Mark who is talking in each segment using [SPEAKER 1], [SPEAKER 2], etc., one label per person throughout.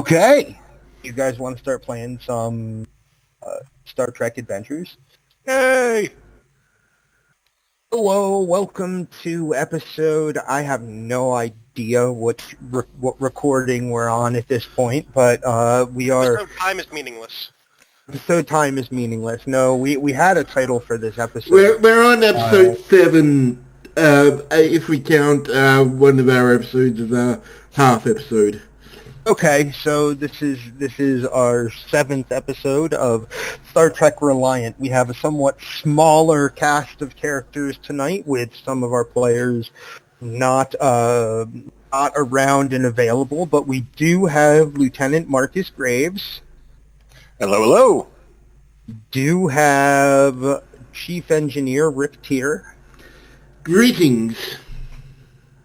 [SPEAKER 1] Okay. You guys want to start playing some Star Trek Adventures?
[SPEAKER 2] Yay!
[SPEAKER 1] Hello, welcome to episode. I have no idea what recording we're on at this point, but we are.
[SPEAKER 2] So time is meaningless.
[SPEAKER 1] Episode time is meaningless. No, we had a title for this episode.
[SPEAKER 3] We're on episode 7, if we count one of our episodes as a half episode.
[SPEAKER 1] Okay, so this is our 7th episode of Star Trek Reliant. We have a somewhat smaller cast of characters tonight, with some of our players not around and available, but we do have Lieutenant Marcus Graves.
[SPEAKER 2] Hello, hello.
[SPEAKER 1] We do have Chief Engineer Rick Tier.
[SPEAKER 3] Greetings.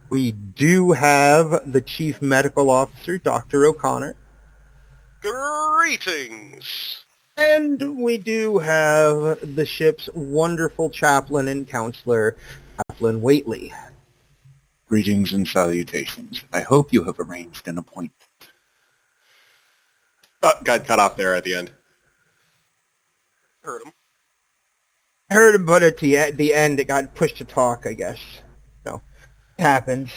[SPEAKER 1] We do have the Chief Medical Officer, Dr. O'Connor.
[SPEAKER 2] Greetings.
[SPEAKER 1] And we do have the ship's wonderful chaplain and counselor, Chaplain Whateley.
[SPEAKER 4] Greetings and salutations. I hope you have arranged an appointment.
[SPEAKER 2] Got cut off there at the end. Heard him.
[SPEAKER 1] I heard him, but at the end it got pushed to talk, I guess. So, it happens.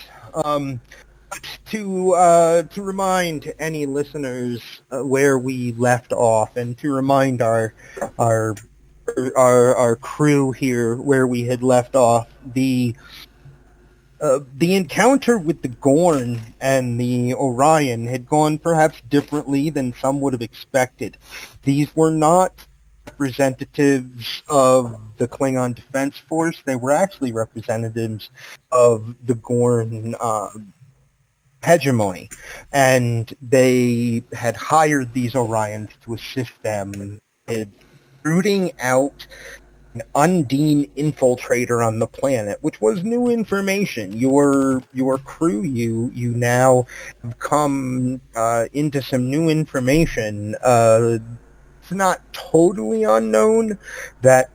[SPEAKER 1] To remind any listeners where we left off, and to remind our crew here where we had left off, the encounter with the Gorn and the Orion had gone perhaps differently than some would have expected. These were not representatives of the Klingon Defense Force. They were actually representatives of the Gorn hegemony, and they had hired these Orions to assist them in rooting out an Undine infiltrator on the planet, which was new information. Your crew, you now have come into some new information. It's not totally unknown that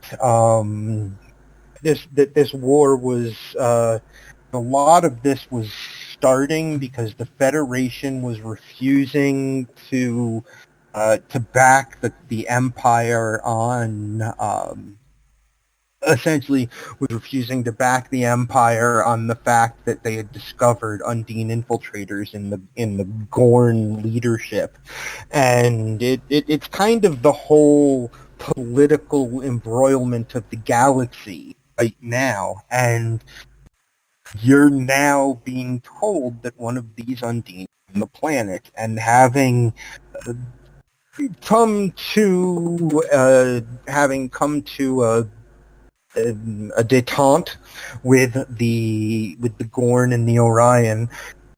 [SPEAKER 1] this war was a lot of this was starting because the Federation was refusing to back the Empire on essentially was refusing to back the Empire on the fact that they had discovered Undine infiltrators in the Gorn leadership, and it's kind of the whole political embroilment of the galaxy right now, and you're now being told that one of these Undines on the planet, and having come to a detente with the Gorn and the Orion,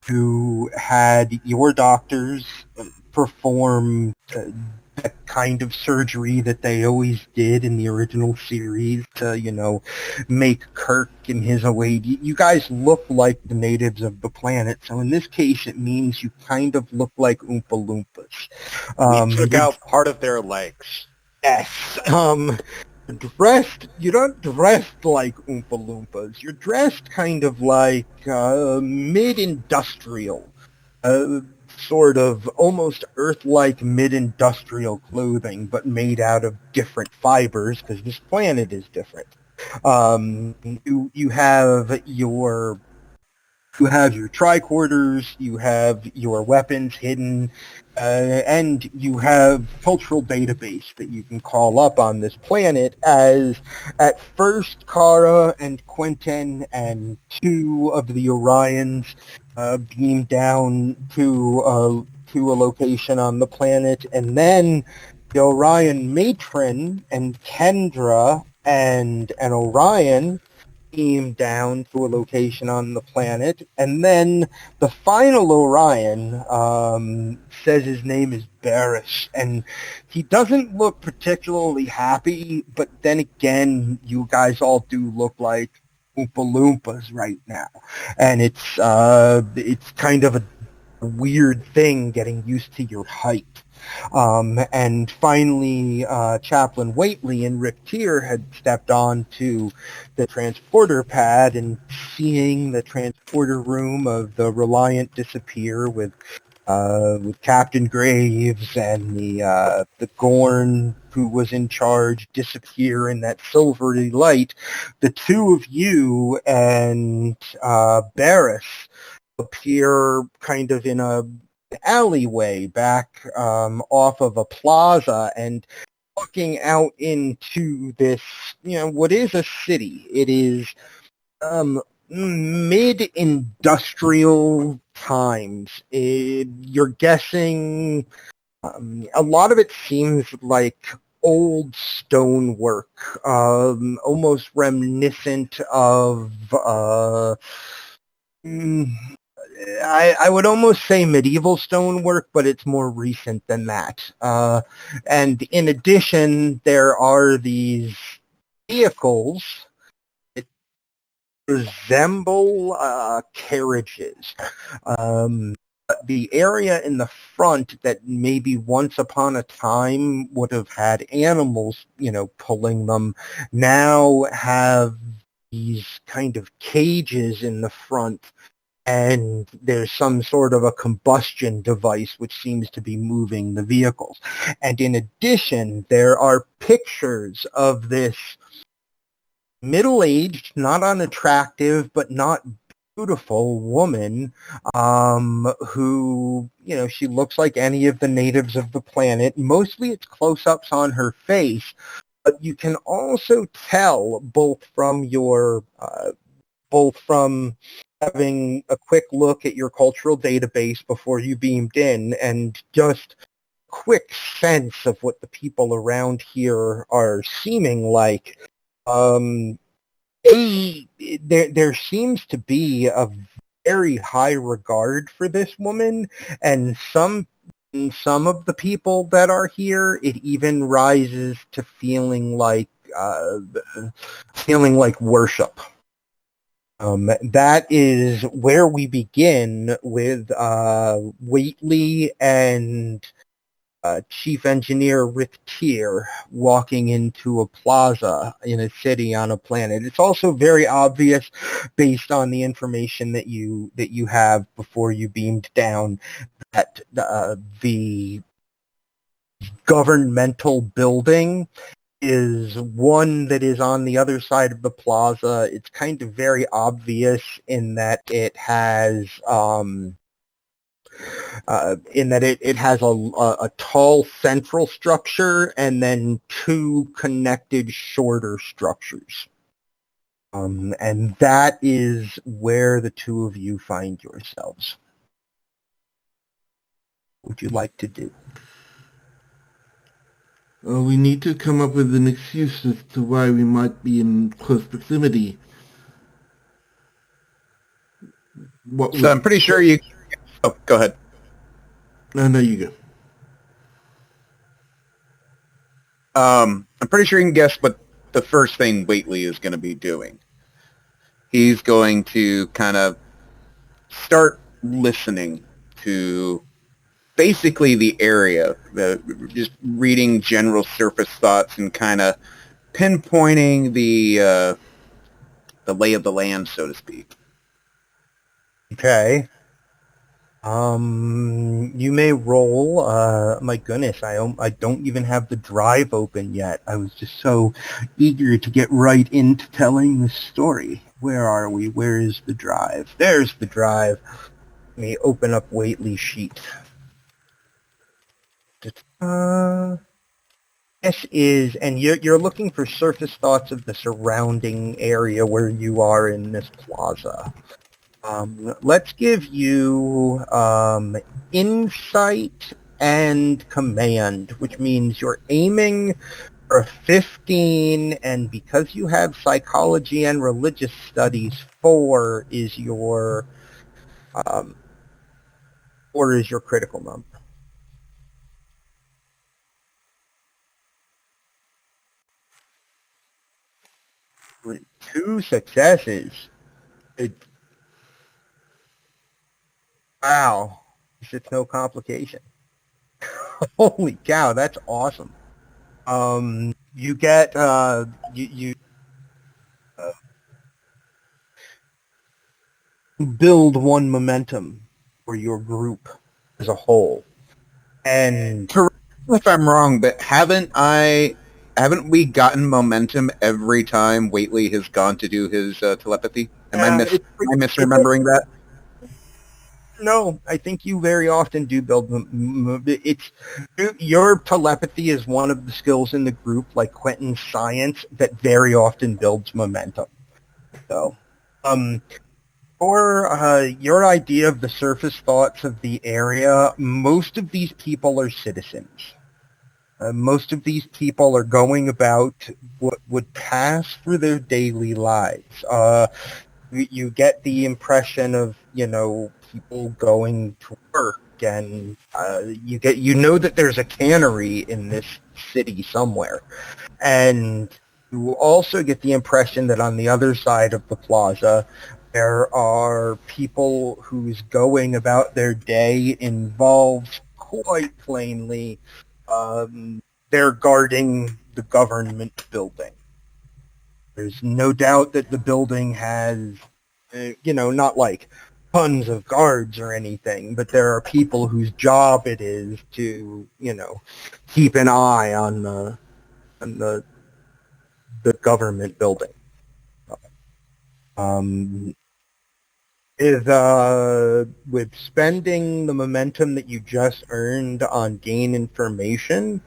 [SPEAKER 1] who had your doctors perform that kind of surgery that they always did in the original series to, make Kirk and his away. You guys look like the natives of the planet, so in this case it means you kind of look like Oompa Loompas.
[SPEAKER 2] We took out part of their legs.
[SPEAKER 1] Yes. You're not dressed like Oompa Loompas. You're dressed kind of like mid-industrial, sort of almost Earth-like mid-industrial clothing, but made out of different fibers because this planet is different. You have your tricorders, you have your weapons hidden, and you have cultural database that you can call up on this planet, as at first Kara and Quentin and 2 of the Orions beam down to a location on the planet, and then the Orion matron and Kendra and an Orion beam down to a location on the planet, and then the final Orion says his name is Barris, and he doesn't look particularly happy, but then again, you guys all do look like Oompa Loompas right now, and it's kind of a weird thing getting used to your height. And finally, Chaplain Whateley and Rick Tier had stepped on to the transporter pad, and seeing the transporter room of the Reliant disappear with with Captain Graves and the Gorn who was in charge disappear in that silvery light, the two of you and Barris appear kind of in a alleyway back off of a plaza and walking out into this, what is a city. It is mid-industrial times. You're guessing a lot of it seems like old stonework, almost reminiscent of I would almost say medieval stonework, but it's more recent than that. And in addition, there are these vehicles that resemble carriages. The area in the front that maybe once upon a time would have had animals, pulling them, now have these kind of cages in the front, and there's some sort of a combustion device which seems to be moving the vehicles. And in addition, there are pictures of this middle-aged, not unattractive, but not beautiful woman who, she looks like any of the natives of the planet. Mostly it's close-ups on her face, but you can also tell both from having a quick look at your cultural database before you beamed in and just quick sense of what the people around here are seeming like. There seems to be a very high regard for this woman, and some of the people that are here, it even rises to feeling like worship. That is where we begin with Whateley and Chief Engineer Rick Tier walking into a plaza in a city on a planet. It's also very obvious, based on the information that you have before you beamed down, that the governmental building is one that is on the other side of the plaza. It's kind of very obvious in that it has it has a tall central structure and then two connected shorter structures. And that is where the two of you find yourselves. What would you like to do?
[SPEAKER 3] Well, we need to come up with an excuse as to why we might be in close proximity.
[SPEAKER 4] So I'm pretty sure you... Oh, go ahead.
[SPEAKER 3] No, you go.
[SPEAKER 4] I'm pretty sure you can guess what the first thing Whateley is going to be doing. He's going to kind of start listening to basically the area, just reading general surface thoughts and kind of pinpointing the lay of the land, so to speak.
[SPEAKER 1] Okay. You may roll. My goodness, I don't even have the drive open yet. I was just so eager to get right into telling the story. Where are we? Where is the drive? There's the drive. Let me open up Whateley's sheet. This is, and you're looking for surface thoughts of the surrounding area where you are in this plaza. Let's give you insight and command, which means you're aiming for a 15, and because you have psychology and religious studies, 4 is your critical number. With 2 successes. Wow. It's no complication. Holy cow, that's awesome. You get you build 1 momentum for your group as a whole. And
[SPEAKER 4] Correct me if I'm wrong, but haven't we gotten momentum every time Whateley has gone to do his telepathy? Am I misremembering that?
[SPEAKER 1] no, I think you very often do build. It's your telepathy is one of the skills in the group, like Quentin's science, that very often builds momentum. So, for your idea of the surface thoughts of the area, most of these people are citizens. Most of these people are going about what would pass for their daily lives. You get the impression of, people going to work, and you know that there's a cannery in this city somewhere. And you also get the impression that on the other side of the plaza, there are people whose going about their day involves quite plainly they're guarding the government building. There's no doubt that the building has, not like tons of guards or anything, but there are people whose job it is to, keep an eye on the government building. Um, is with spending the momentum that you just earned on gain information,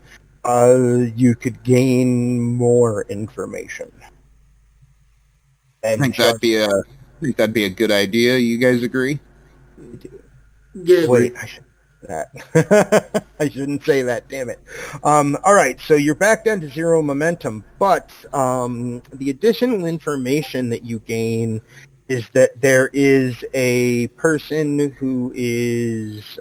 [SPEAKER 1] you could gain more information.
[SPEAKER 4] I think that'd be a good idea. You guys agree?
[SPEAKER 3] Yeah,
[SPEAKER 1] Wait, I shouldn't say that. I shouldn't say that, damn it. All right, so you're back down to 0 momentum, but the additional information that you gain is that there is a person who is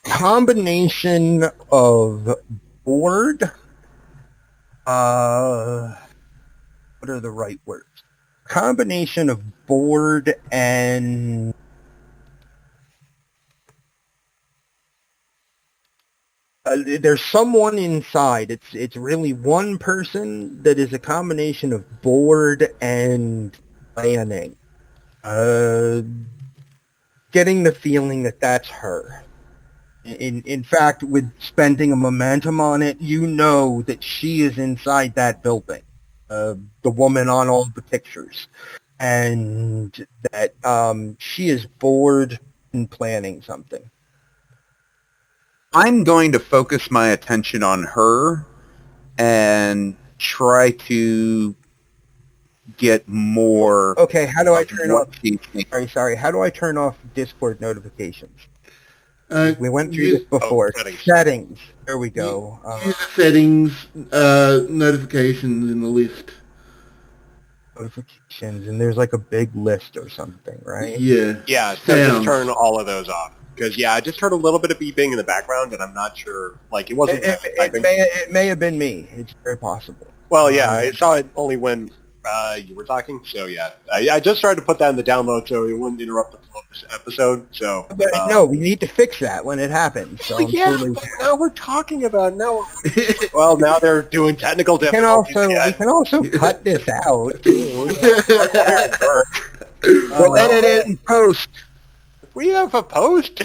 [SPEAKER 1] combination of bored, what are the right words? Combination of bored and there's someone inside. It's really one person that is a combination of bored and planning. Getting the feeling that that's her. In fact, with spending a momentum on it, you know that she is inside that building. The woman on all the pictures. And that she is bored and planning something.
[SPEAKER 4] I'm going to focus my attention on her and try to get more.
[SPEAKER 1] Okay, how do I turn
[SPEAKER 4] what
[SPEAKER 1] off?
[SPEAKER 4] she's thinking.
[SPEAKER 1] Sorry. How do I turn off Discord notifications? We went through
[SPEAKER 3] use,
[SPEAKER 1] this before. Settings. There we go.
[SPEAKER 3] use the settings, notifications in the list.
[SPEAKER 1] Notifications, and there's like a big list or something, right?
[SPEAKER 3] Yeah.
[SPEAKER 2] Yeah, so just turn all of those off. Because, I just heard a little bit of beeping in the background, and I'm not sure, it wasn't typing.
[SPEAKER 1] It may have been me. It's very possible.
[SPEAKER 2] Well, yeah, I saw it only when you were talking, so yeah. I just tried to put that in the download so it wouldn't interrupt the flow of this episode, so...
[SPEAKER 1] But no, we need to fix that when it happens. So
[SPEAKER 2] now we're talking about no. Well, now they're doing technical difficulties.
[SPEAKER 1] We can also cut this out.
[SPEAKER 4] We'll edit it and post.
[SPEAKER 2] We have a post.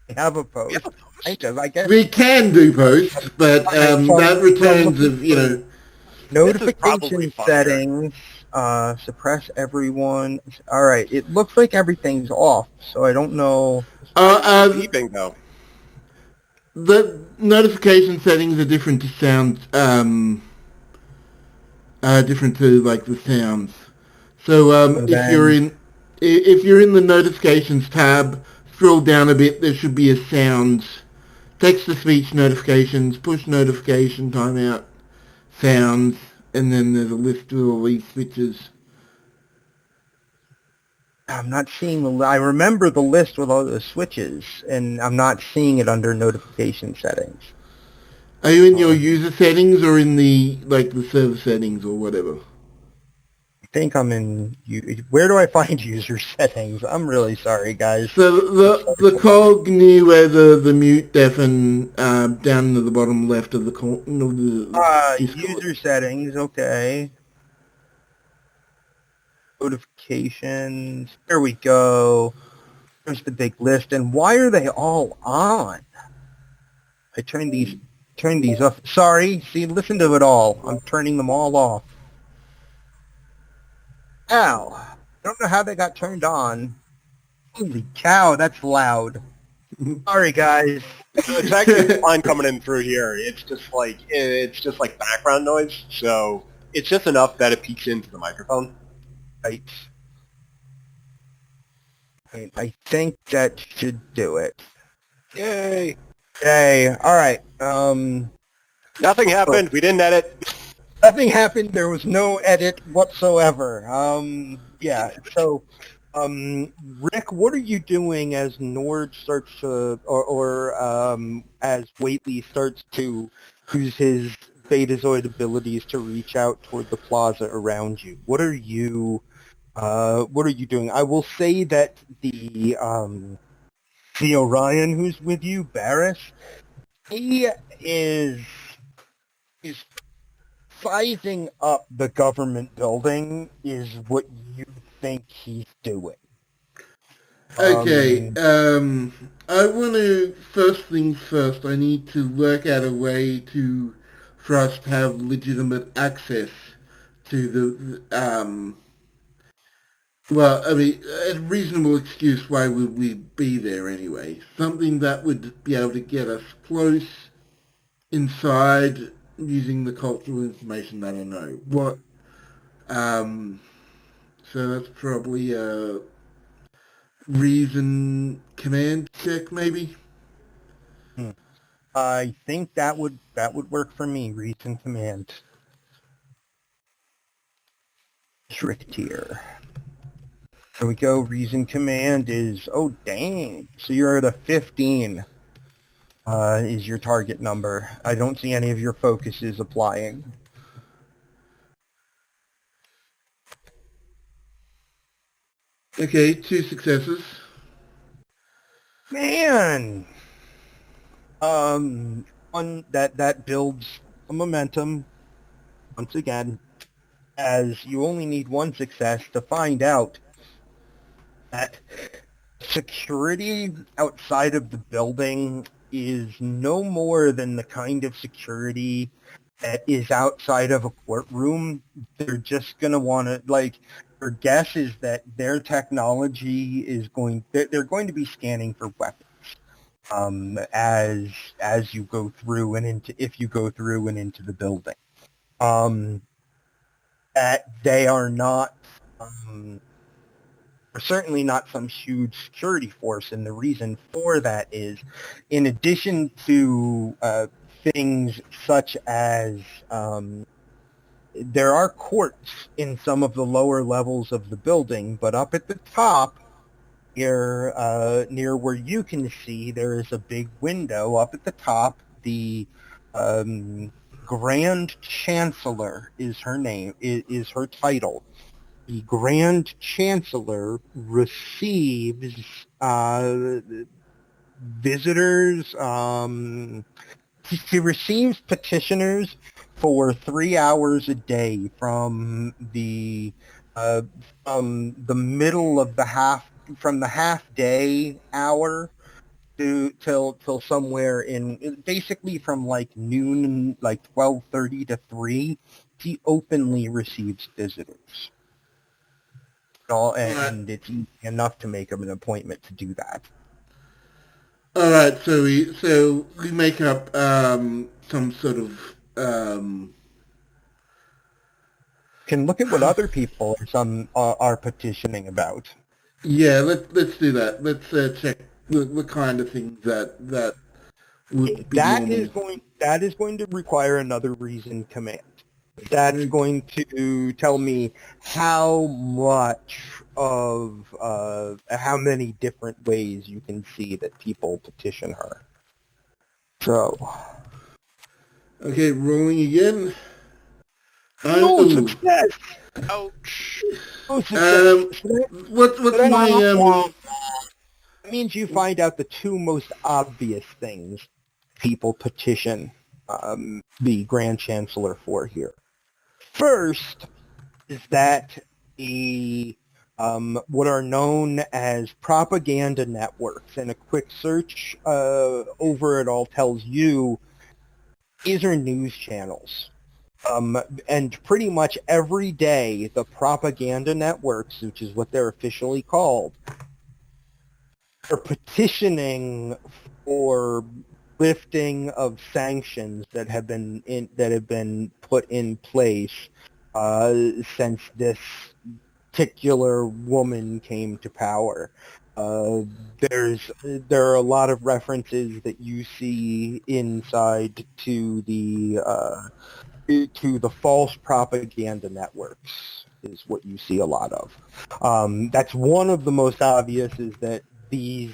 [SPEAKER 1] We have a post. I guess.
[SPEAKER 3] We can do posts, but that returns of,
[SPEAKER 1] Notification settings, suppress everyone. All right, it looks like everything's off, so I don't know.
[SPEAKER 2] Beeping, though.
[SPEAKER 3] The notification settings are different to sounds, different to the sounds. So if you're in the notifications tab, scroll down a bit. There should be a sounds, text-to-speech notifications, push notification, timeout, sounds, and then there's a list of all these switches.
[SPEAKER 1] I'm not seeing I remember the list with all the switches, and I'm not seeing it under notification settings.
[SPEAKER 3] Are you in your user settings or in the server settings or whatever?
[SPEAKER 1] I think I'm in. Where do I find user settings? I'm really sorry, guys.
[SPEAKER 3] So the cog near where the mute deafen down to the bottom left of the corner.
[SPEAKER 1] User settings. Okay. Notifications. There we go. There's the big list. And why are they all on? I turned these off. Sorry. See, listen to it all. I'm turning them all off. Ow. I don't know how they got turned on. Holy cow, that's loud. Sorry, guys.
[SPEAKER 2] It's actually fine coming in through here. It's just like background noise, so it's just enough that it peeks into the microphone.
[SPEAKER 1] Right. I think that should do it.
[SPEAKER 2] Yay!
[SPEAKER 1] Yay. All right.
[SPEAKER 2] Nothing happened. We didn't edit.
[SPEAKER 1] Nothing happened. There was no edit whatsoever. Yeah. So, Rick, what are you doing as Nord starts to, or as Whateley starts to use his Betazoid abilities to reach out toward the plaza around you? What are you doing? I will say that the Orion who's with you, Barris, he is sizing up the government building is what you think he's doing.
[SPEAKER 3] Okay, I want to, first things first, I need to work out a way for us to have legitimate access to well, I mean, a reasonable excuse why would we be there anyway. Something that would be able to get us close inside using the cultural information that I know. So that's probably a reason command check, maybe?
[SPEAKER 1] I think that would work for me. Reason command. Trick tier. There we go. Reason command is, oh dang. So you're at a 15 is your target number. I don't see any of your focuses applying.
[SPEAKER 3] Okay, 2 successes.
[SPEAKER 1] Man! That builds a momentum once again, as you only need 1 success to find out that security outside of the building is no more than the kind of security that is outside of a courtroom. They're just going to want to, like, your guess is that their technology is they're going to be scanning for weapons. As you go through if you go through and into the building, that they are not, certainly not some huge security force, and the reason for that is, in addition to things such as there are courts in some of the lower levels of the building, but up at the top, near where you can see, there is a big window up at the top. The Grand Chancellor is her name, is her title. The Grand Chancellor receives visitors. She receives petitioners for 3 hours a day from the middle of from the half day hour till somewhere in, basically from like noon, like 12:30 to 3. She openly receives visitors. And it's easy enough to make an appointment to do that.
[SPEAKER 3] All right, so we make up some sort of
[SPEAKER 1] Can look at what other people are petitioning about.
[SPEAKER 3] yeah. Let's do that. Let's check the kind of things that would be normal.
[SPEAKER 1] That is going to require another reason command. That's going to tell me how many different ways you can see that people petition her. So.
[SPEAKER 3] Okay, rolling again.
[SPEAKER 1] No success!
[SPEAKER 2] Ouch!
[SPEAKER 1] No success!
[SPEAKER 3] What's my
[SPEAKER 1] That means you find out the 2 most obvious things people petition the Grand Chancellor for here. First is that the what are known as propaganda networks, and a quick search over it all tells you these are news channels. And pretty much every day, the propaganda networks, which is what they're officially called, are petitioning for lifting of sanctions that have been put in place since this particular woman came to power. There are a lot of references that you see inside to the false propaganda networks is what you see a lot of. That's one of the most obvious, is that these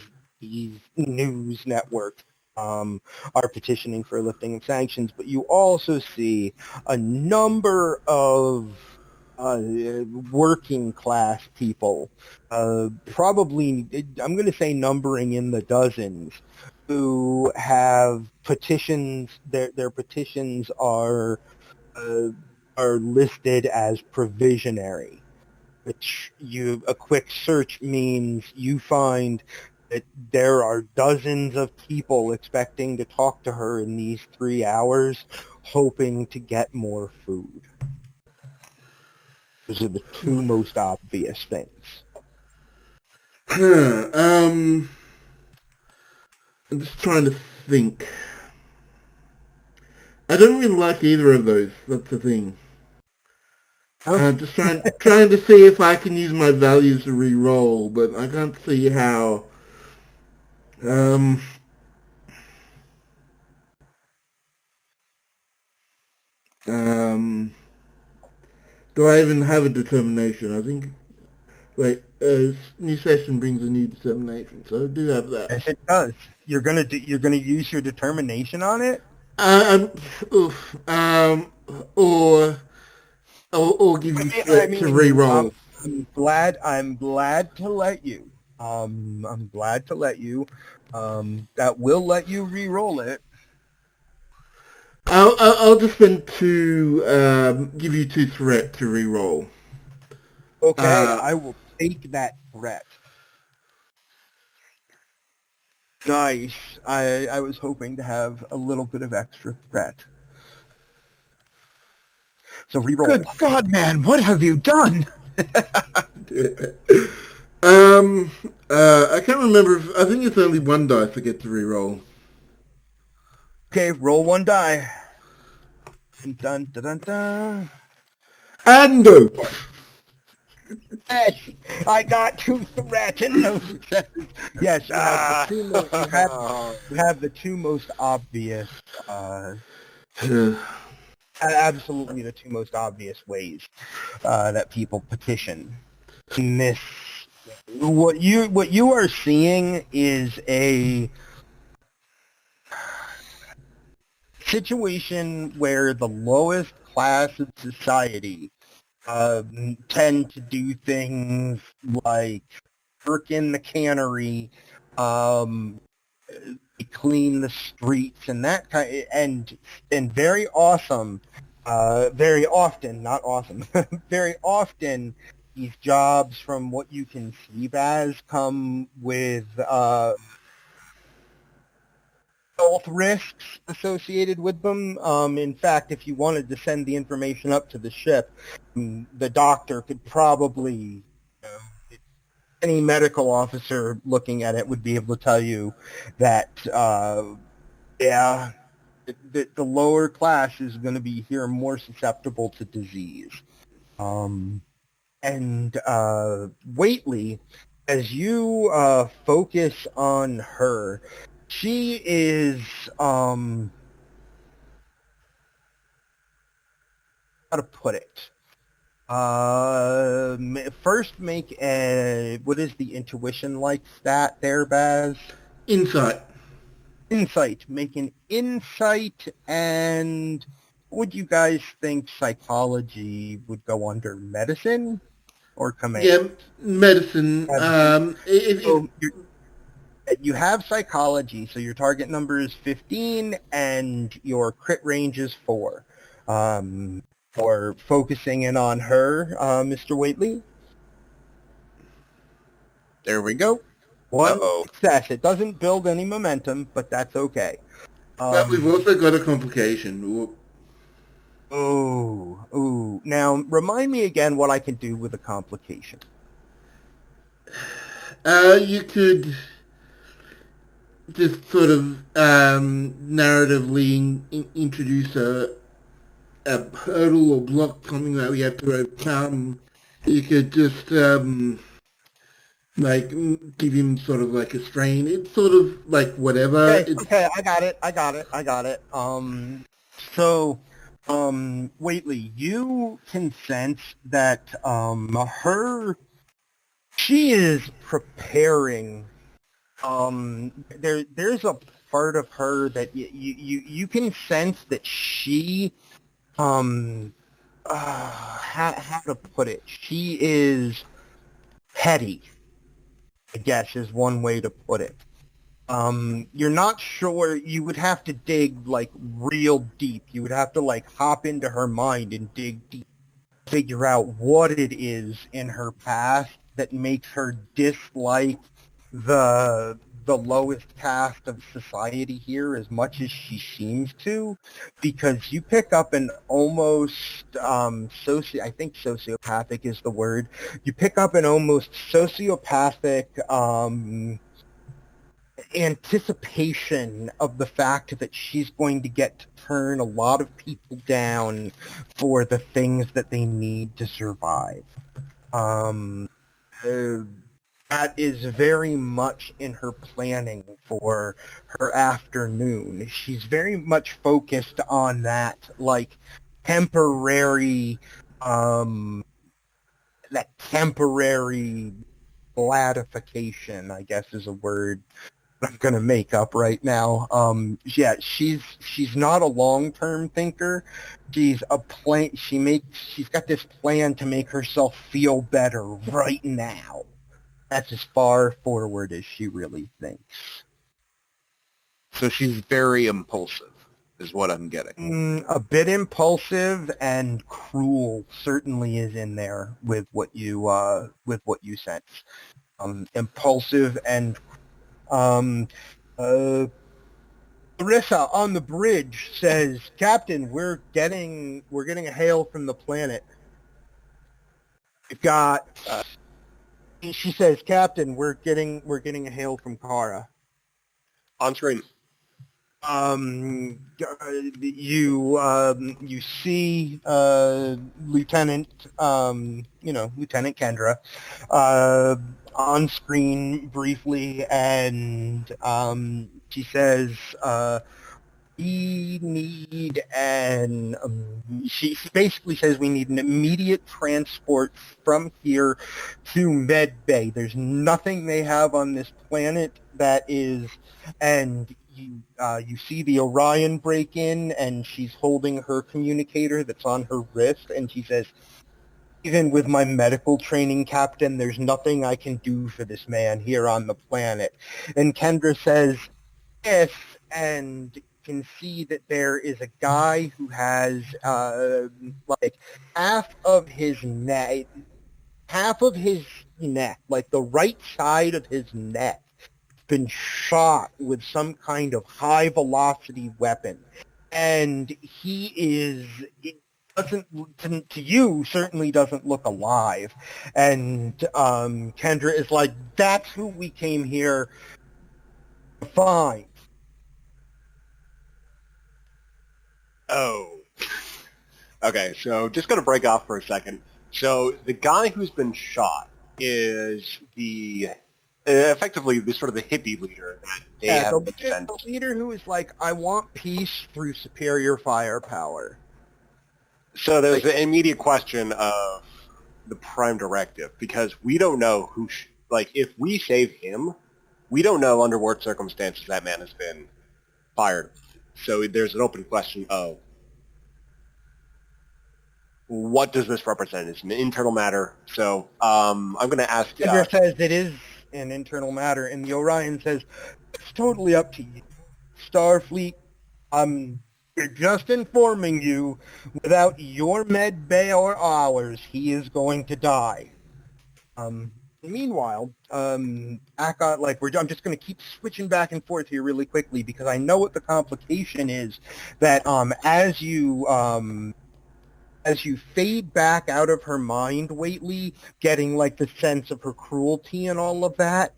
[SPEAKER 1] news networks are petitioning for lifting of sanctions, but you also see a number of working class people, probably, I'm going to say numbering in the dozens, who have petitions. Their petitions uh, are listed as provisionary, which a quick search means you find that there are dozens of people expecting to talk to her in these 3 hours, hoping to get more food. Those are the two most obvious things.
[SPEAKER 3] I'm just trying to think. I don't really like either of those. That's the thing. Just trying to see if I can use my values to re-roll, but I can't see how. Um, um, do I even have a determination? I think. Wait, new session brings a new determination, so I do have that.
[SPEAKER 1] Yes, it does. You're gonna use your determination on it.
[SPEAKER 3] Oof, or give you threat to re-roll.
[SPEAKER 1] I'm glad to let you. I'm glad to let you. That will let you re-roll it.
[SPEAKER 3] I'll just spend two. Give you two threat to re-roll.
[SPEAKER 1] Okay, I will take that threat. Nice. I was hoping to have a little bit of extra threat. So re-roll.
[SPEAKER 4] Good God, man, what have you done?
[SPEAKER 3] I can't remember. I think it's only one dice I get to re-roll.
[SPEAKER 1] Okay, roll one die. Dun dun dun dun.
[SPEAKER 3] And
[SPEAKER 1] Yes, I got two threats and no successes. Yes, you have the two most obvious, absolutely the two most obvious ways that people petition. In this, what you are seeing is a situation where the lowest class of society tend to do things like work in the cannery, clean the streets, and that kind, and very often, not awesome, very often, these jobs, from what you conceive as, come with health risks associated with them. In fact, if you wanted to send the information up to the ship, the doctor could probably, any medical officer looking at it would be able to tell you that, the lower class is going to be here more susceptible to disease. And Whateley, as you focus on her, she is, how to put it? First make a, what is the intuition like stat there, Baz?
[SPEAKER 3] insight.
[SPEAKER 1] Insight. Make an insight, and would you guys think psychology would go under medicine or command?
[SPEAKER 3] Yeah, medicine.
[SPEAKER 1] So you have psychology, so your target number is 15 and your crit range is 4. For focusing in on her, Mr. Whateley.
[SPEAKER 4] There we go.
[SPEAKER 1] One
[SPEAKER 4] Uh-oh.
[SPEAKER 1] success. It doesn't build any momentum, but that's okay.
[SPEAKER 3] But we've also got a complication.
[SPEAKER 1] Ooh. Now, remind me again what I can do with a complication.
[SPEAKER 3] You could just sort of narratively introduce a hurdle or block, something that we have to overcome. You could just like give him sort of like a strain. It's sort of like whatever.
[SPEAKER 1] Okay, I got it. So, Whateley, you can sense that she is preparing. There's a part of her that you can sense that she, how to put it? She is petty, I guess, is one way to put it. You're not sure. You would have to dig like real deep. You would have to like hop into her mind and dig deep, figure out what it is in her past that makes her dislike the lowest caste of society here as much as she seems to, because you pick up an almost I think sociopathic is the word. You pick up an almost sociopathic anticipation of the fact that she's going to get to turn a lot of people down for the things that they need to survive. That is very much in her planning for her afternoon. She's very much focused on that, like, temporary, gratification, I guess is a word I'm gonna make up right now. Yeah, she's not a long-term thinker. She's a plan. She's got this plan to make herself feel better right now. That's as far forward as she really thinks.
[SPEAKER 4] So she's very impulsive, is what I'm getting.
[SPEAKER 1] A bit impulsive and cruel certainly is in there with what you sense. Impulsive and Larissa on the bridge says, "Captain, we're getting a hail from the planet. We've got." She says, "Captain, we're getting a hail from Kara."
[SPEAKER 2] On screen.
[SPEAKER 1] You see Lieutenant Lieutenant Kendra on screen briefly, and she says, we need she basically says we need an immediate transport from here to Med Bay. There's nothing they have on this planet that is, and you see the Orion break in, and she's holding her communicator that's on her wrist, and she says, even with my medical training, Captain, there's nothing I can do for this man here on the planet. And Kendra says, yes, and can see that there is a guy who has like half of his neck, like the right side of his neck, been shot with some kind of high velocity weapon, and he is, it doesn't, to you, certainly doesn't look alive. And Kendra is like, that's who we came here to find.
[SPEAKER 2] Oh. Okay, so just going to break off for a second. So the guy who's been shot is the effectively the sort of the hippie leader that they have been sent.
[SPEAKER 1] The leader who is like, I want peace through superior firepower.
[SPEAKER 2] So there's the immediate question of the prime directive, because we don't know who, if we save him, we don't know under what circumstances that man has been fired. So there's an open question of what does this represent? It's an internal matter. So I'm going to ask...
[SPEAKER 1] Kendra says it is an internal matter, and the Orion says, it's totally up to you. Starfleet, you're just informing you, without your med bay or ours, he is going to die. Meanwhile, I'm just going to keep switching back and forth here really quickly because I know what the complication is. That as you fade back out of her mind, Whateley, getting like the sense of her cruelty and all of that,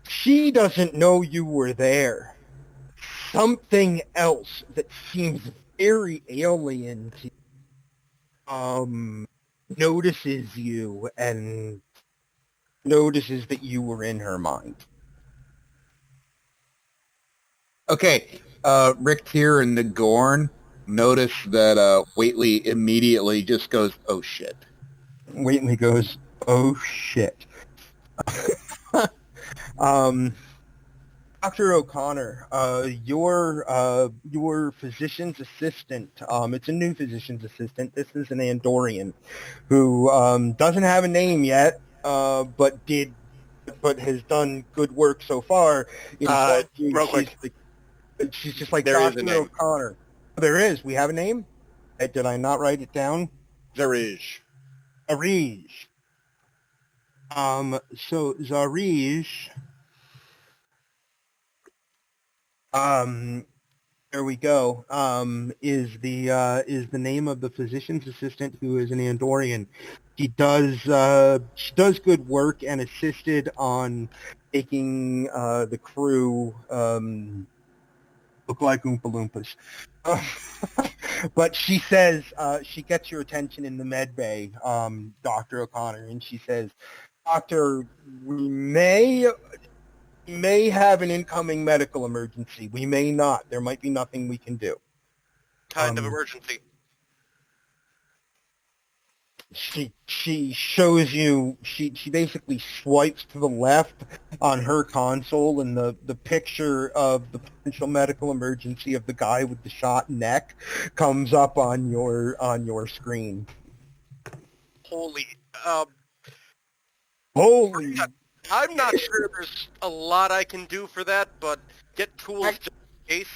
[SPEAKER 1] she doesn't know you were there. Something else that seems very alien to notices you and notices that you were in her mind.
[SPEAKER 4] Okay, Rick here and the Gorn notice that Whateley immediately just goes, "Oh shit."
[SPEAKER 1] Whateley goes, "Oh shit." Dr. O'Connor, your physician's assistant, it's a new physician's assistant. This is an Andorian who doesn't have a name yet, but has done good work so far.
[SPEAKER 2] Real quick,
[SPEAKER 1] She's just like
[SPEAKER 2] there is a
[SPEAKER 1] Dr.
[SPEAKER 2] name.
[SPEAKER 1] O'Connor. There is. We have a name? Did I not write it down?
[SPEAKER 2] Zarij.
[SPEAKER 1] Zarij. So Zarij, there we go, is the name of the physician's assistant who is an Andorian. She does good work and assisted on making the crew look like Oompa Loompas. But she says she gets your attention in the med bay, Dr. O'Connor, and she says, "Doctor, we may have an incoming medical emergency. We may not. There might be nothing we can do."
[SPEAKER 2] Kind of emergency.
[SPEAKER 1] She shows you, she basically swipes to the left on her console, and the picture of the potential medical emergency of the guy with the shot neck comes up on your screen.
[SPEAKER 5] Holy,
[SPEAKER 1] Holy!
[SPEAKER 5] I'm not sure there's a lot I can do for that, but get tools just in case.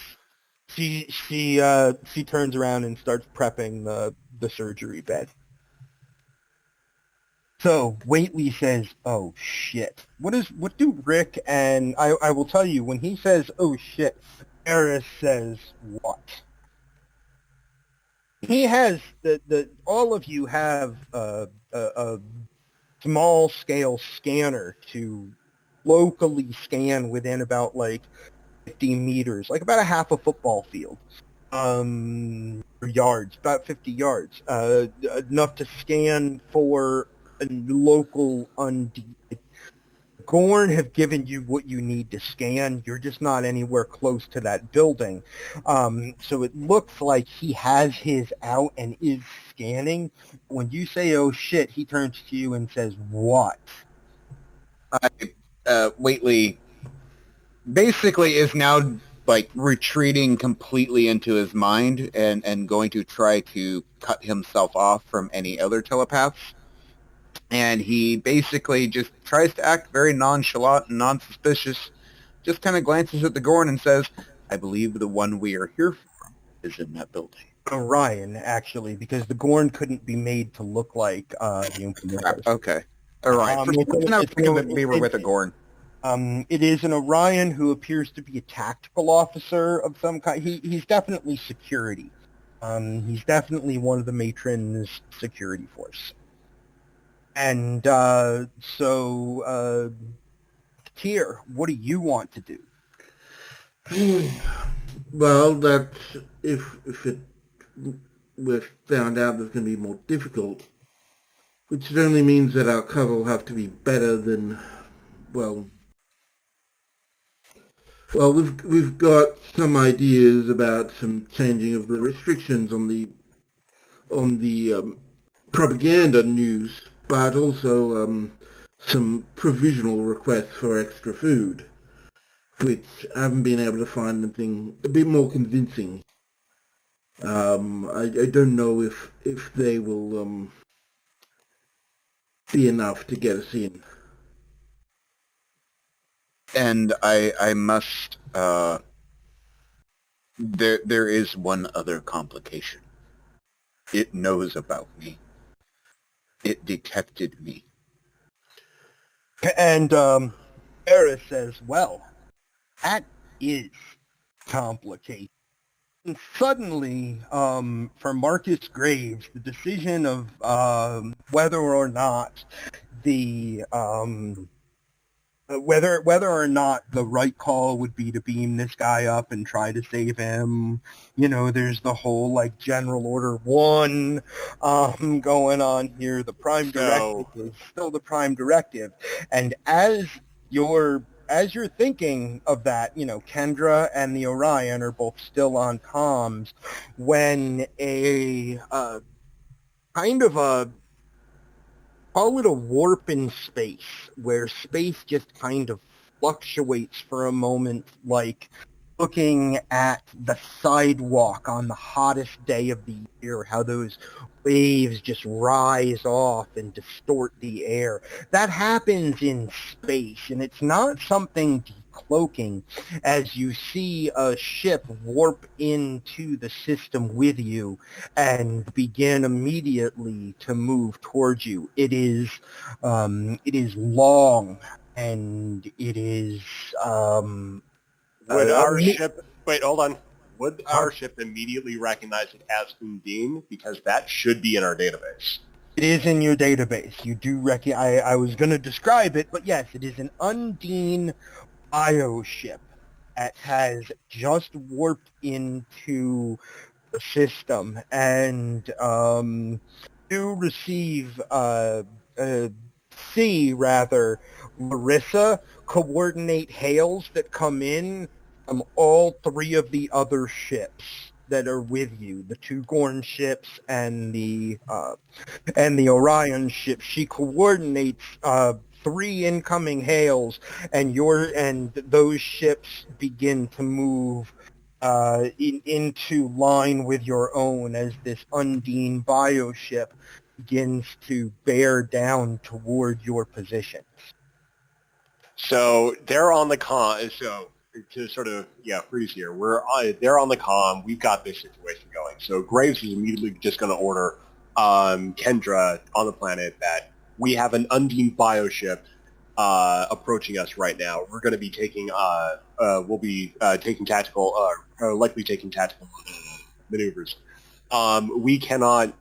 [SPEAKER 1] She turns around and starts prepping the surgery bed. So Whateley says, "Oh shit." What do Rick and I will tell you, when he says, "Oh shit," Eris says, "What?" He has all of you have a small scale scanner to locally scan within about like 50 meters, like about a half a football field. Yards, about 50 yards, enough to scan for a local Undine. Gorn have given you what you need to scan. You're just not anywhere close to that building. So it looks like he has his out and is scanning. When you say, "Oh shit," he turns to you and says, "What?"
[SPEAKER 4] Whateley basically is now like retreating completely into his mind and going to try to cut himself off from any other telepaths. And he basically just tries to act very nonchalant and non-suspicious, just kind of glances at the Gorn and says, "I believe the one we are here for is in that building."
[SPEAKER 1] Orion, actually, because the Gorn couldn't be made to look like the Oompa
[SPEAKER 4] Okay. All right. For some reason I was thinking that we were with a Gorn.
[SPEAKER 1] It is an Orion who appears to be a tactical officer of some kind. He's definitely security. He's definitely one of the matron's security force. And so, Tier, what do you want to do?
[SPEAKER 3] Well, that's if it we're found out that's going to be more difficult, which only means that our cover will have to be better than, well, we've got some ideas about some changing of the restrictions on the propaganda news, but also some provisional requests for extra food, which I haven't been able to find anything a bit more convincing. I don't know if they will be enough to get us in.
[SPEAKER 4] And I must, there is one other complication. It knows about me. It detected me.
[SPEAKER 1] And Eris says, well, that is complicated. And suddenly, for Marcus Graves, the decision of whether or not the whether or not the right call would be to beam this guy up and try to save him. There's the whole like General Order 1 going on here. The Prime Directive is still the Prime Directive. And as you're thinking of that, Kendra and the Orion are both still on comms when a kind of a call it a warp in space, where space just kind of fluctuates for a moment, like looking at the sidewalk on the hottest day of the year, how those waves just rise off and distort the air. That happens in space, and it's not something decloaking as you see a ship warp into the system with you and begin immediately to move towards you. It is long, and it is
[SPEAKER 2] would our ship wait, hold on. Would our ship immediately recognize it as Undine? Because that should be in our database.
[SPEAKER 1] It is in your database. You do I was going to describe it, but yes, it is an Undine bioship that has just warped into the system, and to receive see rather Larissa coordinate hails that come in from all three of the other ships that are with you, the two Gorn ships and the Orion ship. She coordinates three incoming hails, and those ships begin to move into line with your own as this Undine bioship begins to bear down toward your positions.
[SPEAKER 2] So they're on the con. So to sort of freeze here, they're on the con. We've got this situation going. So Graves is immediately just going to order Kendra on the planet that we have an Undine bioship approaching us right now. We're going to be taking we'll be taking tactical likely taking tactical maneuvers. We cannot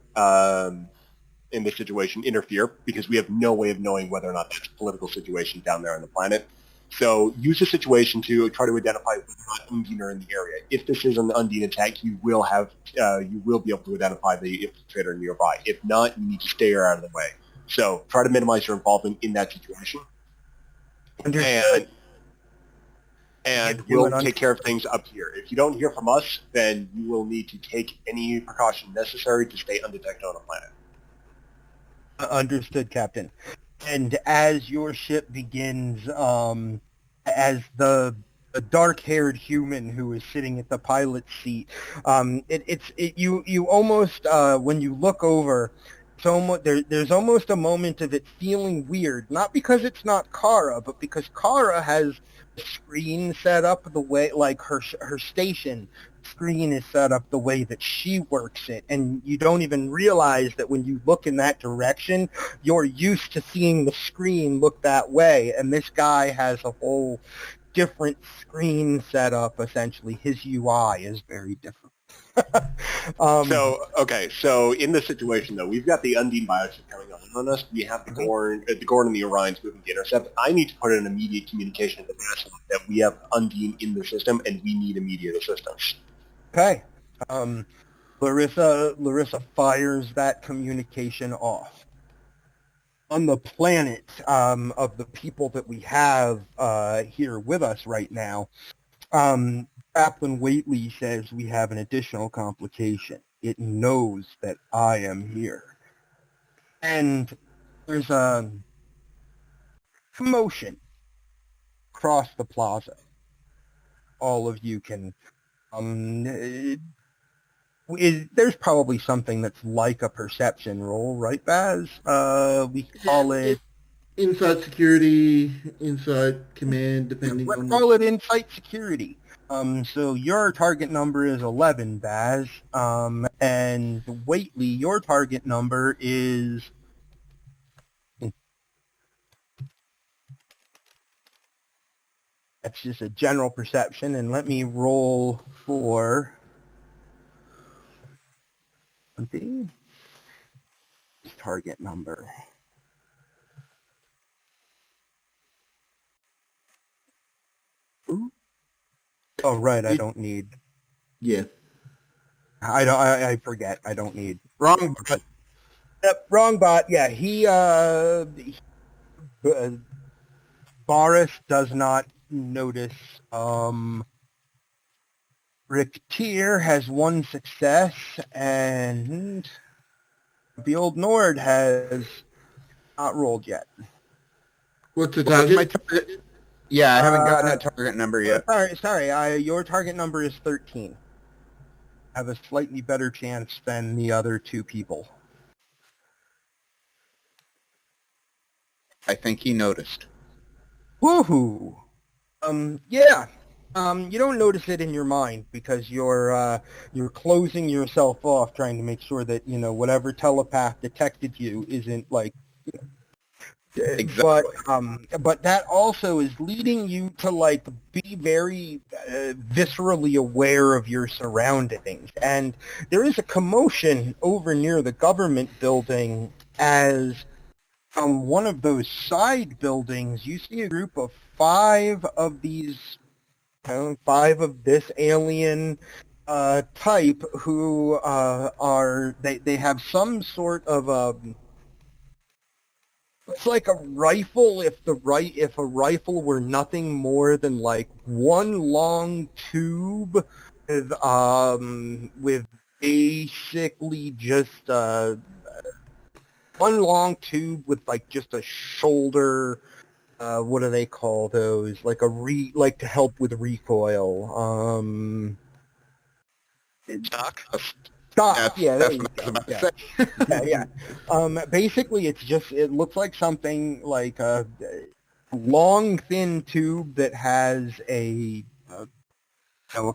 [SPEAKER 2] in this situation interfere because we have no way of knowing whether or not that's a political situation down there on the planet. So use the situation to try to identify whether or not Undine are in the area. If this is an Undine attack, you will be able to identify the infiltrator nearby. If not, you need to stay out of the way. So try to minimize your involvement in that situation.
[SPEAKER 1] Understood.
[SPEAKER 2] And we'll take care of things up here. If you don't hear from us, then you will need to take any precaution necessary to stay undetected on the planet.
[SPEAKER 1] Understood, Captain. And as your ship begins, as the dark-haired human who is sitting at the pilot's seat, you almost when you look over, there's almost a moment of it feeling weird, not because it's not Kara, but because Kara has the screen set up the way, like her station screen is set up the way that she works it, and you don't even realize that when you look in that direction, you're used to seeing the screen look that way, and this guy has a whole different screen set up. Essentially, his UI is very different.
[SPEAKER 2] So in this situation, though, we've got the Undine bioship coming on us. We have the Gorn and the Orions moving to intercept. I need to put an immediate communication to the NASA that we have Undine in the system, and we need immediate assistance.
[SPEAKER 1] Okay. Larissa fires that communication off. On the planet of the people that we have here with us right now, Chaplain Whateley says we have an additional complication. It knows that I am here. And there's a commotion across the plaza. All of you can... there's probably something that's like a perception roll, right, Baz? We call it...
[SPEAKER 3] Inside security, inside command, depending on...
[SPEAKER 1] Let's call it insight security. So your target number is 11, Baz. And Whateley, your target number is That's just a general perception, and let me roll for the target number. Ooh. Oh, right, I don't need...
[SPEAKER 3] Yeah.
[SPEAKER 1] I forget, I don't need...
[SPEAKER 4] Wrong.
[SPEAKER 1] Yep, wrong bot. Yeah, Boris does not notice. Rick Tier has one success, and the old Nord has not rolled yet.
[SPEAKER 3] What's the
[SPEAKER 4] What's my
[SPEAKER 3] target?
[SPEAKER 4] target? Yeah, I haven't gotten that target number yet.
[SPEAKER 1] Sorry. Your target number is 13. Have a slightly better chance than the other two people.
[SPEAKER 4] I think he noticed.
[SPEAKER 1] Woohoo! Yeah. You don't notice it in your mind because you're closing yourself off, trying to make sure that whatever telepath detected you isn't like.
[SPEAKER 4] Exactly.
[SPEAKER 1] But that also is leading you to like be very viscerally aware of your surroundings, and there is a commotion over near the government building as from one of those side buildings you see a group of five of these. Five of this alien type who they have some sort of it's like a rifle if a rifle were nothing more than like one long tube with basically just one long tube with like just a shoulder. What do they call those? Like like to help with recoil.
[SPEAKER 5] Stock?
[SPEAKER 1] Stock. Yeah, there
[SPEAKER 4] That's
[SPEAKER 1] you
[SPEAKER 4] what I was
[SPEAKER 1] go.
[SPEAKER 4] about to
[SPEAKER 1] Yeah.
[SPEAKER 4] say.
[SPEAKER 1] Yeah. Basically, it looks like something like a long, thin tube that has a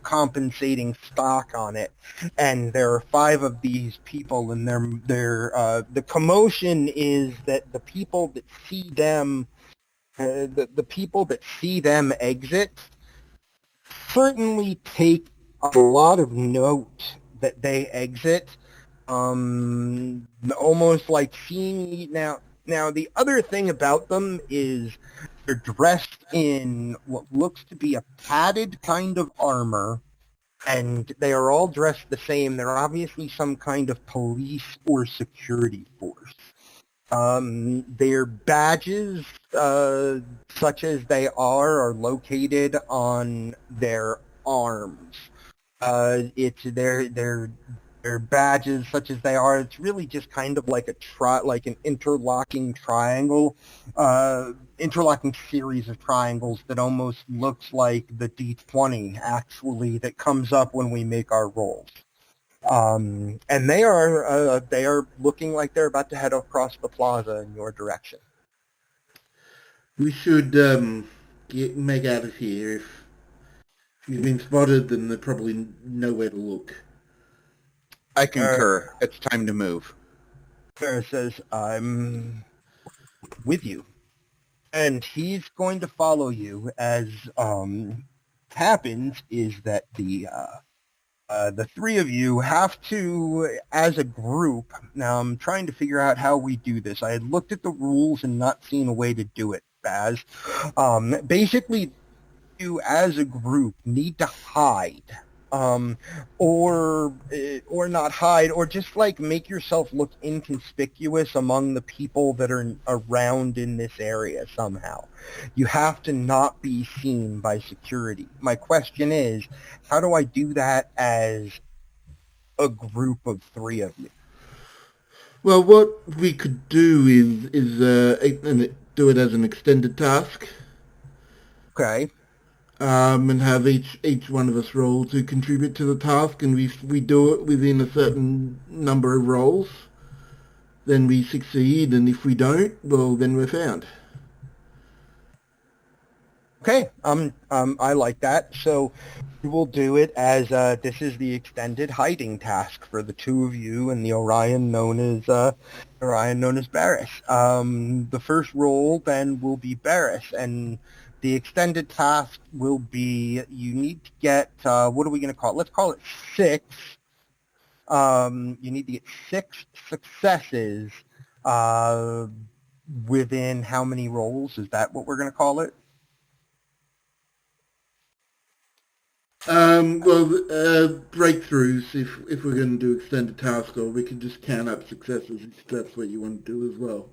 [SPEAKER 1] compensating stock on it, and there are five of these people, and the commotion is that the people that see them. The people that see them exit certainly take a lot of note that they exit. Almost like seeing now. Now the other thing about them is they're dressed in what looks to be a padded kind of armor, and they are all dressed the same. They're obviously some kind of police or security force. Their badges, such as they are located on their arms. It's their badges, such as they are. It's really just kind of like like an interlocking triangle, interlocking series of triangles that almost looks like the D20 actually that comes up when we make our rolls. And they are looking like they're about to head across the plaza in your direction.
[SPEAKER 3] We should make out of here. If we've been spotted, then there's probably nowhere to look.
[SPEAKER 4] I concur. It's time to move.
[SPEAKER 1] Ferris says, "I'm with you," and he's going to follow you. As happens is that the three of you have to, as a group, now I'm trying to figure out how we do this. I had looked at the rules and not seen a way to do it, Baz. Basically, you as a group need to hide. Or not hide, or just like make yourself look inconspicuous among the people that are around in this area somehow. You have to not be seen by security. My question is, how do I do that as a group of three of you?
[SPEAKER 3] Well, what we could do is do it as an extended task.
[SPEAKER 1] Okay.
[SPEAKER 3] And have each one of us roll to contribute to the task, and we do it within a certain number of rolls, then we succeed, and if we don't, well, then we're found.
[SPEAKER 1] Okay, I like that. So we will do it as this is the extended hiding task for the two of you and the Orion known as Barris. The first roll then will be Barris, and The extended task will be you need to get, what are we going to call it? Let's call it 6. You need to get 6 successes within how many rolls? Is that what we're going to call it?
[SPEAKER 3] Breakthroughs, if we're going to do extended task, or we can just count up successes if that's what you want to do as well.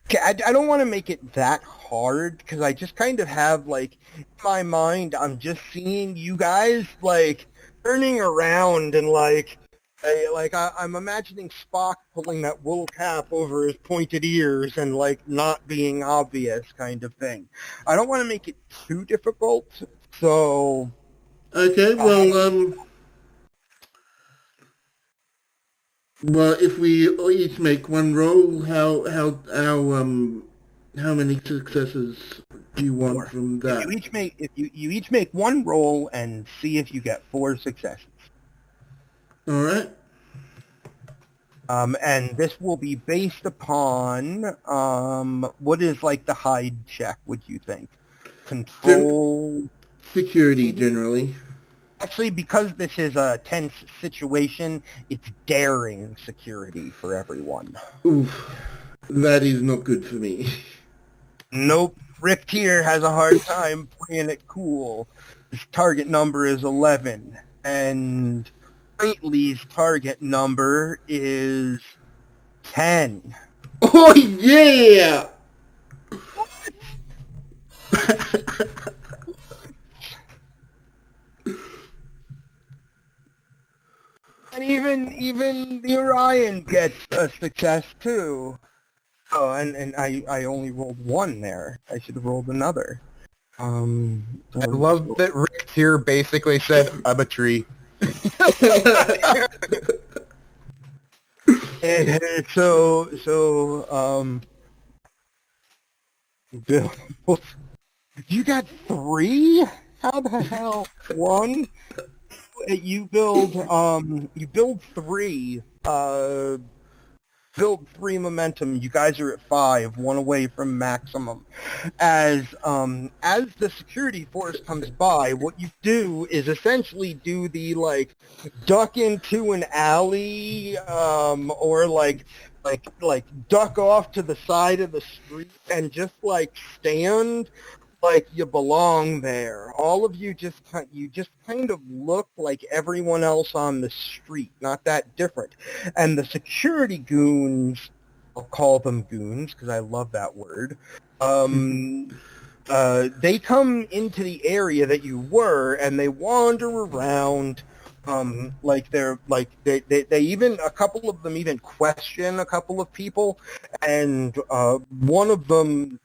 [SPEAKER 1] Okay, I don't want to make it that hard because I just kind of have, like, in my mind, I'm just seeing you guys, like, turning around and, I'm imagining Spock pulling that wool cap over his pointed ears and, like, not being obvious kind of thing. I don't want to make it too difficult, so...
[SPEAKER 3] Okay, well, if we each make one roll, how many successes do you want from that?
[SPEAKER 1] You each make one roll and see if you get 4 successes.
[SPEAKER 3] All right.
[SPEAKER 1] And this will be based upon what is like the hide check? Would you think? Control.
[SPEAKER 3] Security generally.
[SPEAKER 1] Actually, because this is a tense situation, it's daring security for everyone.
[SPEAKER 3] Oof, that is not good for me.
[SPEAKER 1] Nope. Rick here has a hard time playing it cool. His target number is 11, and Whateley's target number is 10.
[SPEAKER 3] Oh, yeah!
[SPEAKER 1] And even the Orion gets a success too. Oh, and I only rolled 1 there. I should have rolled another.
[SPEAKER 4] I love that Rick here basically said, I'm a tree.
[SPEAKER 1] And Bill, you got 3? How the hell? 1? You build 3. Build 3 momentum. You guys are at 5, 1 away from maximum. As the security force comes by, what you do is essentially do the duck into an alley, or like duck off to the side of the street and just stand like you belong there. All of you just kind of look like everyone else on the street, not that different. And the security goons, I'll call them goons because I love that word, they come into the area that you were and they wander around. They even, a couple of them even question a couple of people, and one of them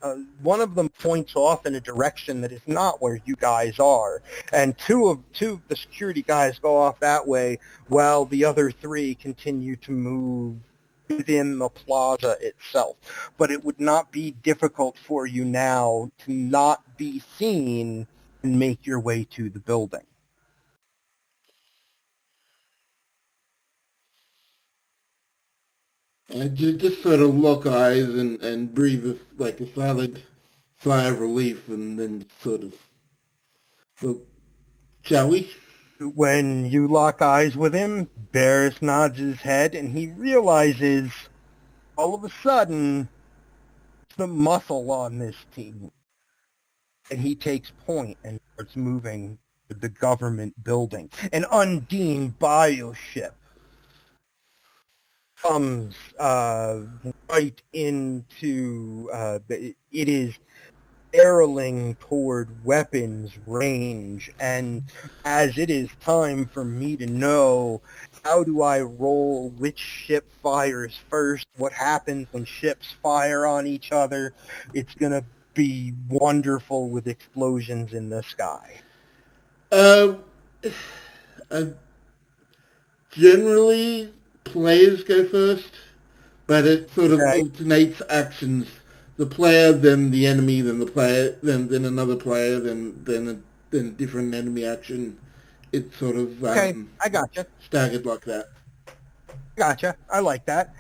[SPEAKER 1] points off in a direction that is not where you guys are, and two of the security guys go off that way, while the other 3 continue to move within the plaza itself. But it would not be difficult for you now to not be seen and make your way to the building.
[SPEAKER 3] And just sort of lock eyes and breathe a silent sigh of relief, and then sort of, well, shall we?
[SPEAKER 1] When you lock eyes with him, Barris nods his head, and he realizes all of a sudden the muscle on this team. And he takes point and starts moving to the government building. An Undine bioship comes right into, it is barreling toward weapons range, and as it is time for me to know, how do I roll, which ship fires first, what happens when ships fire on each other, it's going to be wonderful with explosions in the sky.
[SPEAKER 3] Generally, players go first, but it sort of alternates actions. The player, then the enemy, then the player, then another player, then a different enemy action. It's sort of
[SPEAKER 1] I gotcha.
[SPEAKER 3] staggered like that.
[SPEAKER 1] Gotcha. I like that.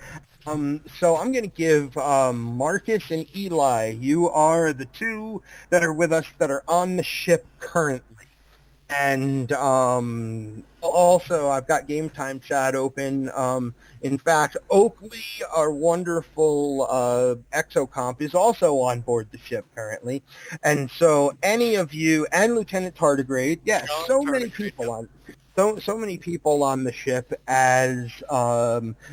[SPEAKER 1] So I'm going to give Marcus and Eli. You are the two that are with us that are on the ship currently. And also, I've got Game Time Chat open. In fact, Oakley, our wonderful exocomp, is also on board the ship currently. And so any of you, and Lieutenant Tardigrade, yes, so many people on. So many people on the ship as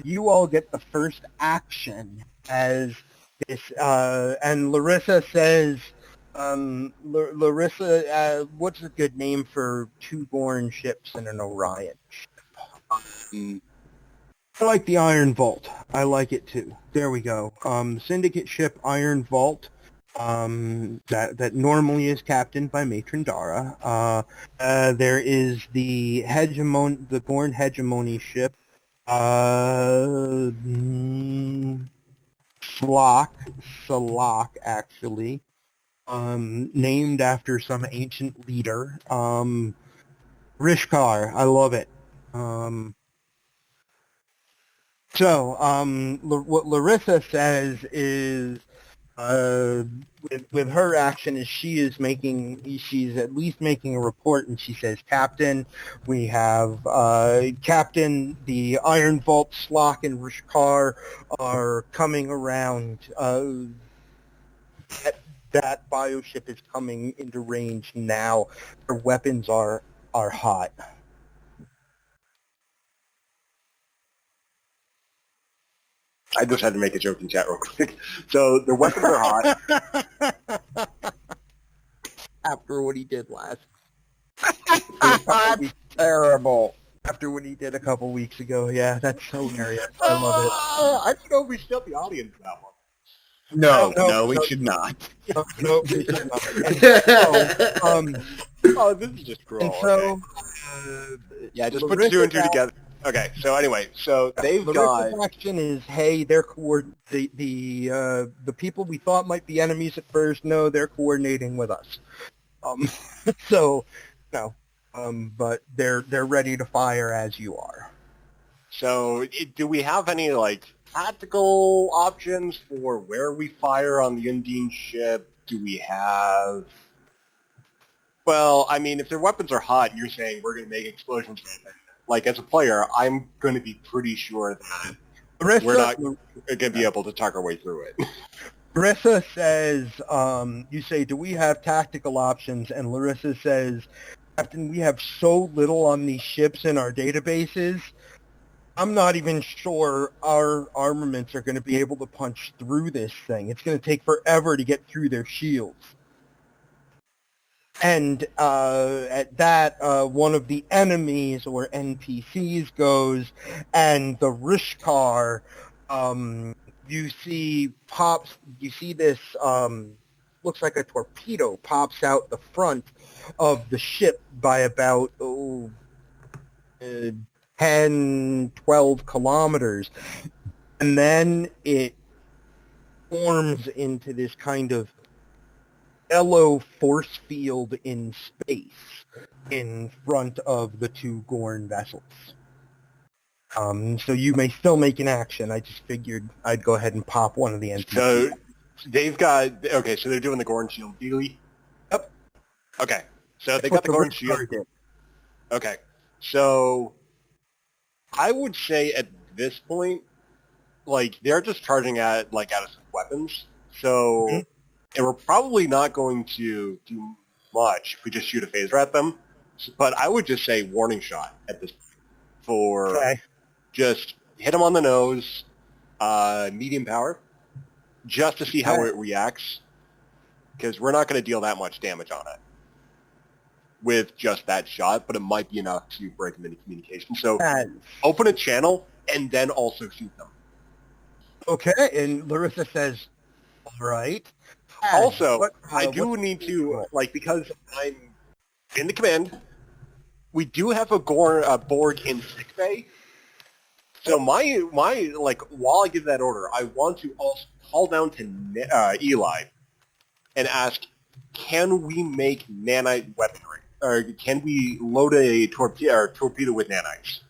[SPEAKER 1] you all get the first action as this, and Larissa says, Larissa, what's a good name for two Gorn ships and an Orion? I like the Iron Vault. I like it too. There we go. Syndicate ship Iron Vault. That normally is captained by Matron Dara. There is the Gorn Hegemony ship. Salak, actually. Named after some ancient leader. Rishkar, I love it. What Larissa says is, with her action is she's at least making a report, and she says, Captain, we have Captain, the Iron Vault, Slock, and Rishkar are coming around. That bioship is coming into range now. Their weapons are hot.
[SPEAKER 2] I just had to make a joke in chat real quick. So the weapons are hot.
[SPEAKER 1] After what he did last. That's terrible. After what he did a couple weeks ago. Yeah, that's hilarious. I love it.
[SPEAKER 2] I don't know if we should tell the audience that one.
[SPEAKER 4] No, we should not.
[SPEAKER 1] No, we should not.
[SPEAKER 2] Oh, this is just cruel.
[SPEAKER 1] And so,
[SPEAKER 2] yeah, just put two and two together. Okay, so anyway, so they've got...
[SPEAKER 1] The action is, hey, they're the people we thought might be enemies at first, no, they're coordinating with us. But they're ready to fire as you are.
[SPEAKER 2] So, do we have any, tactical options for where we fire on the Undine ship? Do we have... Well, I mean, if their weapons are hot, you're saying we're going to make explosions. As a player, I'm going to be pretty sure that we're not going to be able to talk our way through it.
[SPEAKER 1] Larissa says, you say, do we have tactical options? And Larissa says, Captain, we have so little on these ships in our databases, I'm not even sure our armaments are going to be able to punch through this thing. It's going to take forever to get through their shields. And at that, one of the enemies or NPCs goes, and the Rishkar, you see this, looks like a torpedo pops out the front of the ship by about 10, 12 kilometers. And then it forms into this kind of yellow force field in space in front of the two Gorn vessels. So you may still make an action. I just figured I'd go ahead and pop one of the NPCs.
[SPEAKER 2] So they've got... Okay, so they're doing the Gorn shield dealy?
[SPEAKER 1] Yep.
[SPEAKER 2] Okay, so they got the Gorn shield. Okay, so I would say at this point, they're just charging at us with weapons. So... Mm-hmm. And we're probably not going to do much if we just shoot a phaser at them. But I would just say warning shot at this point just hit them on the nose, medium power, just to see how it reacts. Because we're not going to deal that much damage on it with just that shot, but it might be enough to break them into communication. So open a channel and then also shoot them.
[SPEAKER 1] Okay, and Larissa says, all right.
[SPEAKER 2] Also, I do need to, because I'm in the command, we do have a Borg in sickbay. So while I give that order, I want to also call down to Eli and ask, can we make nanite weaponry? Or can we load a torpedo with nanites?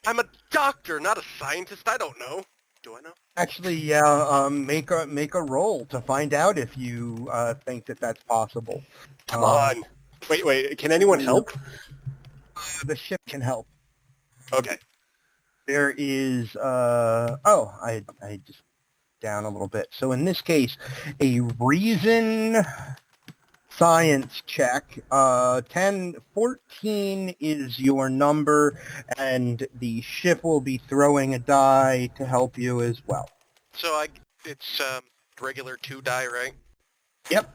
[SPEAKER 5] I'm a doctor, not a scientist. I don't know. Do I know?
[SPEAKER 1] Actually, yeah. Make a roll to find out if you think that that's possible.
[SPEAKER 2] Come on. Wait. Can anyone help?
[SPEAKER 1] The ship can help.
[SPEAKER 2] Okay.
[SPEAKER 1] There is. I just down a little bit. So in this case, a reason science check. 14 is your number, and the ship will be throwing a die to help you as well.
[SPEAKER 5] So it's regular 2 die, right?
[SPEAKER 1] Yep.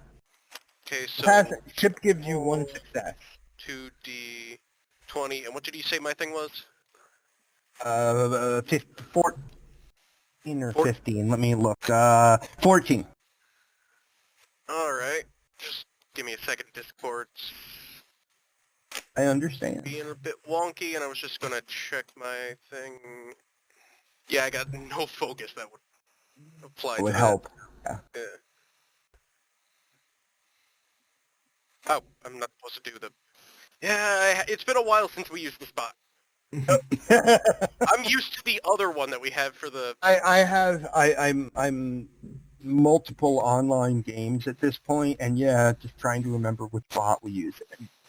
[SPEAKER 5] Okay, so
[SPEAKER 1] Ship gives you 1 success.
[SPEAKER 5] 2d20, and what did you say my thing was?
[SPEAKER 1] 14 or 15. Let me look. 14.
[SPEAKER 5] All right, just give me a second. Discord's
[SPEAKER 1] I understand.
[SPEAKER 5] being a bit wonky, and I was just gonna check my thing. Yeah, I got no focus. That would apply.
[SPEAKER 1] It would
[SPEAKER 5] to
[SPEAKER 1] help.
[SPEAKER 5] That. Yeah. Oh, I'm not supposed to do the... Yeah, it's been a while since we used the spot. I'm used to the other one that we have for the...
[SPEAKER 1] I'm multiple online games at this point, and yeah, just trying to remember which bot we use.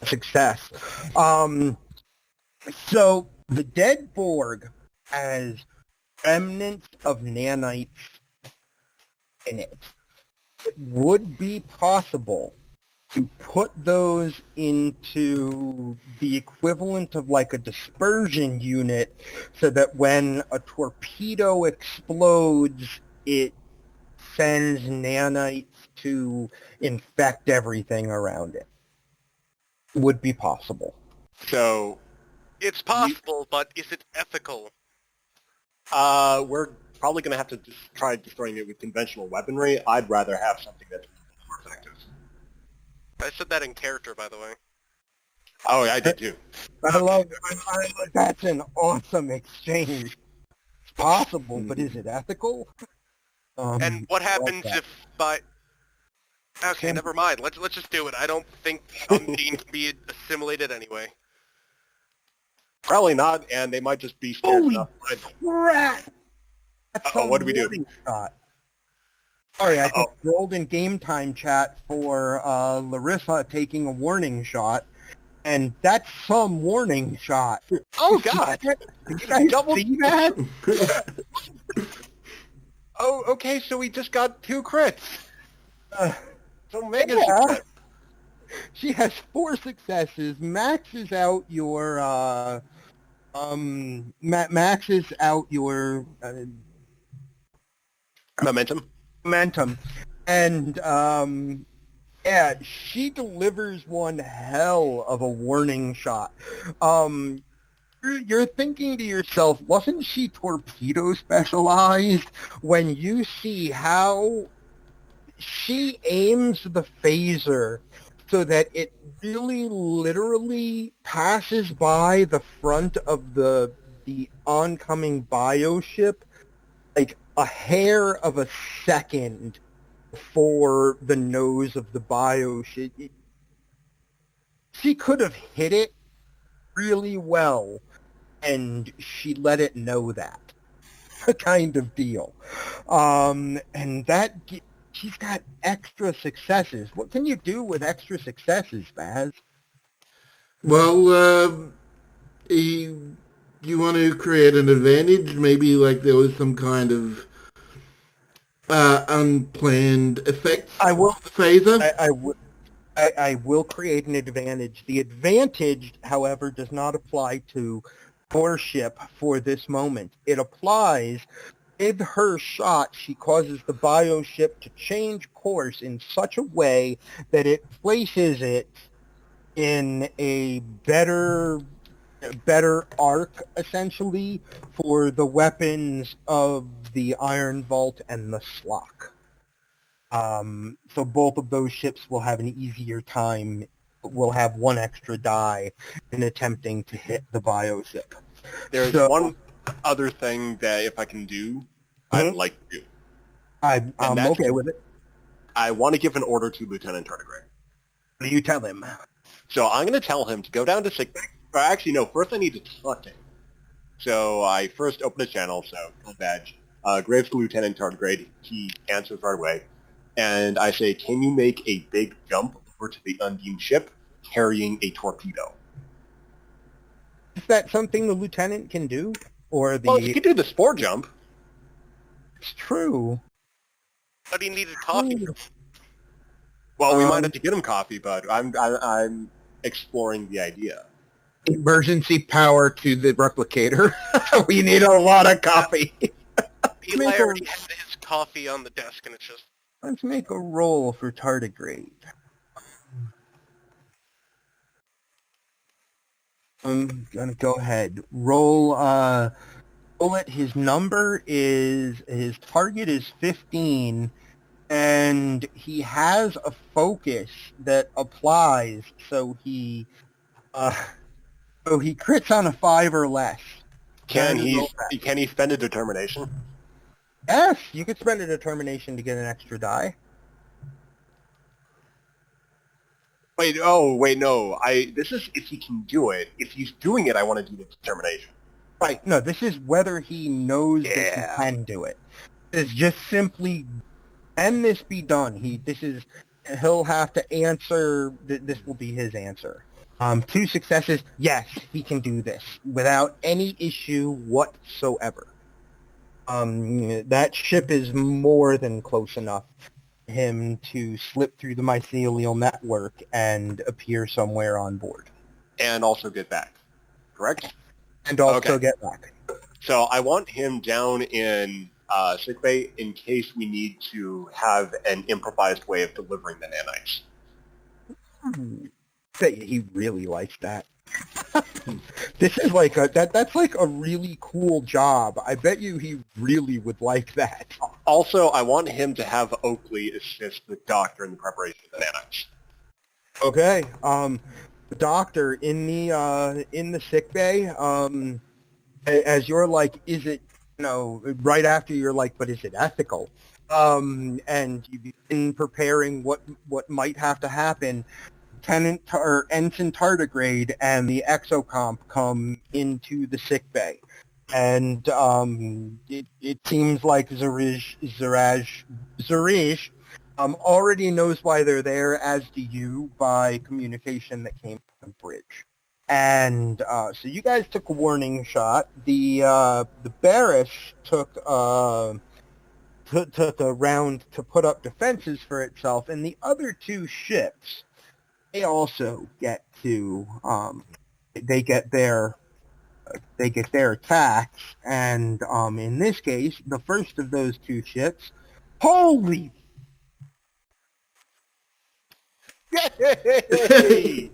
[SPEAKER 1] Success. So the dead Borg has remnants of nanites in it. It would be possible to put those into the equivalent of like a dispersion unit so that when a torpedo explodes, it sends nanites to infect everything around it. Would be possible.
[SPEAKER 2] So,
[SPEAKER 5] It's possible, but is it ethical?
[SPEAKER 2] we're probably going to have to try destroying it with conventional weaponry. I'd rather have something that's more effective.
[SPEAKER 5] I said that in character, by the way.
[SPEAKER 2] Oh, I did too.
[SPEAKER 1] I love that's an awesome exchange. It's possible, but is it ethical?
[SPEAKER 5] And what happens
[SPEAKER 1] that.
[SPEAKER 5] if by... Okay, never mind. Let's just do it. I don't think Undine can be assimilated anyway.
[SPEAKER 2] Probably not, and they might just be scared
[SPEAKER 1] Holy
[SPEAKER 2] enough.
[SPEAKER 1] crap! That's
[SPEAKER 2] Uh-oh, what do we do?
[SPEAKER 1] warning shot. Sorry, I just rolled in game time chat for Larissa taking a warning shot, and that's some warning shot.
[SPEAKER 2] Oh, God!
[SPEAKER 1] Did you guys see that?
[SPEAKER 2] Oh, okay, so we just got 2 crits. So mega
[SPEAKER 1] Yeah.
[SPEAKER 2] success.
[SPEAKER 1] She has 4 successes, maxes out your maxes out your
[SPEAKER 2] Momentum.
[SPEAKER 1] and yeah, she delivers one hell of a warning shot. You're thinking to yourself, wasn't she torpedo specialized? When you see how she aims the phaser so that it really literally passes by the front of the oncoming bioship like a hair of a second before the nose of the bioship. She could have hit it really well, and she let it know that kind of deal. And that she's got extra successes. What can you do with extra successes, Baz?
[SPEAKER 3] Well, you want to create an advantage? Maybe like there was some kind of unplanned effect.
[SPEAKER 1] I will
[SPEAKER 3] phaser.
[SPEAKER 1] I will create an advantage. The advantage, however, does not apply to core ship for this moment. It applies with her shot. She causes the bioship to change course in such a way that it places it in a better arc, essentially, for the weapons of the Iron Vault and the Slock. So both of those ships will have an easier time, will have 1 extra die in attempting to hit the bioship.
[SPEAKER 2] There's one other thing that if I can do, I'd like to do.
[SPEAKER 1] I'm okay with it.
[SPEAKER 2] I want to give an order to Lieutenant Tardigrade.
[SPEAKER 1] What do you tell him?
[SPEAKER 2] So I'm going to tell him to go down to sick bay. Or actually, no, first I need to talk to him. So I first open a channel, so badge. Graves to Lieutenant Tardigrade. He answers right away. And I say, can you make a big jump over to the Undine ship carrying a torpedo?
[SPEAKER 1] Is that something the lieutenant can do? Or the...
[SPEAKER 2] Well, you could do the spore jump.
[SPEAKER 1] It's true.
[SPEAKER 5] But he needed coffee.
[SPEAKER 2] Well, we might have to get him coffee, but I'm exploring the idea.
[SPEAKER 4] Emergency power to the replicator. We need a lot of coffee.
[SPEAKER 5] Eli already had his coffee on the desk, and it's just...
[SPEAKER 1] Let's make a roll for tardigrade. I'm gonna go ahead. Roll it. His target is 15, and he has a focus that applies, so he crits on a 5 or less.
[SPEAKER 2] Can he spend a determination?
[SPEAKER 1] Yes, you could spend a determination to get an extra die.
[SPEAKER 2] Wait, no. This is if he can do it. If he's doing it, I want to do the determination.
[SPEAKER 1] Right, no, this is whether he knows that he can do it. It's just simply, can this be done? He'll have to answer, this will be his answer. 2 successes, yes, he can do this without any issue whatsoever. That ship is more than close enough for him to slip through the mycelial network and appear somewhere on board.
[SPEAKER 2] And also get back, correct?
[SPEAKER 1] And also get back.
[SPEAKER 2] So I want him down in sickbay in case we need to have an improvised way of delivering the nanites.
[SPEAKER 1] He really likes that. This is like that's like a really cool job. I bet you he really would like that.
[SPEAKER 2] Also, I want him to have Oakley assist the doctor in the preparation of the nanites.
[SPEAKER 1] Okay. The doctor in the sick bay, as you're like, is it, right after you're like, but is it ethical? And you've been preparing what might have to happen. Ensign Tardigrade and the Exocomp come into the sick bay, and it seems like Zarish already knows why they're there, as do you, by communication that came from the bridge. And so you guys took a warning shot. The Barris took a round to put up defenses for itself, and the other 2 ships, they also get to they get their attacks, and in this case, the first of those 2 ships, holy, yay!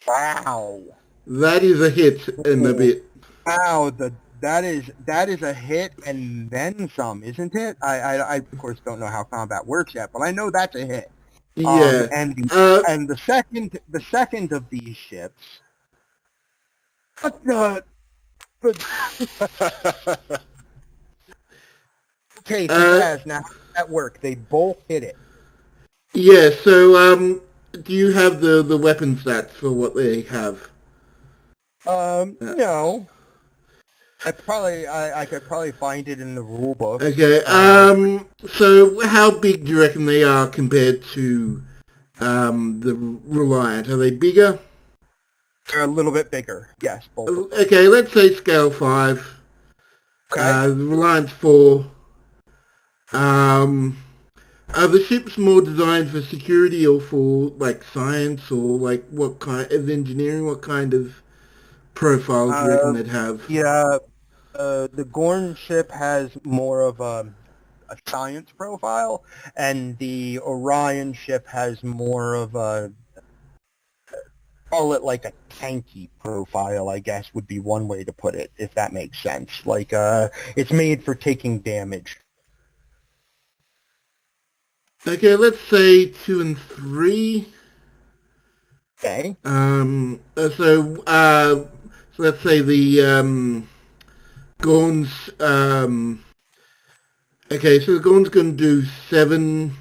[SPEAKER 1] Wow,
[SPEAKER 3] that is a hit in a bit.
[SPEAKER 1] Wow, that is a hit and then some, isn't it? I of course don't know how combat works yet, but I know that's a hit.
[SPEAKER 3] Yeah.
[SPEAKER 1] And the second of these ships. Okay, so guys, now how does that work? They both hit it.
[SPEAKER 3] Yeah. So, do you have the weapon stats for what they have?
[SPEAKER 1] No. I could probably find it in the rule book.
[SPEAKER 3] Okay. So how big do you reckon they are compared to the Reliant? Are they bigger?
[SPEAKER 1] They're a little bit bigger. Yes, both.
[SPEAKER 3] Okay, let's say scale 5.
[SPEAKER 1] Okay.
[SPEAKER 3] The Reliant's 4. Are the ships more designed for security or for like science, or like what kind of engineering? What kind of profiles do you reckon they'd have?
[SPEAKER 1] Yeah. The Gorn ship has more of a science profile, and the Orion ship has more of a, call it like a tanky profile, I guess would be one way to put it, if that makes sense. Like, it's made for taking damage.
[SPEAKER 3] Okay, let's say 2 and 3.
[SPEAKER 1] Okay.
[SPEAKER 3] So let's say the Gorn's, okay, so the Gorn's going to do 7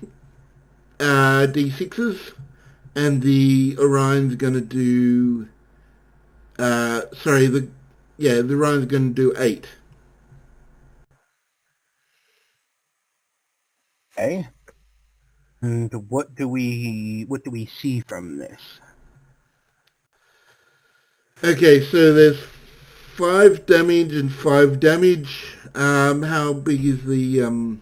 [SPEAKER 3] D6s, and the Orion's going to do Sorry, the Ryan's going to do 8.
[SPEAKER 1] Okay. And what do we see from this?
[SPEAKER 3] Okay, so there's 5 damage and 5 damage. How big is the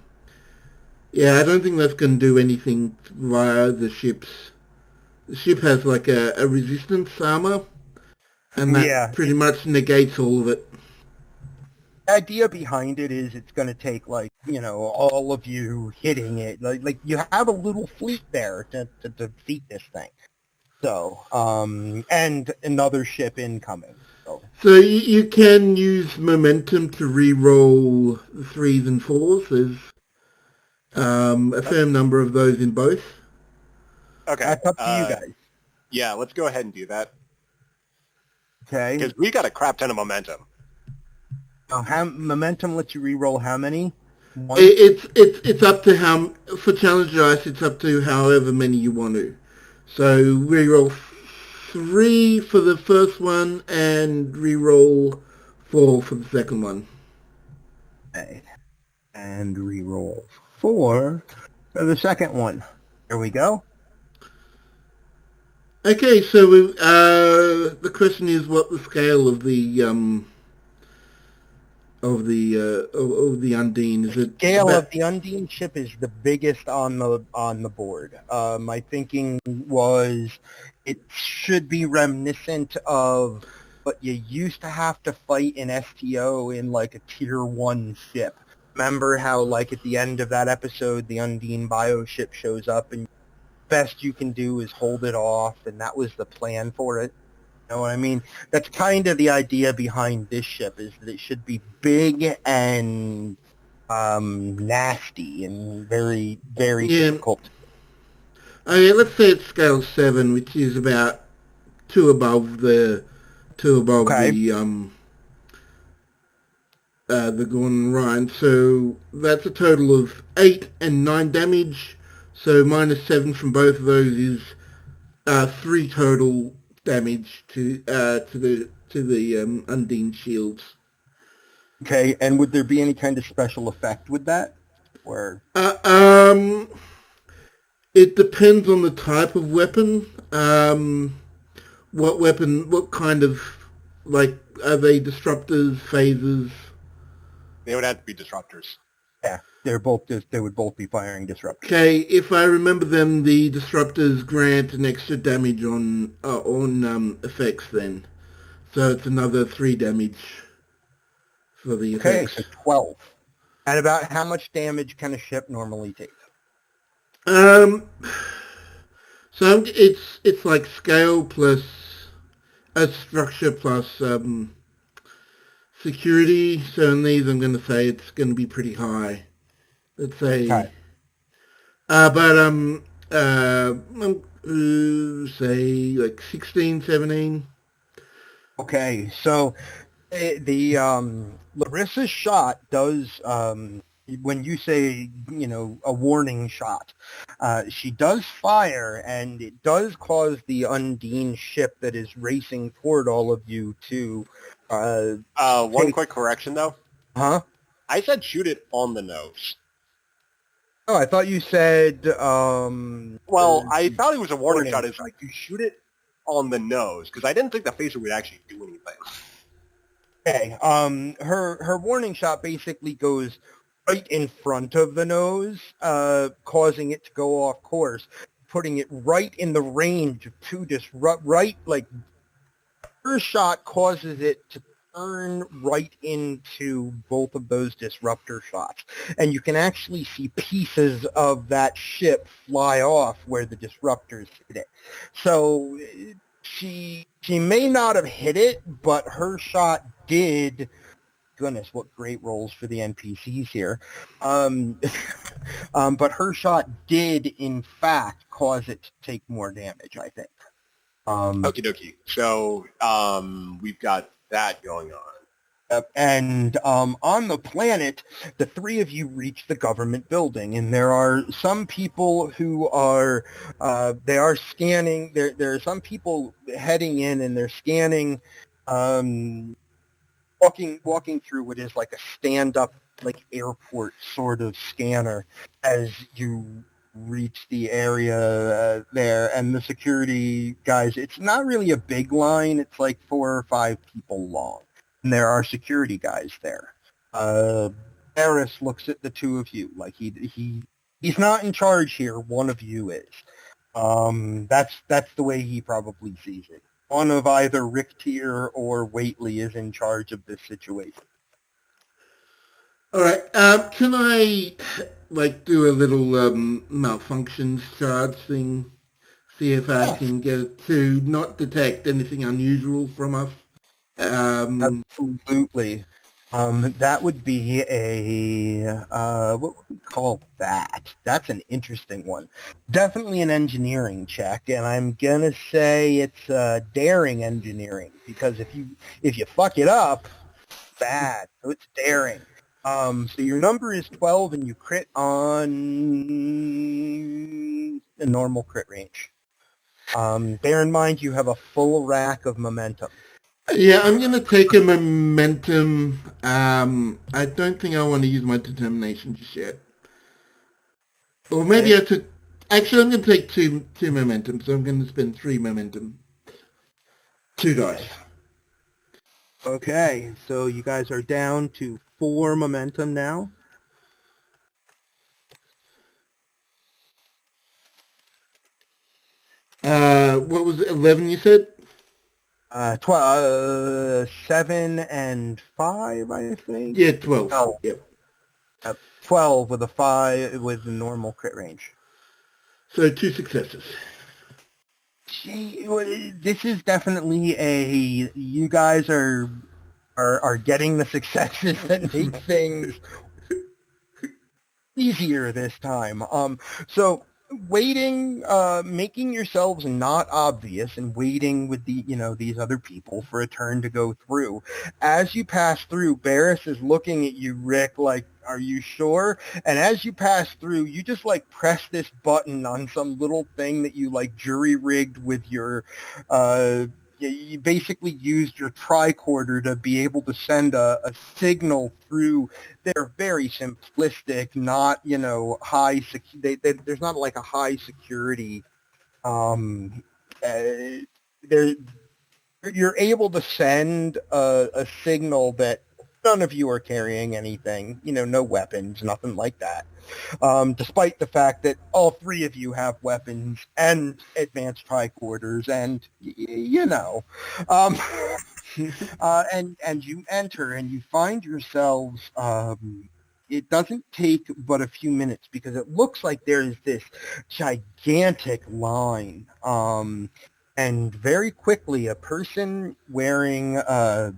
[SPEAKER 3] Yeah, I don't think that's going to do anything via the ships. The ship has like a resistance armor, and that
[SPEAKER 1] Yeah.
[SPEAKER 3] pretty much negates all of it.
[SPEAKER 1] The idea behind it is it's going to take all of you hitting it. Like you have a little fleet there to defeat this thing. So, and another ship incoming.
[SPEAKER 3] So you can use momentum to re-roll 3s and 4s. There's a fair number of those in both.
[SPEAKER 2] Okay.
[SPEAKER 1] That's up to you guys.
[SPEAKER 2] Yeah, let's go ahead and do that.
[SPEAKER 1] Okay.
[SPEAKER 2] Because we got a crap ton of momentum.
[SPEAKER 1] Momentum lets you re-roll how many? One?
[SPEAKER 3] It's up to how, for challenge dice, it's up to however many you want to. So re-roll 3 for the first one and re-roll 4 for the second one.
[SPEAKER 1] Okay. And re-roll 4 for the second one. There we go.
[SPEAKER 3] Okay, so the question is what the scale of the Undine is.
[SPEAKER 1] The scale of the Undine ship is the biggest on the board. My thinking was it should be reminiscent of what you used to have to fight in STO in like a tier 1 ship. Remember how like at the end of that episode the Undine bio ship shows up and best you can do is hold it off, and that was the plan for it. You know what I mean? That's kind of the idea behind this ship, is that it should be big and nasty and very, very difficult.
[SPEAKER 3] Okay, let's say it's scale 7, which is about 2 above the Gordon Ryan. So that's a total of 8 and 9 damage. So minus 7 from both of those is 3 total damage to the Undine shields.
[SPEAKER 1] Okay, and would there be any kind of special effect with that? Or
[SPEAKER 3] it depends on the type of weapon. What kind of, like, are they disruptors, phasers?
[SPEAKER 2] They would have to be disruptors.
[SPEAKER 1] Yeah, they would both be firing disruptors.
[SPEAKER 3] Okay, if I remember them, the disruptors grant an extra damage on effects then. So it's another 3 damage for the effects.
[SPEAKER 1] Okay, so 12. And about how much damage can a ship normally take?
[SPEAKER 3] So it's like scale plus a structure plus security. So in these, I'm going to say it's going to be pretty high. Let's say,
[SPEAKER 1] Okay.
[SPEAKER 3] say like 16, 17.
[SPEAKER 1] Okay, so the Larissa's shot does, when you say, a warning shot, she does fire, and it does cause the Undine ship that is racing toward all of you to...
[SPEAKER 2] One quick correction, though.
[SPEAKER 1] Huh?
[SPEAKER 2] I said shoot it on the nose.
[SPEAKER 1] Oh, I thought you said...
[SPEAKER 2] Well, I thought it was a warning shot. It's like you shoot it on the nose, because I didn't think the phaser would actually do anything.
[SPEAKER 1] Okay, her warning shot basically goes right in front of the nose, causing it to go off course, putting it right in the range to disrupt, her shot causes it to turn right into both of those disruptor shots. And you can actually see pieces of that ship fly off where the disruptors hit it. So she may not have hit it, but her shot did. Goodness, what great rolls for the NPCs here. But her shot did, in fact, cause it to take more damage, I think.
[SPEAKER 2] Okie dokie. So we've got that going on.
[SPEAKER 1] And on the planet, the three of you reach the government building, and there are some people who are they are scanning. There are some people heading in, and they're scanning walking through what is like a stand-up, like airport sort of scanner as you reach the area there, and the security guys, it's not really a big line, it's like 4 or 5 people long, and there are security guys there. Eris looks at the two of you like he's not in charge here, one of you is. That's the way he probably sees it. One of either Ricktier or Whateley is in charge of this situation.
[SPEAKER 3] All right. Can I like do a little malfunctions charge thing? See if I can get it to not detect anything unusual from us.
[SPEAKER 1] Absolutely. That would be what would we call that? That's an interesting one. Definitely an engineering check, and I'm gonna say it's daring engineering, because if you fuck it up, bad. So it's daring. So your number is 12, and you crit on the normal crit range. Bear in mind you have a full rack of momentum.
[SPEAKER 3] Yeah, I'm going to take a momentum. I don't think I want to use my determination just yet. Or maybe
[SPEAKER 1] Okay.
[SPEAKER 3] I took... Actually, I'm going to take two momentum, so I'm going to spend 3 momentum. 2 dice.
[SPEAKER 1] Okay, so you guys are down to 4 momentum now.
[SPEAKER 3] What was it, 11 you said?
[SPEAKER 1] 7 and 5, I think.
[SPEAKER 3] Yeah, 12.
[SPEAKER 1] Oh,
[SPEAKER 3] Yep.
[SPEAKER 1] 12 with a 5 with the normal crit range.
[SPEAKER 3] So 2 successes.
[SPEAKER 1] Gee, this is definitely you guys are getting the successes that make things easier this time. So waiting, making yourselves not obvious and waiting with these other people for a turn to go through. As you pass through, Barris is looking at you, Rick, like, are you sure? And as you pass through, you just like press this button on some little thing that you like jury rigged with your, you basically used your tricorder to be able to send a signal through. They're very simplistic, not, high there's not like a high security. There You're able to send a signal that none of you are carrying anything, no weapons, nothing like that. Despite the fact that all 3 of you have weapons and advanced tricorders, and um, and you enter and you find yourselves. It doesn't take but a few minutes, because it looks like there is this gigantic line. And very quickly, a person wearing a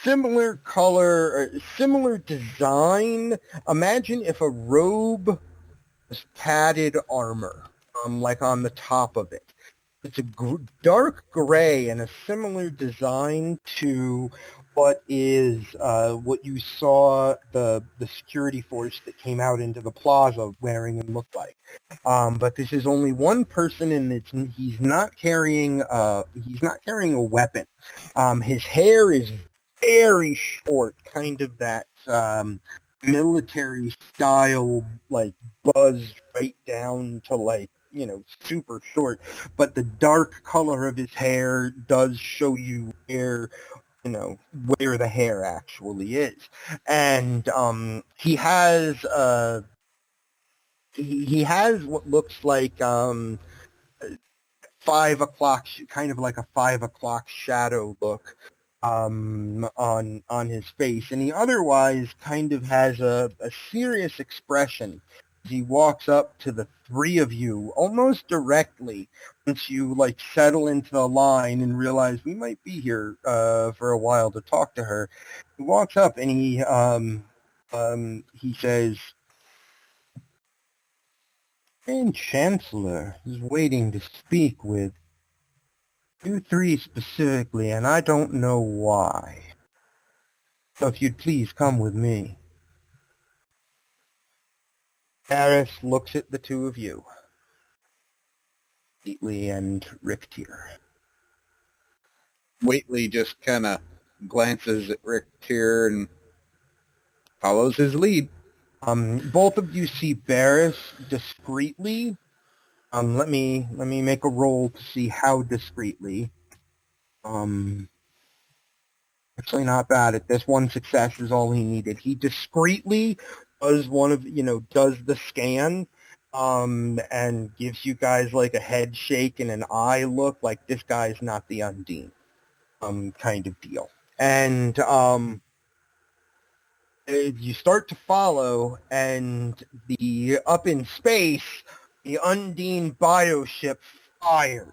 [SPEAKER 1] similar color, or similar design. Imagine if a robe was padded armor, like on the top of it. It's a dark gray and a similar design to what you saw the security force that came out into the plaza wearing and looked like. But this is only one person, and he's not carrying a weapon. His hair is very short, kind of that military style, like buzzed right down to like super short. But the dark color of his hair does show you where the hair actually is. And he has what looks like 5 o'clock, kind of like a 5 o'clock shadow look on his face, and he otherwise kind of has a serious expression. He walks up to the 3 of you almost directly once you like settle into the line and realize we might be here for a while to talk to her. He walks up and he says, "And Chancellor is waiting to speak with you 3 specifically, and I don't know why. So if you'd please come with me." Harris looks at the 2 of you, Wheatley and Ricktier.
[SPEAKER 4] Whateley just kind of glances at Richter and follows his lead.
[SPEAKER 1] Both of you see Barris discreetly. Let me make a roll to see how discreetly. Actually not bad at this. One success is all he needed. He discreetly does does the scan, and gives you guys like a head shake and an eye look like this guy's not the Undine, kind of deal. And you start to follow, and up in space, the Undine bioship fires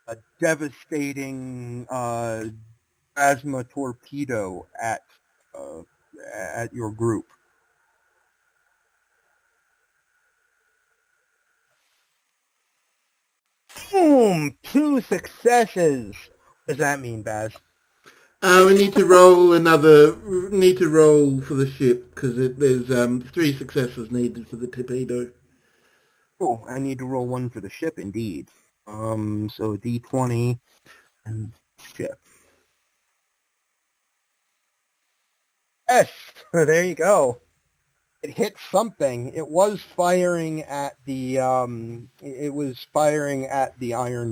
[SPEAKER 1] a devastating plasma torpedo at your group. Boom! 2 successes. What does that mean, Baz?
[SPEAKER 3] We need to roll for the ship because there's 3 successes needed for the torpedo.
[SPEAKER 1] Oh, I need to roll 1 for the ship, indeed. So D20 and ship. Yes, there you go. It hit something. It was firing at the iron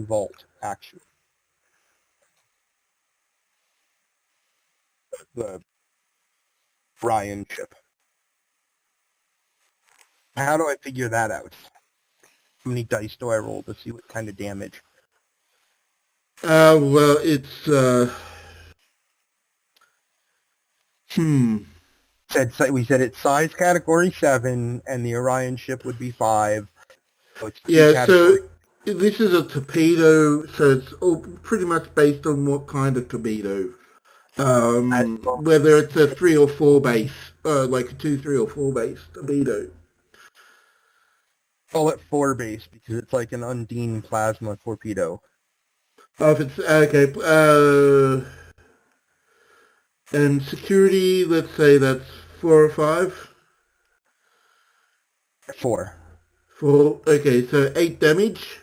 [SPEAKER 1] vault, actually. The Reliant ship. How do I figure that out? How many dice do I roll to see what kind of damage?
[SPEAKER 3] Well, it's
[SPEAKER 1] We said it's size category 7, and the Orion ship would be 5. So it's
[SPEAKER 3] so this is a torpedo, so it's all pretty much based on what kind of torpedo. Whether it's a 3 or 4 base, like a 2, 3 or 4 base torpedo.
[SPEAKER 1] Call it 4 base because it's like an Undine plasma torpedo.
[SPEAKER 3] Oh, if it's okay. And security, let's say that's 4 or 5.
[SPEAKER 1] 4.
[SPEAKER 3] 4. Okay, so 8 damage.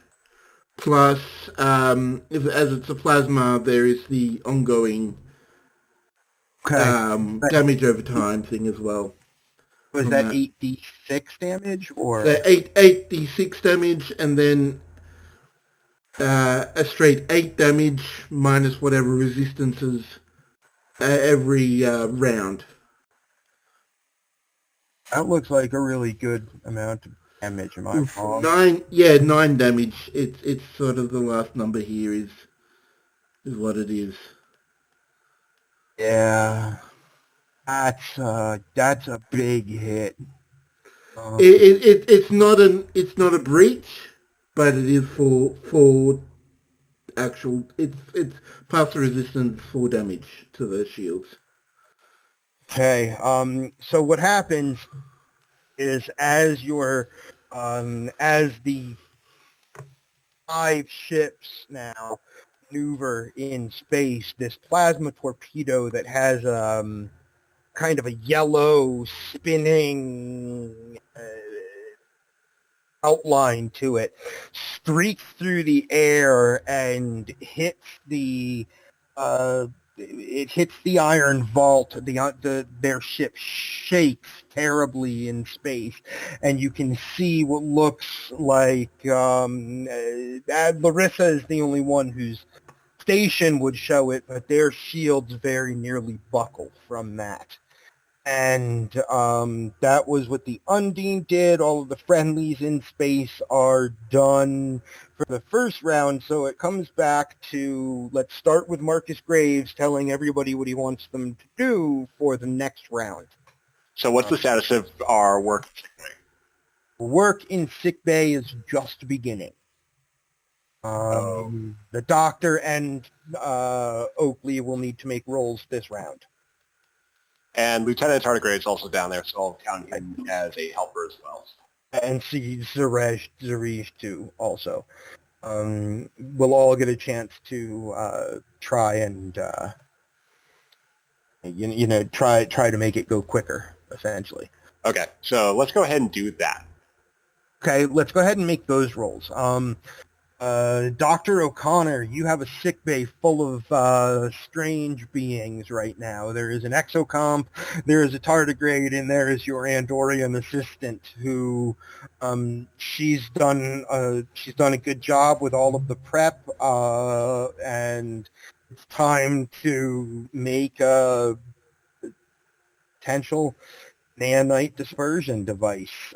[SPEAKER 3] Plus, as it's a plasma, there is the ongoing damage over time thing as well.
[SPEAKER 1] Was that 8d6 damage or?
[SPEAKER 3] So 8d6 damage, and then a straight 8 damage minus whatever resistances every round.
[SPEAKER 1] That looks like a really good amount of damage. Am I wrong?
[SPEAKER 3] 9 damage. It's sort of the last number here is what it is.
[SPEAKER 1] Yeah, that's a big hit.
[SPEAKER 3] It's not a breach, but it is for actual. It's pulse resistant for damage to the shields.
[SPEAKER 1] Okay. So what happens is as the 5 ships now maneuver in space, this plasma torpedo that has kind of a yellow spinning outline to it streaks through the air and hits the iron vault. Their ship shakes terribly in space, and you can see what looks like Larissa is the only one whose station would show it, but their shields very nearly buckle from that. And that was what the Undine did. All of the friendlies in space are done for the first round, so it comes back to, let's start with Marcus Graves telling everybody what he wants them to do for the next round.
[SPEAKER 2] So what's the status of our work in sickbay?
[SPEAKER 1] Work in sickbay is just beginning. The doctor and Oakley will need to make rolls this round.
[SPEAKER 2] And Lieutenant Tardigrade is also down there, so I'll count him as a helper as well.
[SPEAKER 1] And see Zerej too, also. We'll all get a chance to try and try to make it go quicker, essentially.
[SPEAKER 2] Okay, so let's go ahead and do that.
[SPEAKER 1] Okay, let's go ahead and make those rolls. Dr. O'Connor, you have a sickbay full of strange beings right now. There is an exocomp, there is a tardigrade, and there is your Andorian assistant who she's done a good job with all of the prep, and it's time to make a potential nanite dispersion device.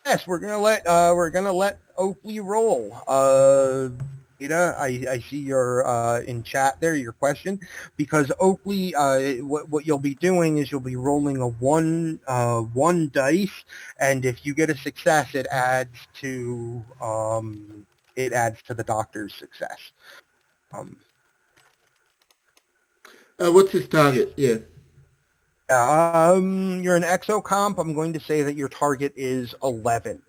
[SPEAKER 1] Yes, we're gonna let Oakley roll. Ida, I see your in chat there your question, because Oakley, what you'll be doing is you'll be rolling a one dice, and if you get a success, it adds to the doctor's success.
[SPEAKER 3] What's his target? Yeah.
[SPEAKER 1] You're an exocomp. I'm going to say that your target is 11.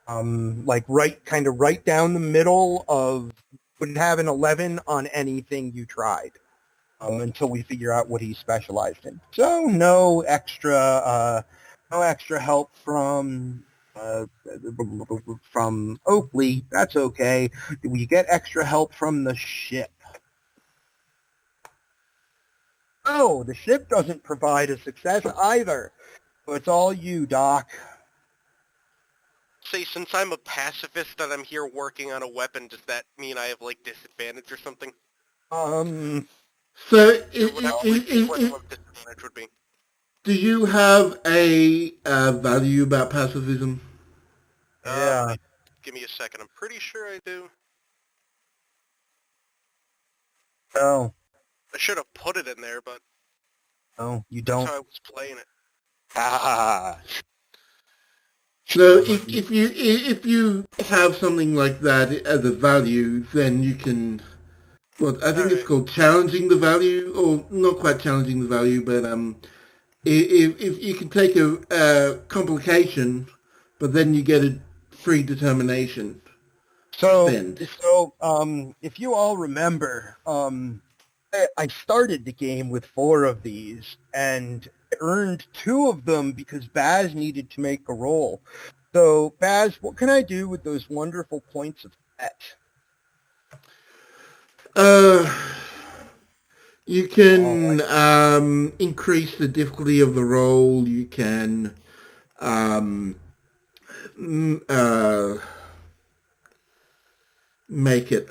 [SPEAKER 1] Like right down the middle of, would have an 11 on anything you tried, until we figure out what he's specialized in. So no extra help from Oakley. That's okay. We get extra help from the ship. Oh, the ship doesn't provide a success either. So it's all you, Doc.
[SPEAKER 5] Say, since I'm a pacifist and I'm here working on a weapon, does that mean I have, like, disadvantage or something?
[SPEAKER 3] So,
[SPEAKER 5] What disadvantage would be?
[SPEAKER 3] do you have a value about pacifism?
[SPEAKER 1] Yeah.
[SPEAKER 5] Give me a second. I'm pretty sure I do.
[SPEAKER 1] Oh,
[SPEAKER 5] I should have put it in there, but
[SPEAKER 1] you
[SPEAKER 5] that's
[SPEAKER 1] don't.
[SPEAKER 5] how I was playing it.
[SPEAKER 2] Ah,
[SPEAKER 3] So if you have something like that as a value, then you can. Well, I think it's
[SPEAKER 5] Alright.
[SPEAKER 3] called challenging the value, or not quite challenging the value, but if you can take a complication, but then you get a free determination spend.
[SPEAKER 1] If you all remember, I started the game with 4 of these and earned 2 of them because Baz needed to make a roll. So, Baz, what can I do with those wonderful points of threat?
[SPEAKER 3] You can increase the difficulty of the roll. You can make it.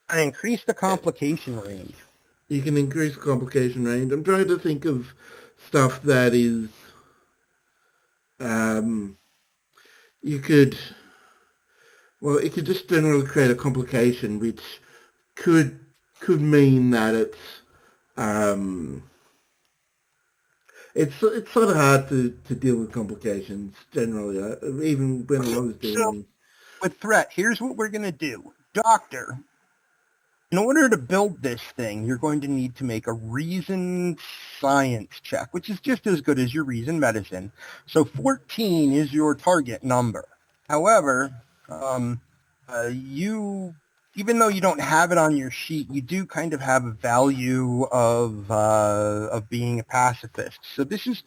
[SPEAKER 1] I increase the complication range.
[SPEAKER 3] You can increase the complication range. I'm trying to think of stuff that is. You could. Well, it could just generally create a complication, which could mean that it's sort of hard to deal with complications generally, even when I was doing
[SPEAKER 1] So,
[SPEAKER 3] them.
[SPEAKER 1] with threat, here's what we're going to do. Doctor, in order to build this thing, you're going to need to make a reason science check, which is just as good as your reason medicine. So 14 is your target number. However, you, even though you don't have it on your sheet, you do kind of have a value of being a pacifist. So this is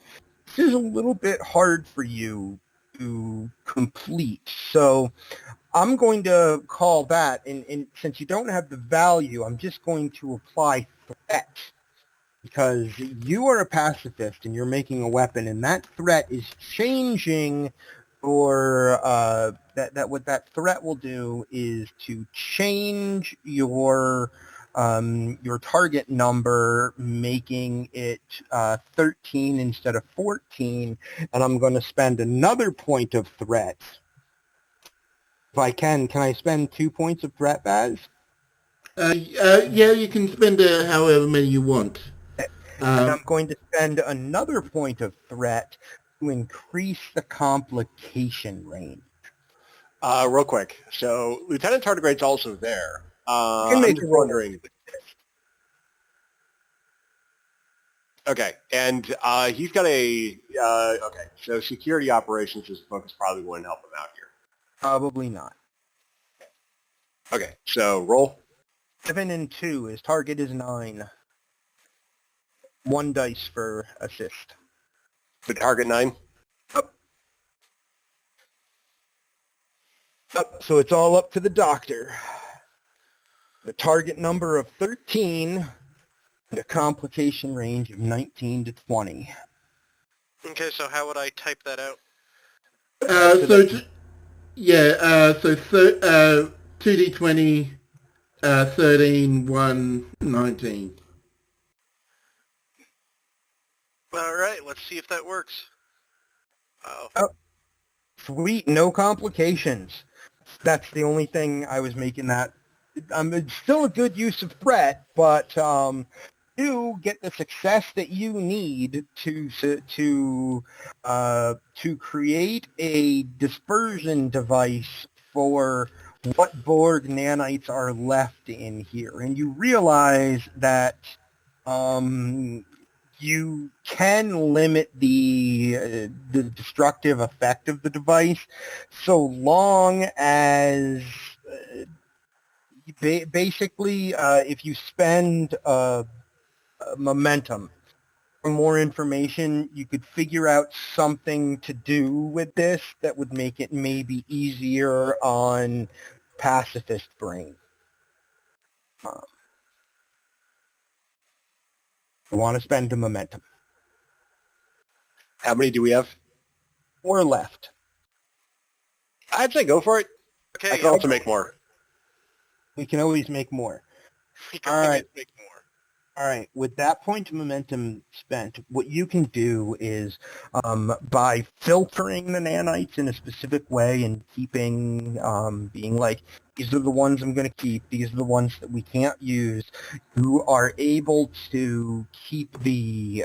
[SPEAKER 1] a little bit hard for you to complete. So I'm going to call that, and since you don't have the value, I'm just going to apply threat, because you are a pacifist and you're making a weapon, and that threat is changing, or what that threat will do is to change your target number, making it 13 instead of 14, and I'm going to spend another point of threat. If I can I spend 2 points of threat, Baz?
[SPEAKER 3] Yeah, you can spend however many you want.
[SPEAKER 1] And I'm going to spend another point of threat to increase the complication range.
[SPEAKER 2] real quick. So Lieutenant Tardigrade's also there.
[SPEAKER 1] You can
[SPEAKER 2] I'm
[SPEAKER 1] make
[SPEAKER 2] just
[SPEAKER 1] a roll.
[SPEAKER 2] wondering. Okay, and he's got a okay. So security operations is focus probably wouldn't help him out here.
[SPEAKER 1] Probably not.
[SPEAKER 2] Okay, so roll.
[SPEAKER 1] 7 and 2. His target is 9. 1 dice for assist.
[SPEAKER 2] The target 9.
[SPEAKER 1] Yep. So it's all up to the doctor. The target number of 13 and a complication range of 19 to 20.
[SPEAKER 5] Okay, so how would I type that out?
[SPEAKER 3] So 2d20, 13, 1, 19.
[SPEAKER 5] All right, let's see if that works. Oh,
[SPEAKER 1] Sweet, no complications. That's the only thing I was making that. It's still a good use of threat, but you get the success that you need to create a dispersion device for what Borg nanites are left in here, and you realize that um, you can limit the destructive effect of the device so long as basically if you spend momentum for more information, you could figure out something to do with this that would make it maybe easier on pacifist brain. You want to spend the momentum.
[SPEAKER 2] How many do we have?
[SPEAKER 1] 4 left.
[SPEAKER 2] I'd say go for it.
[SPEAKER 5] okay.
[SPEAKER 2] I can also make more.
[SPEAKER 1] We can always make more.
[SPEAKER 5] We can
[SPEAKER 1] All
[SPEAKER 5] always
[SPEAKER 1] right.
[SPEAKER 5] make more.
[SPEAKER 1] All right. With that point of momentum spent, what you can do is by filtering the nanites in a specific way and keeping, being like, these are the ones I'm going to keep, these are the ones that we can't use, you are able to keep the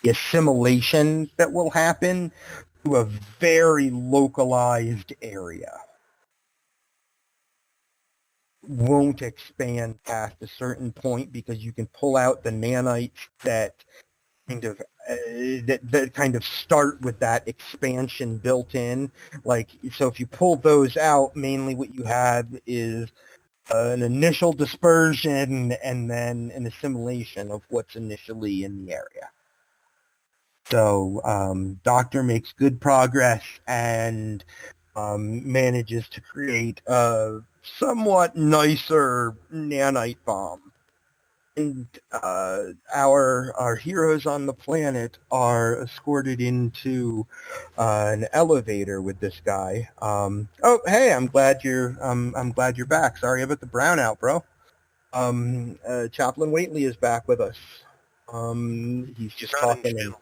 [SPEAKER 1] assimilation that will happen to a very localized area. Won't expand past a certain point because you can pull out the nanites that kind of that kind of start with that expansion built in. Like, so if you pull those out, mainly what you have is an initial dispersion and then an assimilation of what's initially in the area. So Doctor makes good progress and manages to create a somewhat nicer nanite bomb. And our heroes on the planet are escorted into an elevator with this guy. Oh, hey, I'm glad you're back. Sorry about the brownout, bro. Chaplain Whateley is back with us. He's just
[SPEAKER 5] Not in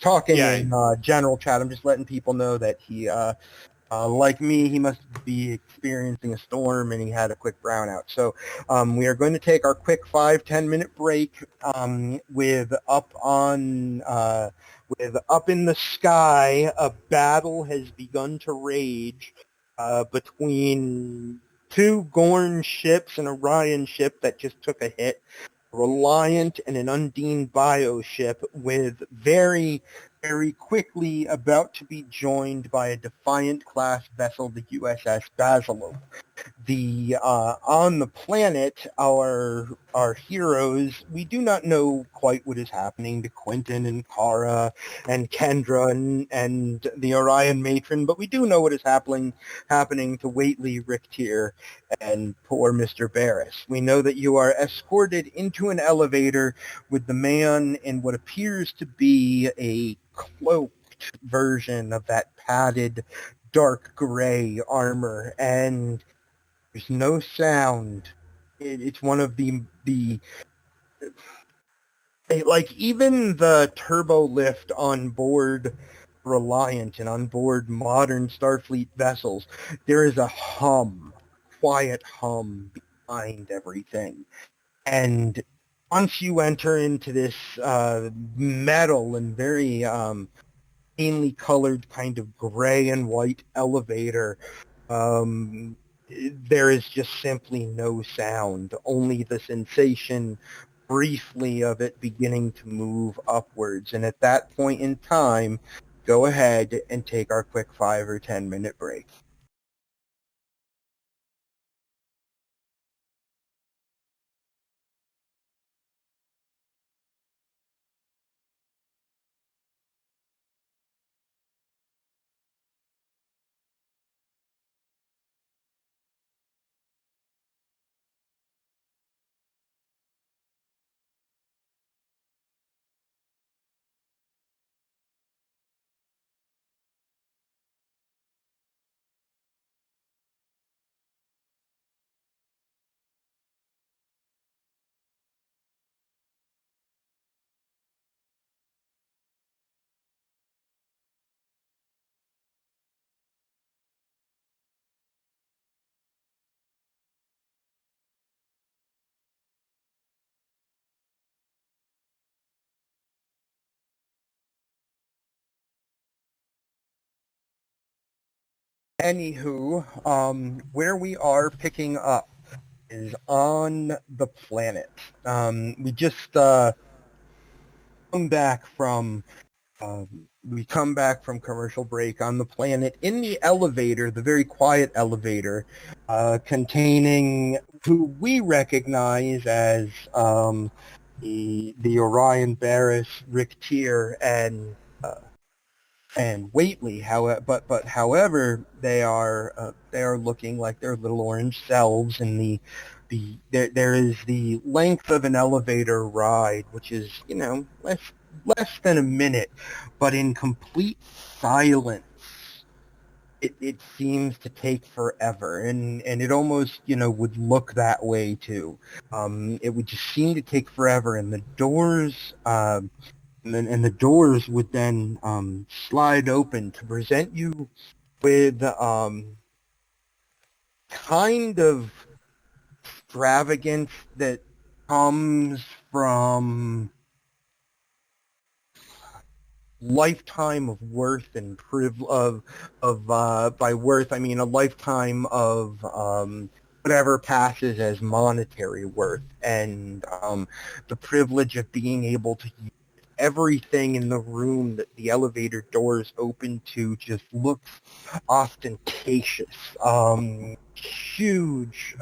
[SPEAKER 1] talking
[SPEAKER 5] channel yet.
[SPEAKER 1] in general chat. I'm just letting people know that he, like me, he must be experiencing a storm and he had a quick brownout. So we are going to take our quick 5-10 minute break with up in the sky. A battle has begun to rage between 2 Gorn ships, an Orion ship that just took a hit, Reliant, and an Undine bioship, with very, very quickly about to be joined by a Defiant-class vessel, the USS Basilope. The on the planet, our heroes, we do not know quite what is happening to Quentin and Kara and Kendra and the Orion matron, but we do know what is happening to Whateley, Richter, and poor Mr. Barris. We know that you are escorted into an elevator with the man in what appears to be a cloaked version of that padded dark gray armor, and there's no sound. It's one of the like, even the turbo lift on board Reliant and on board modern Starfleet vessels, there is a quiet hum behind everything. And once you enter into this metal and very keenly colored kind of gray and white elevator, there is just simply no sound, only the sensation briefly of it beginning to move upwards. And at that point in time, go ahead and take our quick 5 or 10 minute break. Anywho, where we are picking up is on the planet. We just come back from commercial break on the planet in the elevator, the very quiet elevator, containing who we recognize as the Orion Barris, Rick Tier, and Whateley. However, they are looking like their little orange selves, and there is the length of an elevator ride, which is less than a minute, but in complete silence. It seems to take forever, and it almost would look that way too. It would just seem to take forever, and the doors the doors would then slide open to present you with kind of extravagance that comes from lifetime of worth and by worth I mean a lifetime of whatever passes as monetary worth, and the privilege of being able to use everything in the room that the elevator doors open to just looks ostentatious. Huge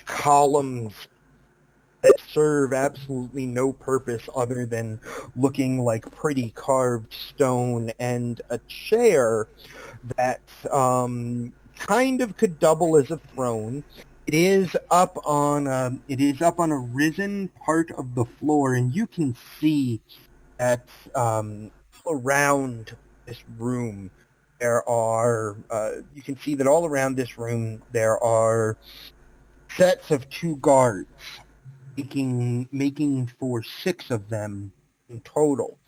[SPEAKER 1] columns that serve absolutely no purpose other than looking like pretty carved stone, and a chair that kind of could double as a throne. It is up on a risen part of the floor, and you can see that around this room you can see that all around this room there are sets of 2 guards, making for 6 of them in total.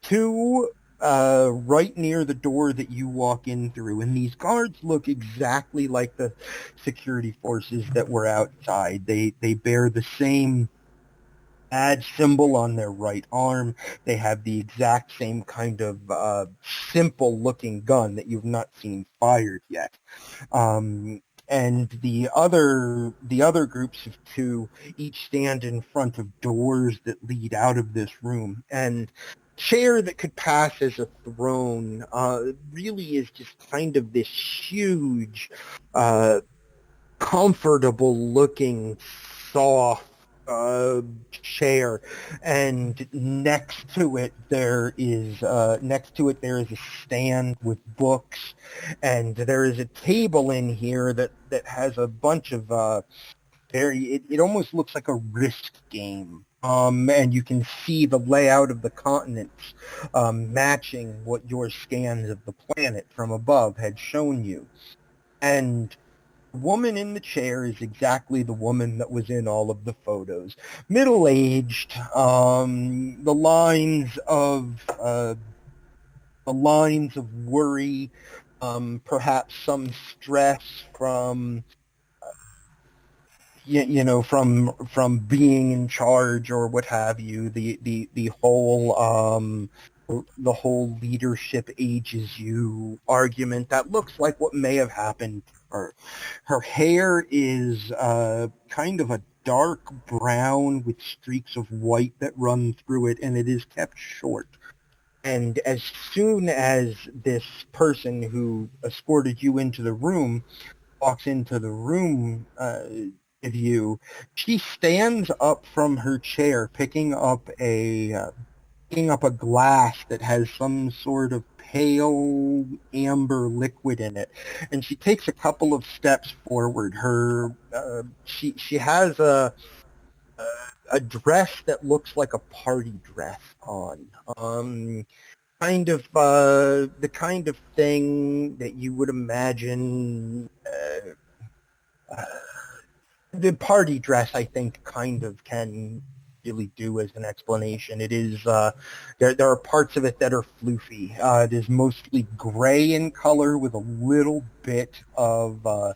[SPEAKER 1] 2 right near the door that you walk in through, and these guards look exactly like the security forces that were outside. They bear the same badge symbol on their right arm. They have the exact same kind of simple-looking gun that you've not seen fired yet. And the other groups of 2 each stand in front of doors that lead out of this room, and chair that could pass as a throne really is just kind of this huge, comfortable looking, soft chair, and next to it there is a stand with books, and there is a table in here that has a bunch of it almost looks like a risk game. And you can see the layout of the continents matching what your scans of the planet from above had shown you. And the woman in the chair is exactly the woman that was in all of the photos. Middle-aged, the lines of worry, perhaps some stress from from being in charge or what have you. The whole leadership ages you argument that looks like what may have happened to her. Her hair is kind of a dark brown with streaks of white that run through it, and it is kept short. And as soon as this person who escorted you into the room walks into the room with you, she stands up from her chair, picking up a glass that has some sort of pale amber liquid in it, and she takes a couple of steps forward. She has a dress that looks like a party dress on. The kind of thing that you would imagine the party dress, I think, kind of can really do as an explanation. It is there are parts of it that are floofy. It is mostly gray in color with a little bit of blue,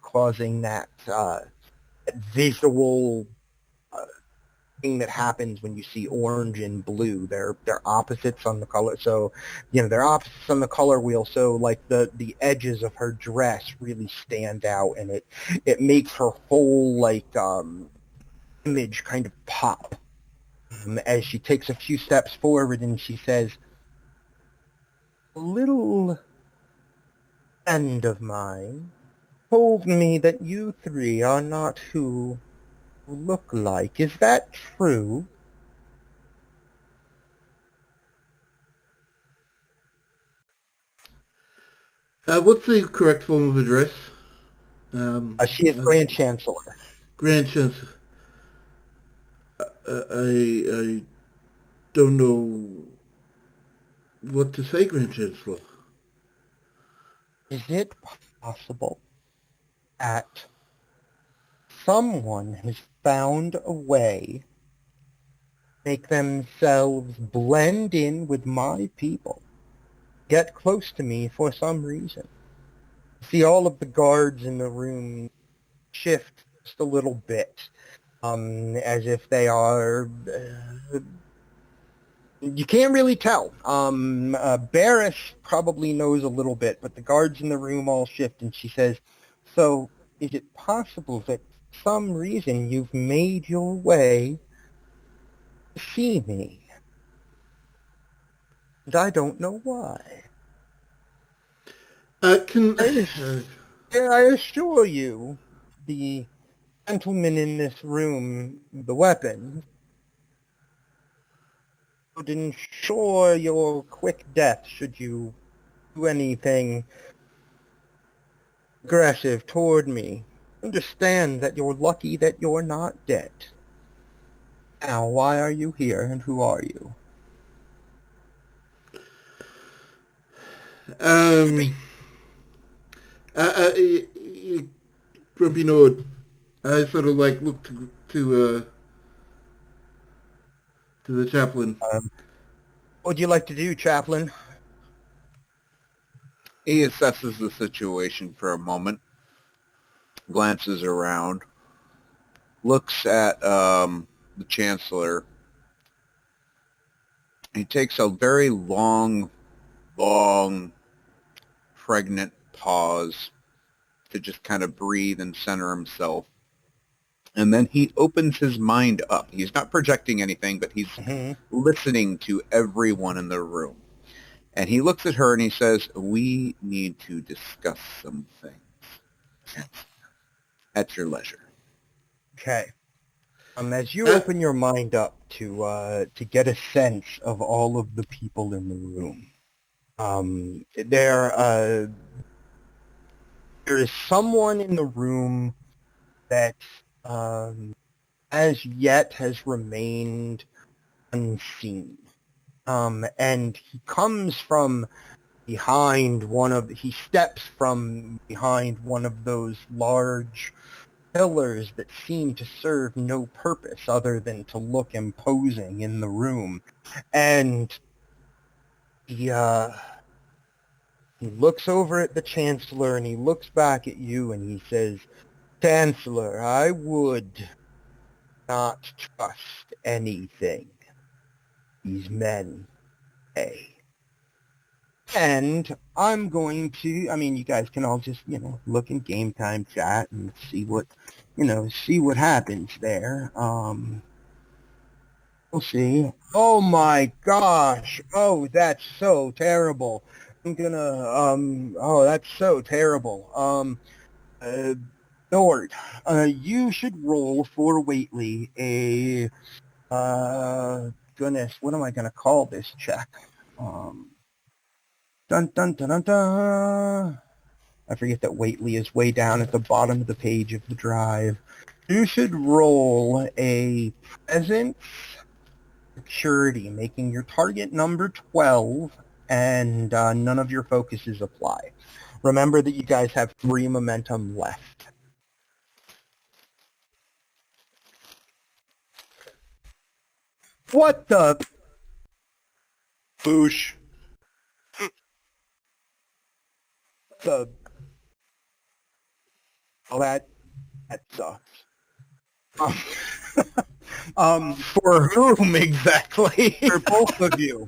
[SPEAKER 1] causing that visual thing that happens when you see orange and blue. They're opposites on the color. So, they're opposites on the color wheel. So like the edges of her dress really stand out, and it makes her whole image kind of pop as she takes a few steps forward and she says, "A little friend of mine told me that you three are not who you look like. Is that true?"
[SPEAKER 3] What's the correct form of address?
[SPEAKER 1] She is Grand Chancellor.
[SPEAKER 3] Grand Chancellor. I don't know what to say, Grand Chancellor.
[SPEAKER 1] Is it possible that someone has found a way to make themselves blend in with my people, get close to me for some reason? See all of the guards in the room shift just a little bit, as if they are... you can't really tell. Barris probably knows a little bit, but the guards in the room all shift, and she says, "So, is it possible that for some reason you've made your way to see me? And I don't know why.
[SPEAKER 3] Can
[SPEAKER 1] I assure you, the gentleman in this room, the weapon, would ensure your quick death should you do anything aggressive toward me. Understand that you're lucky that you're not dead. Now, why are you here and who are you?"
[SPEAKER 3] um, Grumpy Nord. I sort of like look to the chaplain.
[SPEAKER 1] What would you like to do, Chaplain?
[SPEAKER 4] He assesses the situation for a moment, glances around, looks at the Chancellor. He takes a very long, pregnant pause to just kind of breathe and center himself. And then he opens his mind up. He's not projecting anything, but he's listening to everyone in the room. And he looks at her and he says, "We need to discuss some things at your leisure."
[SPEAKER 1] Okay. As you open your mind up to get a sense of all of the people in the room, there is someone in the room that as yet has remained unseen. And he steps from behind one of those large pillars that seem to serve no purpose other than to look imposing in the room. And he looks over at the Chancellor and he looks back at you and he says, "Chancellor, I would not trust anything these men say. And I'm going to, you guys can all just, look in game time chat and see what happens there. We'll see. Oh my gosh. Oh, that's so terrible. That's so terrible. Nord, you should roll for Whateley goodness, what am I going to call this check? Dun, dun, dun, dun, dun. I forget that Whateley is way down at the bottom of the page of the drive. You should roll a presence security, making your target number 12, and none of your focuses apply. Remember that you guys have 3 momentum left. What the?
[SPEAKER 2] Boosh.
[SPEAKER 1] The... Oh, that sucks. For
[SPEAKER 2] whom exactly?
[SPEAKER 1] for both of you.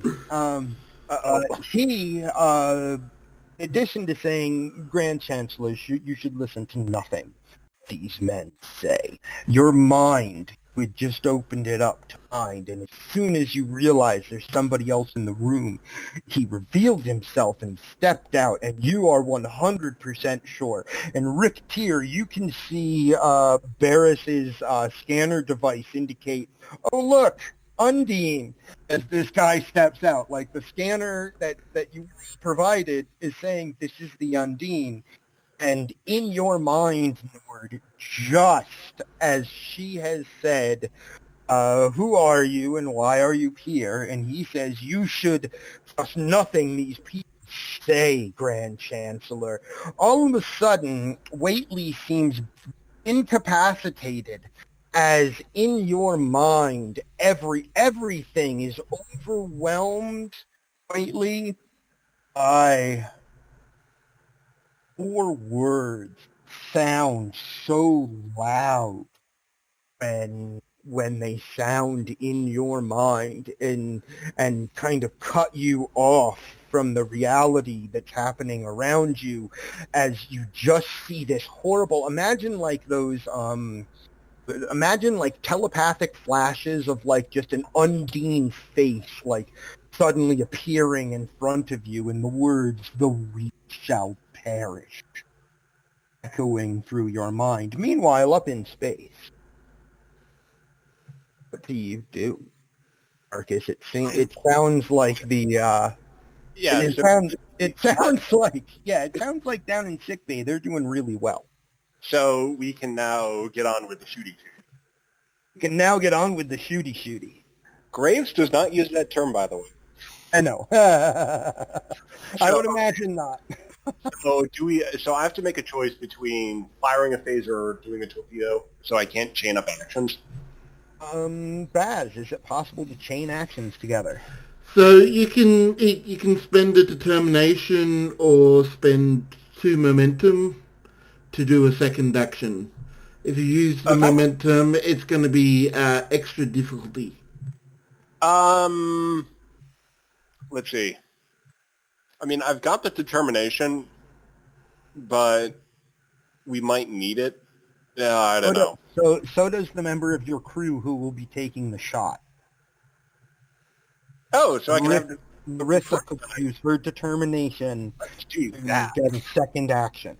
[SPEAKER 1] He, in addition to saying, Grand Chancellor, you should listen to nothing these men say. Your mind would just opened it up to mind, and as soon as you realize there's somebody else in the room, he revealed himself and stepped out, and you are 100% sure. And Rick Tier, you can see Barris's scanner device indicate, oh look, Undine, as this guy steps out. Like the scanner that you provided is saying this is the Undine. And in your mind, Nord, just as she has said, who are you and why are you here? And he says, you should trust nothing these people say, Grand Chancellor. All of a sudden, Whateley seems incapacitated, as in your mind, everything is overwhelmed, Whateley, by four words sound so loud when they sound in your mind and kind of cut you off from the reality that's happening around you, as you just see this horrible, imagine like telepathic flashes of like just an Undine face like suddenly appearing in front of you, and the words, the weak shall perish, echoing through your mind. Meanwhile, up in space, what do you do, Marcus? It sounds like it sounds like down in sickbay they're doing really well.
[SPEAKER 2] So we can now get on with the shooty.
[SPEAKER 1] We can now get on with the shooty.
[SPEAKER 2] Graves does not use that term, by the way.
[SPEAKER 1] I know. I would imagine not.
[SPEAKER 2] So I have to make a choice between firing a phaser or doing a torpedo, so I can't chain up actions.
[SPEAKER 1] Baz, is it possible to chain actions together?
[SPEAKER 3] So you can spend a determination or spend 2 momentum to do a second action. If you use the momentum, it's going to be extra difficulty.
[SPEAKER 2] Let's see. I mean, I've got the determination, but we might need it. Yeah, I don't know.
[SPEAKER 1] So does the member of your crew who will be taking the shot.
[SPEAKER 2] Oh, so I can have
[SPEAKER 1] Marissa could use her determination to get a second action.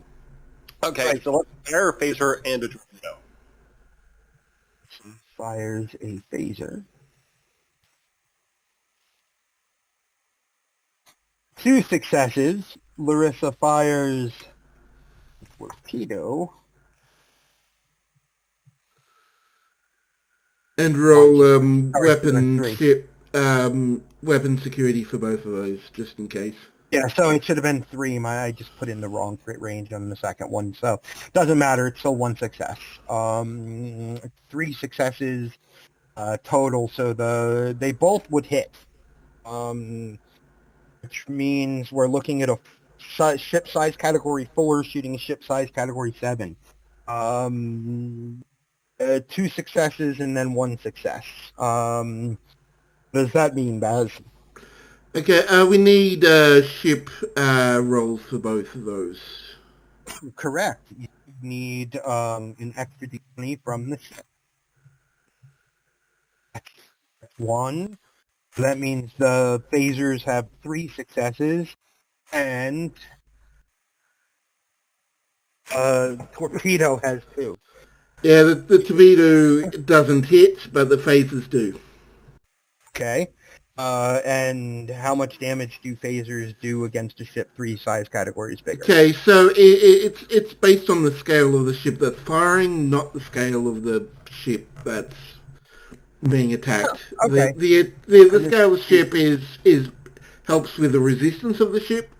[SPEAKER 2] Okay, right. So let's fire a phaser and a torpedo.
[SPEAKER 1] She fires a phaser. 2 successes. Larissa fires a torpedo.
[SPEAKER 3] And roll weapon security for both of those, just in case.
[SPEAKER 1] Yeah, so it should have been 3. I just put in the wrong crit range on the second one, so doesn't matter. It's still 1 success. 3 successes total, so they both would hit, which means we're looking at a ship size category 4 shooting a ship size category 7. 2 successes and then 1 success. What does that mean, Baz?
[SPEAKER 3] Okay, we need ship rolls for both of those.
[SPEAKER 1] Correct. You need an extra d20 from the ship. That's 1. That means the phasers have 3 successes, and torpedo has 2.
[SPEAKER 3] Yeah, the torpedo doesn't hit, but the phasers do.
[SPEAKER 1] Okay. And how much damage do phasers do against a ship 3 size categories bigger?
[SPEAKER 3] Okay, so it's based on the scale of the ship that's firing, not the scale of the ship that's being attacked.
[SPEAKER 1] Okay.
[SPEAKER 3] The scale of the ship is helps with the resistance of the ship.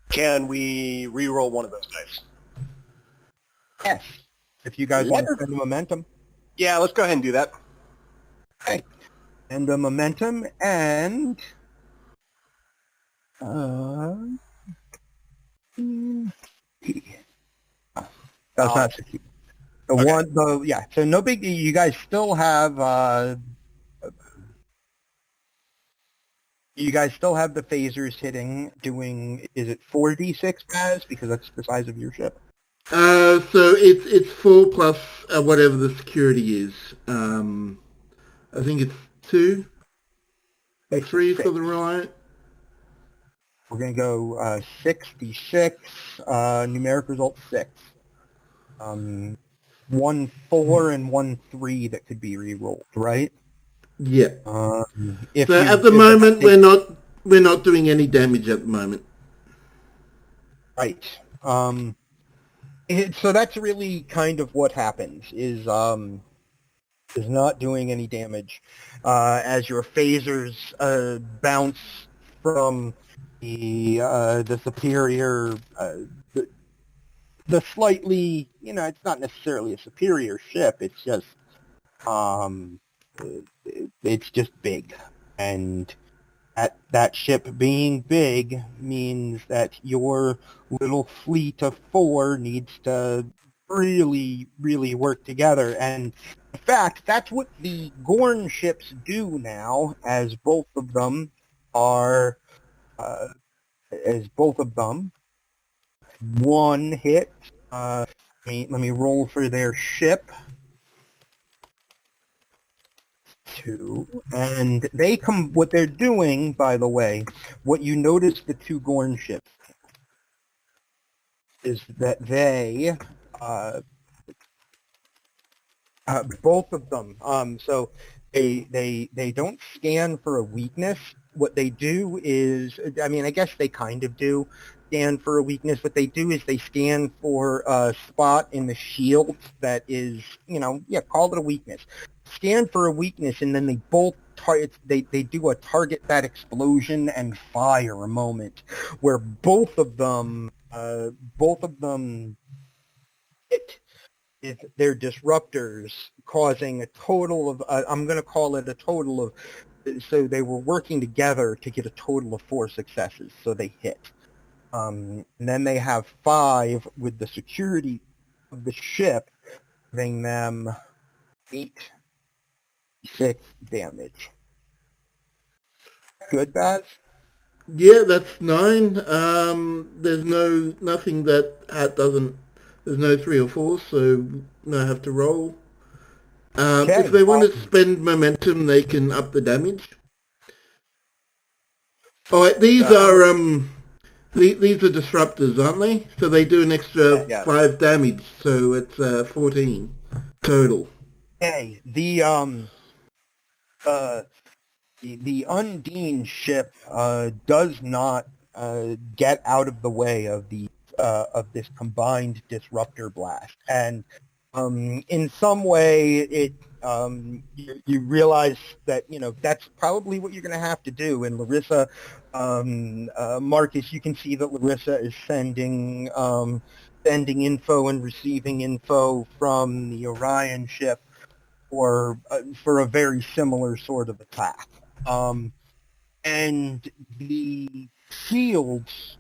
[SPEAKER 2] Can we re-roll one of those dice?
[SPEAKER 1] Yes. If you guys want to spend the momentum.
[SPEAKER 2] Yeah, let's go ahead and do that.
[SPEAKER 1] Okay. And the momentum and that's not succeed. So no big. You guys still have. You guys still have the phasers hitting. Doing. Is it 4d6 Baz? Because that's the size of your ship.
[SPEAKER 3] So it's 4 plus whatever the security is. I think it's 2 or 3 for the Reliant.
[SPEAKER 1] We're gonna go 6d6. Numeric result 6. 1 4 and 1 3 that could be re-rolled, right?
[SPEAKER 3] Yeah.
[SPEAKER 1] So
[SPEAKER 3] at the moment we're not doing any damage at the moment.
[SPEAKER 1] Right. So that's really kind of what happens is not doing any damage as your phasers bounce from the superior the slightly, it's not necessarily a superior ship. It's just it's just big, and that ship being big means that your little fleet of 4 needs to really, really work together. And in fact, that's what the Gorn ships do now, as both of them are, one hit. Let me roll for their ship. 2, and they come. What they're doing, by the way, what you notice the 2 Gorn ships is that they, both of them. So they don't scan for a weakness. What they do is, I guess they kind of do scan for a weakness. What they do is they scan for a spot in the shield that is, call it a weakness. Scan for a weakness, and then they both they do a target that explosion and fire a moment where both of them hit their disruptors, causing a total of I'm going to call it a total of, so they were working together to get a total of 4 successes, so they hit. And then they have 5 with the security of the ship, giving them 8d6 damage. Good, Baz?
[SPEAKER 3] Yeah, that's 9. There's nothing that doesn't. There's no 3 or 4, so I have to roll. If they want to spend momentum, they can up the damage. Oh, these are these are disruptors, aren't they? So they do an extra 5 damage, so it's 14 total.
[SPEAKER 1] Okay, the Undine ship does not get out of the way of this combined disruptor blast, and in some way it you realize that that's probably what you're going to have to do. And Larissa, Marcus, you can see that Larissa is sending info and receiving info from the Orion ship for a very similar sort of attack. And the shields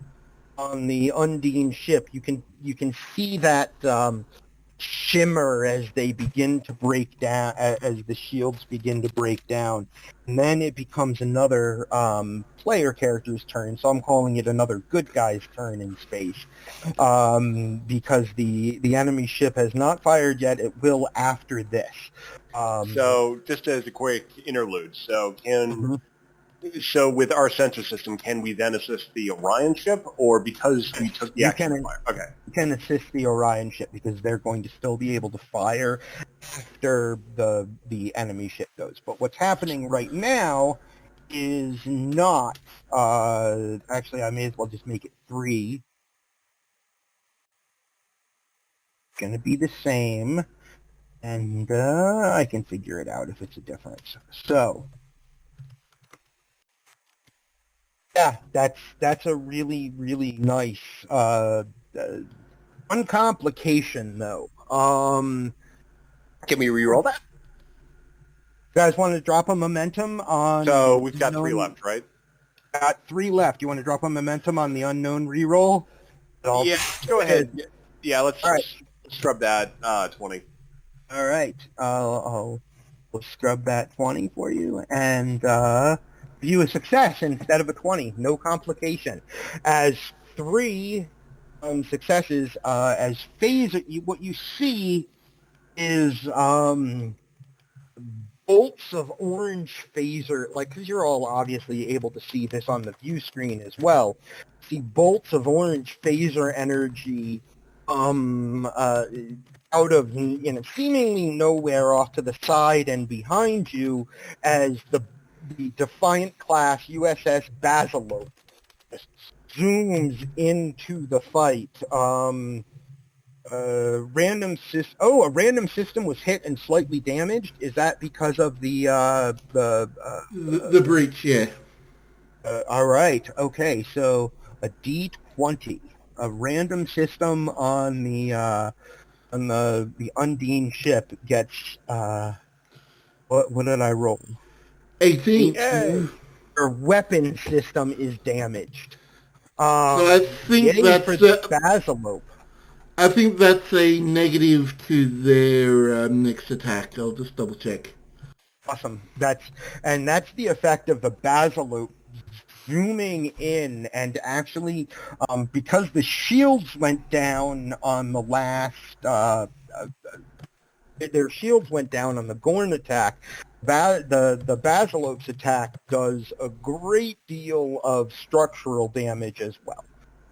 [SPEAKER 1] on the Undine ship, you can see that shimmer as they begin to break down, as the shields begin to break down. And then it becomes another player character's turn, so I'm calling it another good guy's turn in space, because the enemy ship has not fired yet. It will after this.
[SPEAKER 2] So just as a quick interlude, so with our sensor system, can we then assist the Orion ship, or because we took the action fire? Okay.
[SPEAKER 1] You can assist the Orion ship because they're going to still be able to fire after the enemy ship goes. But what's happening right now is not... actually, I may as well just make it 3. It's going to be the same, and I can figure it out if it's a difference. So... yeah, that's a really, really nice one complication though.
[SPEAKER 2] Can we reroll that?
[SPEAKER 1] You guys want to drop a momentum on?
[SPEAKER 2] So we've got 3 left, right?
[SPEAKER 1] Got 3 left. You want to drop a momentum on the unknown reroll?
[SPEAKER 2] Yeah, go ahead. Yeah, let's scrub that 20.
[SPEAKER 1] All right. We'll scrub that 20 for you and view a success instead of a 20. No complication. As 3 successes, as phaser, what you see is bolts of orange phaser, like, because you're all obviously able to see this on the view screen as well. See bolts of orange phaser energy out of, seemingly nowhere off to the side and behind you as the Defiant class USS Basilope zooms into the fight. A random system was hit and slightly damaged. Is that because of
[SPEAKER 3] The breach, yeah.
[SPEAKER 1] all right. Okay. So a D20, a random system on the Undine ship gets what did I roll?
[SPEAKER 3] 18.
[SPEAKER 1] Your weapon system is damaged.
[SPEAKER 3] So I think
[SPEAKER 1] Yay
[SPEAKER 3] that's
[SPEAKER 1] for the Basilope.
[SPEAKER 3] I think that's a negative to their next attack. I'll just double check.
[SPEAKER 1] Awesome. That's the effect of the Basilope zooming in and actually, because the shields went down on the last, their shields went down on the Gorn attack. The Basilope's attack does a great deal of structural damage as well.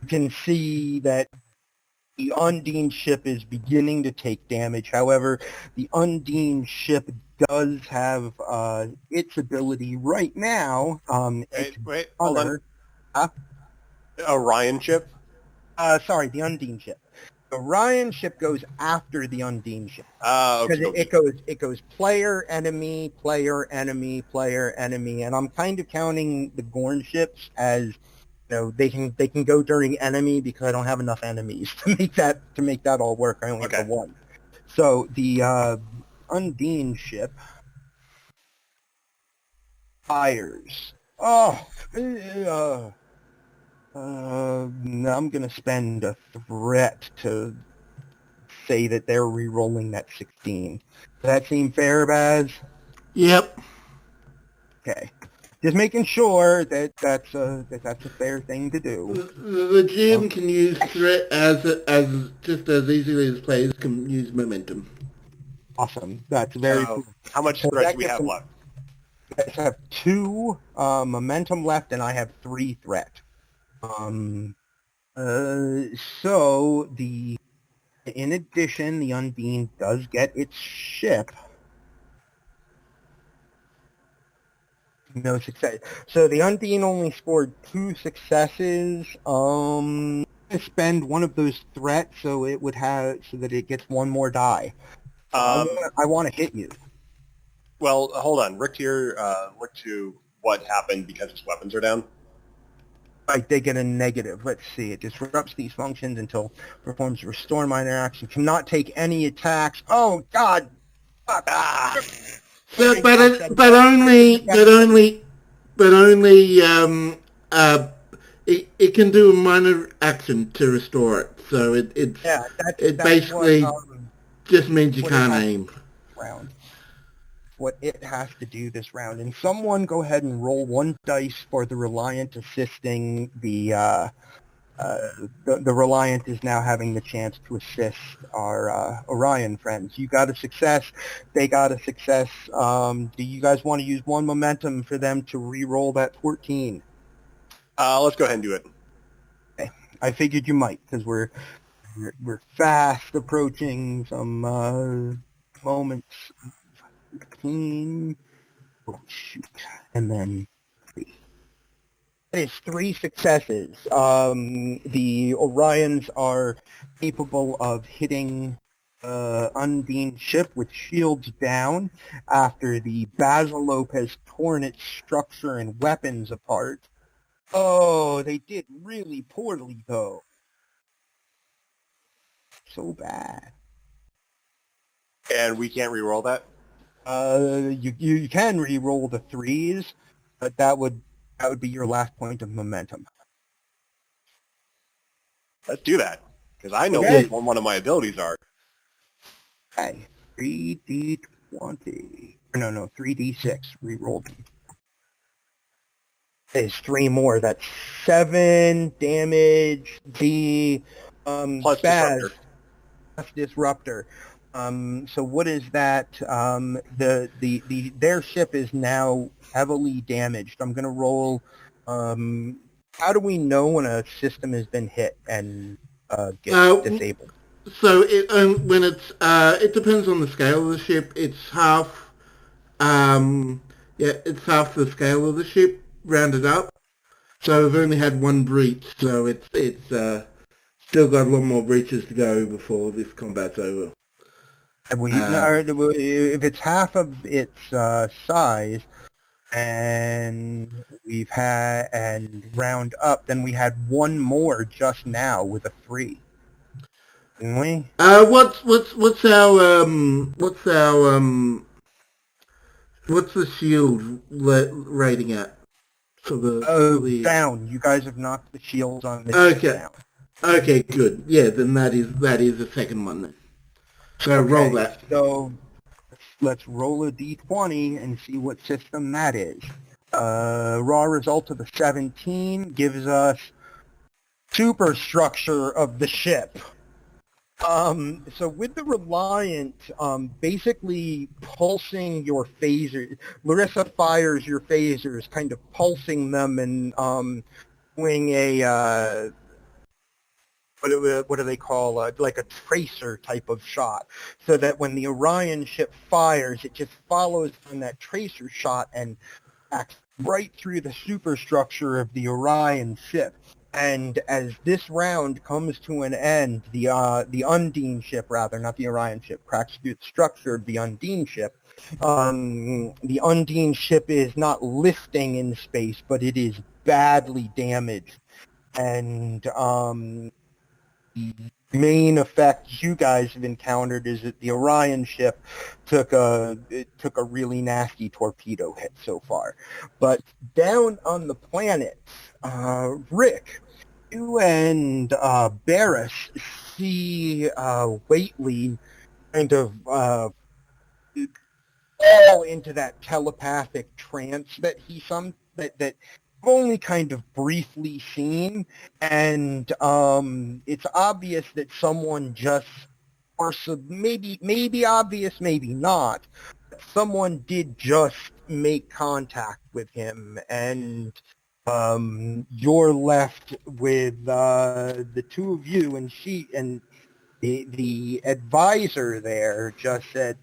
[SPEAKER 1] You can see that the Undine ship is beginning to take damage. However, the Undine ship does have its ability right now.
[SPEAKER 2] Wait, hold on. Orion ship?
[SPEAKER 1] Sorry, the Undine ship. The Orion ship goes after the Undine ship.
[SPEAKER 2] Okay.
[SPEAKER 1] Because it goes player, enemy, player, enemy, player, enemy, and I'm kind of counting the Gorn ships as, they can go during enemy because I don't have enough enemies to make that all work. I only have the one. So the Undine ship fires. I'm gonna spend a threat to say that they're re-rolling that 16. Does that seem fair, Baz?
[SPEAKER 3] Yep.
[SPEAKER 1] Okay. Just making sure that that's a fair thing to do.
[SPEAKER 3] The GM can use threat as just as easily as players can use momentum.
[SPEAKER 1] Awesome. That's very cool.
[SPEAKER 2] How much threat do we have left?
[SPEAKER 1] You guys have 2 momentum left, and I have 3 threat. So in addition, the Undine does get its ship. No success. So the Undine only scored 2 successes. Spend one of those threats so that it gets one more die. I want to hit you.
[SPEAKER 2] Well, hold on. Rick here, look to what happened because his weapons are down.
[SPEAKER 1] Right, they get a negative. Let's see. It disrupts these functions until performs a restore minor action. Cannot take any attacks. Oh God! Fuck.
[SPEAKER 3] But only it can do a minor action to restore it. So it basically just means you can't aim.
[SPEAKER 1] Round. What it has to do this round. And someone go ahead and roll 1 dice for the Reliant assisting the Reliant is now having the chance to assist our Orion friends. You got a success. They got a success. Do you guys want to use 1 momentum for them to re-roll that 14?
[SPEAKER 2] Let's go ahead and do it.
[SPEAKER 1] Okay. I figured you might because we're fast approaching some moments. 15. Oh, shoot. And then 3. That is 3 successes. The Orions are capable of hitting Undine ship with shields down after the Basilope has torn its structure and weapons apart. Oh, they did really poorly, though. So bad.
[SPEAKER 2] And we can't re-roll that?
[SPEAKER 1] You can re-roll the 3s, but that would be your last point of momentum.
[SPEAKER 2] Let's do that, because I know what one of my abilities are.
[SPEAKER 1] Okay. 3d20. No, 3d6. Reroll them. There's 3 more. That's 7 damage. The
[SPEAKER 2] Plus
[SPEAKER 1] Baz,
[SPEAKER 2] disruptor.
[SPEAKER 1] plus disruptor. So what is that? Their ship is now heavily damaged. I'm gonna roll. How do we know when a system has been hit and gets disabled?
[SPEAKER 3] So when it depends on the scale of the ship. It's half. It's half the scale of the ship rounded up. So we've only had one breach, so it's still got a lot more breaches to go before this combat's over.
[SPEAKER 1] If it's half of its size, and we've had and round up, then we had one more just now with a 3, didn't we?
[SPEAKER 3] What's the shield rating at for the
[SPEAKER 1] Down. You guys have knocked the shields on the ship
[SPEAKER 3] Okay.
[SPEAKER 1] down.
[SPEAKER 3] Okay, good. Yeah, then that is the second one then. So roll that.
[SPEAKER 1] So let's roll a d20 and see what system that is. Raw result of a 17 gives us superstructure of the ship. So with the Reliant, basically pulsing your phasers, Larissa fires your phasers, kind of pulsing them and doing a what do they call like a tracer type of shot, so that when the Orion ship fires, it just follows on that tracer shot and acts right through the superstructure of the Orion ship. And as this round comes to an end, the Undine ship, rather, not the Orion ship, cracks through the structure of the Undine ship. The Undine ship is not lifting in space, but it is badly damaged. And the main effect you guys have encountered is that the Orion ship took a really nasty torpedo hit so far. But down on the planet, Rick, you and Barris see Whateley kind of fall into that telepathic trance that that only kind of briefly seen, and it's obvious that someone just, or maybe obvious, maybe not, someone did just make contact with him, and you're left with the two of you, and the advisor there just said,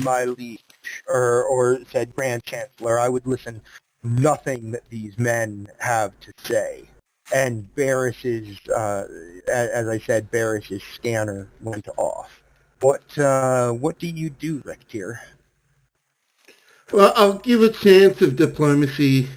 [SPEAKER 1] "My liege," or said, "Grand Chancellor, I would listen nothing that these men have to say." And Barris's, as I said, Barris's scanner went off. What do you do, Rectier?
[SPEAKER 3] Well, I'll give a chance of diplomacy.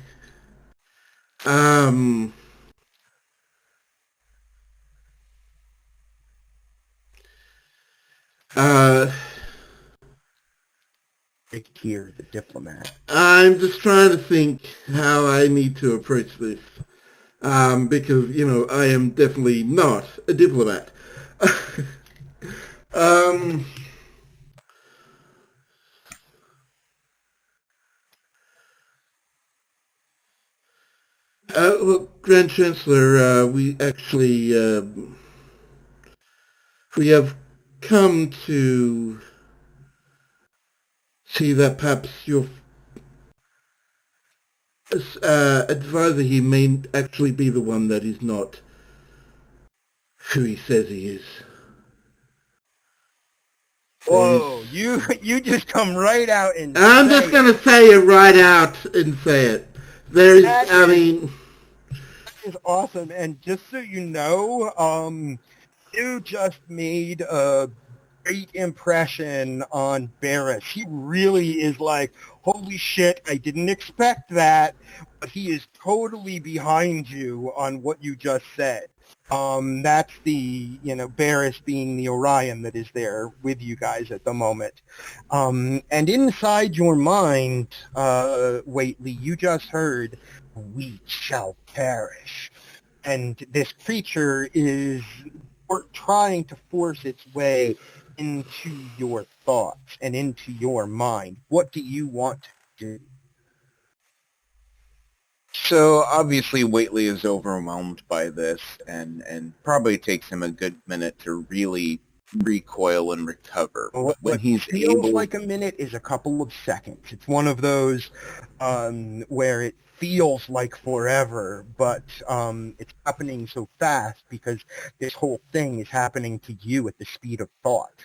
[SPEAKER 1] Rectier, the diplomat.
[SPEAKER 3] I'm just trying to think how I need to approach this. Because, I am definitely not a diplomat. Look, Grand Chancellor, we actually, we have come to see that perhaps your advisor here may actually be the one that is not who he says he is.
[SPEAKER 1] Whoa, you just come right out and
[SPEAKER 3] I'm just going to say it right out and say it. That
[SPEAKER 1] is awesome. And just so you know, you just made a great impression on Barris. He really is like, holy shit, I didn't expect that, but he is totally behind you on what you just said. That's the, Barris being the Orion that is there with you guys at the moment. And inside your mind, Whateley, you just heard, "We shall perish." And this creature is trying to force its way into your thoughts and into your mind. What do you want to do?
[SPEAKER 4] So obviously Whateley is overwhelmed by this and probably takes him a good minute to really recoil and recover. But when
[SPEAKER 1] What
[SPEAKER 4] he's
[SPEAKER 1] feels
[SPEAKER 4] able,
[SPEAKER 1] like a minute is a couple of seconds. It's one of those where it feels like forever, but it's happening so fast because this whole thing is happening to you at the speed of thought.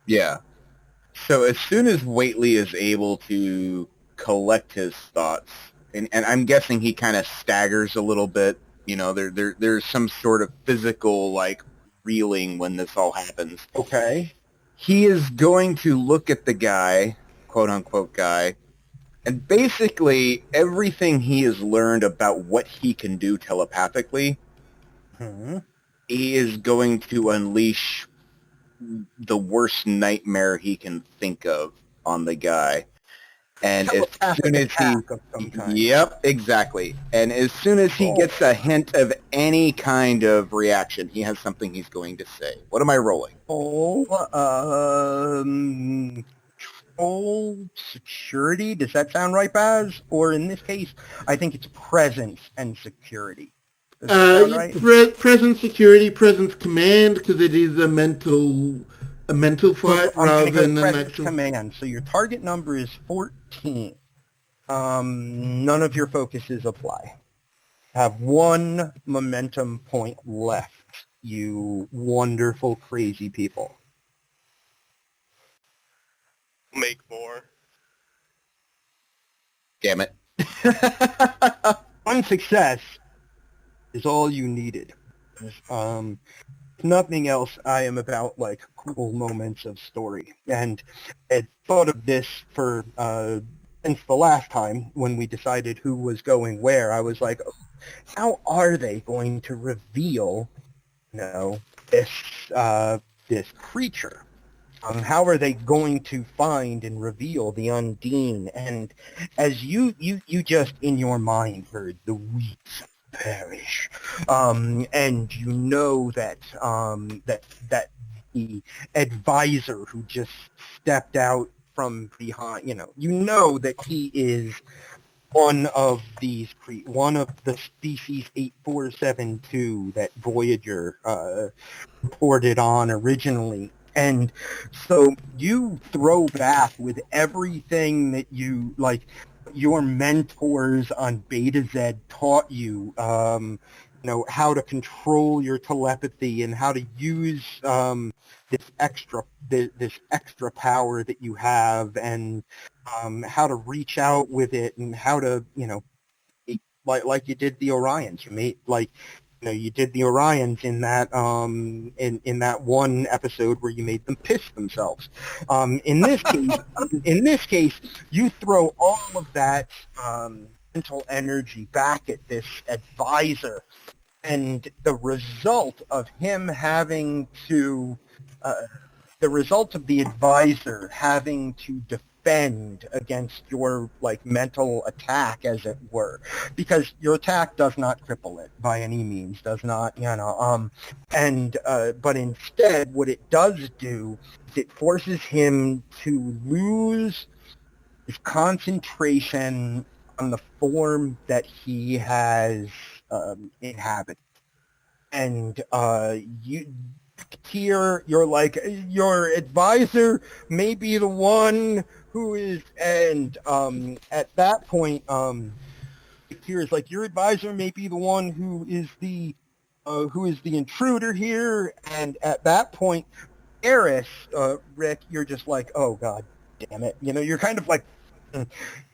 [SPEAKER 4] yeah. So as soon as Whateley is able to collect his thoughts, and I'm guessing he kind of staggers a little bit, there's some sort of physical, like, reeling when this all happens.
[SPEAKER 1] Okay.
[SPEAKER 4] He is going to look at the guy, quote-unquote guy, and basically everything he has learned about what he can do telepathically, he is going to unleash the worst nightmare he can think of on the guy. And as
[SPEAKER 1] Telepathic
[SPEAKER 4] soon as he,
[SPEAKER 1] attack of some kind.
[SPEAKER 4] yep, exactly. And as soon as he gets a hint of any kind of reaction, he has something he's going to say. What am I rolling?
[SPEAKER 1] Control security. Does that sound right, Baz? Or in this case, I think it's presence and security. Does that sound right?
[SPEAKER 3] Presence security, presence command, because it is a mental fight
[SPEAKER 1] I'm
[SPEAKER 3] rather
[SPEAKER 1] going to go
[SPEAKER 3] than an
[SPEAKER 1] presence
[SPEAKER 3] actual.
[SPEAKER 1] command. So your target number is 14. None of your focuses apply. Have one momentum point left, you wonderful, crazy people.
[SPEAKER 5] Make more.
[SPEAKER 4] Damn it.
[SPEAKER 1] One success is all you needed. Nothing else, I am about like cool moments of story. And I thought of this for since the last time when we decided who was going where. I was like, how are they going to reveal, this this creature? How are they going to find and reveal the Undine? And as you just in your mind heard the weeds perish, and you know that that the advisor who just stepped out from behind, you know that he is one of one of the species 8472 that Voyager reported on originally. And so you throw back with everything that you, like, your mentors on Beta Z taught you, how to control your telepathy and how to use this extra power that you have, and how to reach out with it, and how to, like you did the Orions. You made, like, you did the Orions in that in that one episode where you made them piss themselves. In this case, you throw all of that mental energy back at this advisor, and the result of him having to the result of the advisor having to defend against your, like, mental attack, as it were, because your attack does not cripple it by any means, does not, but instead what it does do is it forces him to lose his concentration on the form that he has inhabited. And you're like, your advisor may be the one who is, and at that point, Kira's like, your advisor may be the one who is the intruder here. And at that point, Eris, Rick, you're just like, oh god damn it, you're kind of like,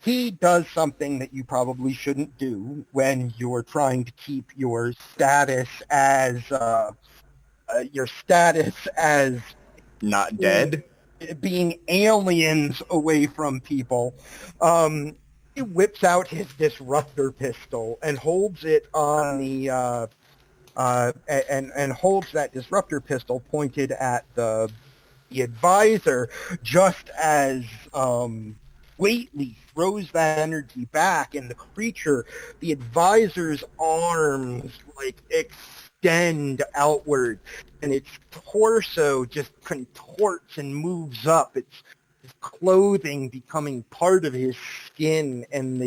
[SPEAKER 1] he does something that you probably shouldn't do when you're trying to keep your status as
[SPEAKER 4] Not dead?
[SPEAKER 1] being aliens away from people. He whips out his disruptor pistol and holds it on the and holds that disruptor pistol pointed at the advisor, just as Whateley throws that energy back, and the advisor's arms, like, extend outward, and its torso just contorts and moves up. Its his clothing becoming part of his skin, and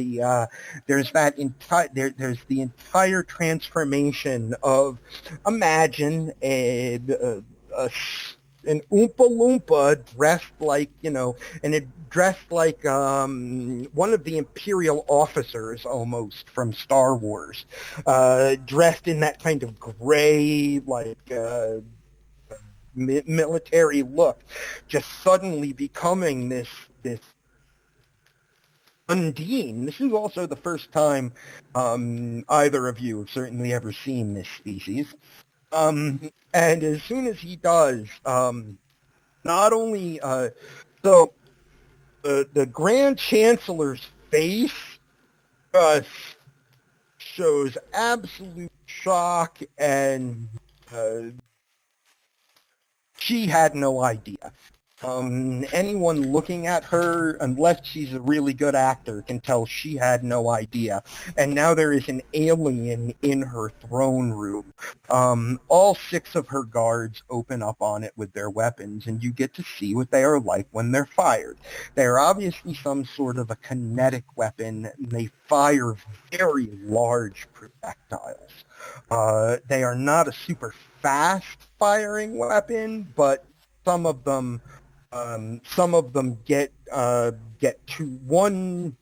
[SPEAKER 1] there's there's the entire transformation of, imagine an Oompa Loompa dressed like, and it dressed like one of the Imperial officers almost from Star Wars, dressed in that kind of gray, like military look, just suddenly becoming this Undine. This is also the first time either of you have certainly ever seen this species. And as soon as he does, not only so the Grand Chancellor's face shows absolute shock, and she had no idea. Anyone looking at her, unless she's a really good actor, can tell she had no idea. And now there is an alien in her throne room. All 6 of her guards open up on it with their weapons, and you get to see what they are like when they're fired. They are obviously some sort of a kinetic weapon, and they fire very large projectiles. They are not a super fast firing weapon, but some of them get to one.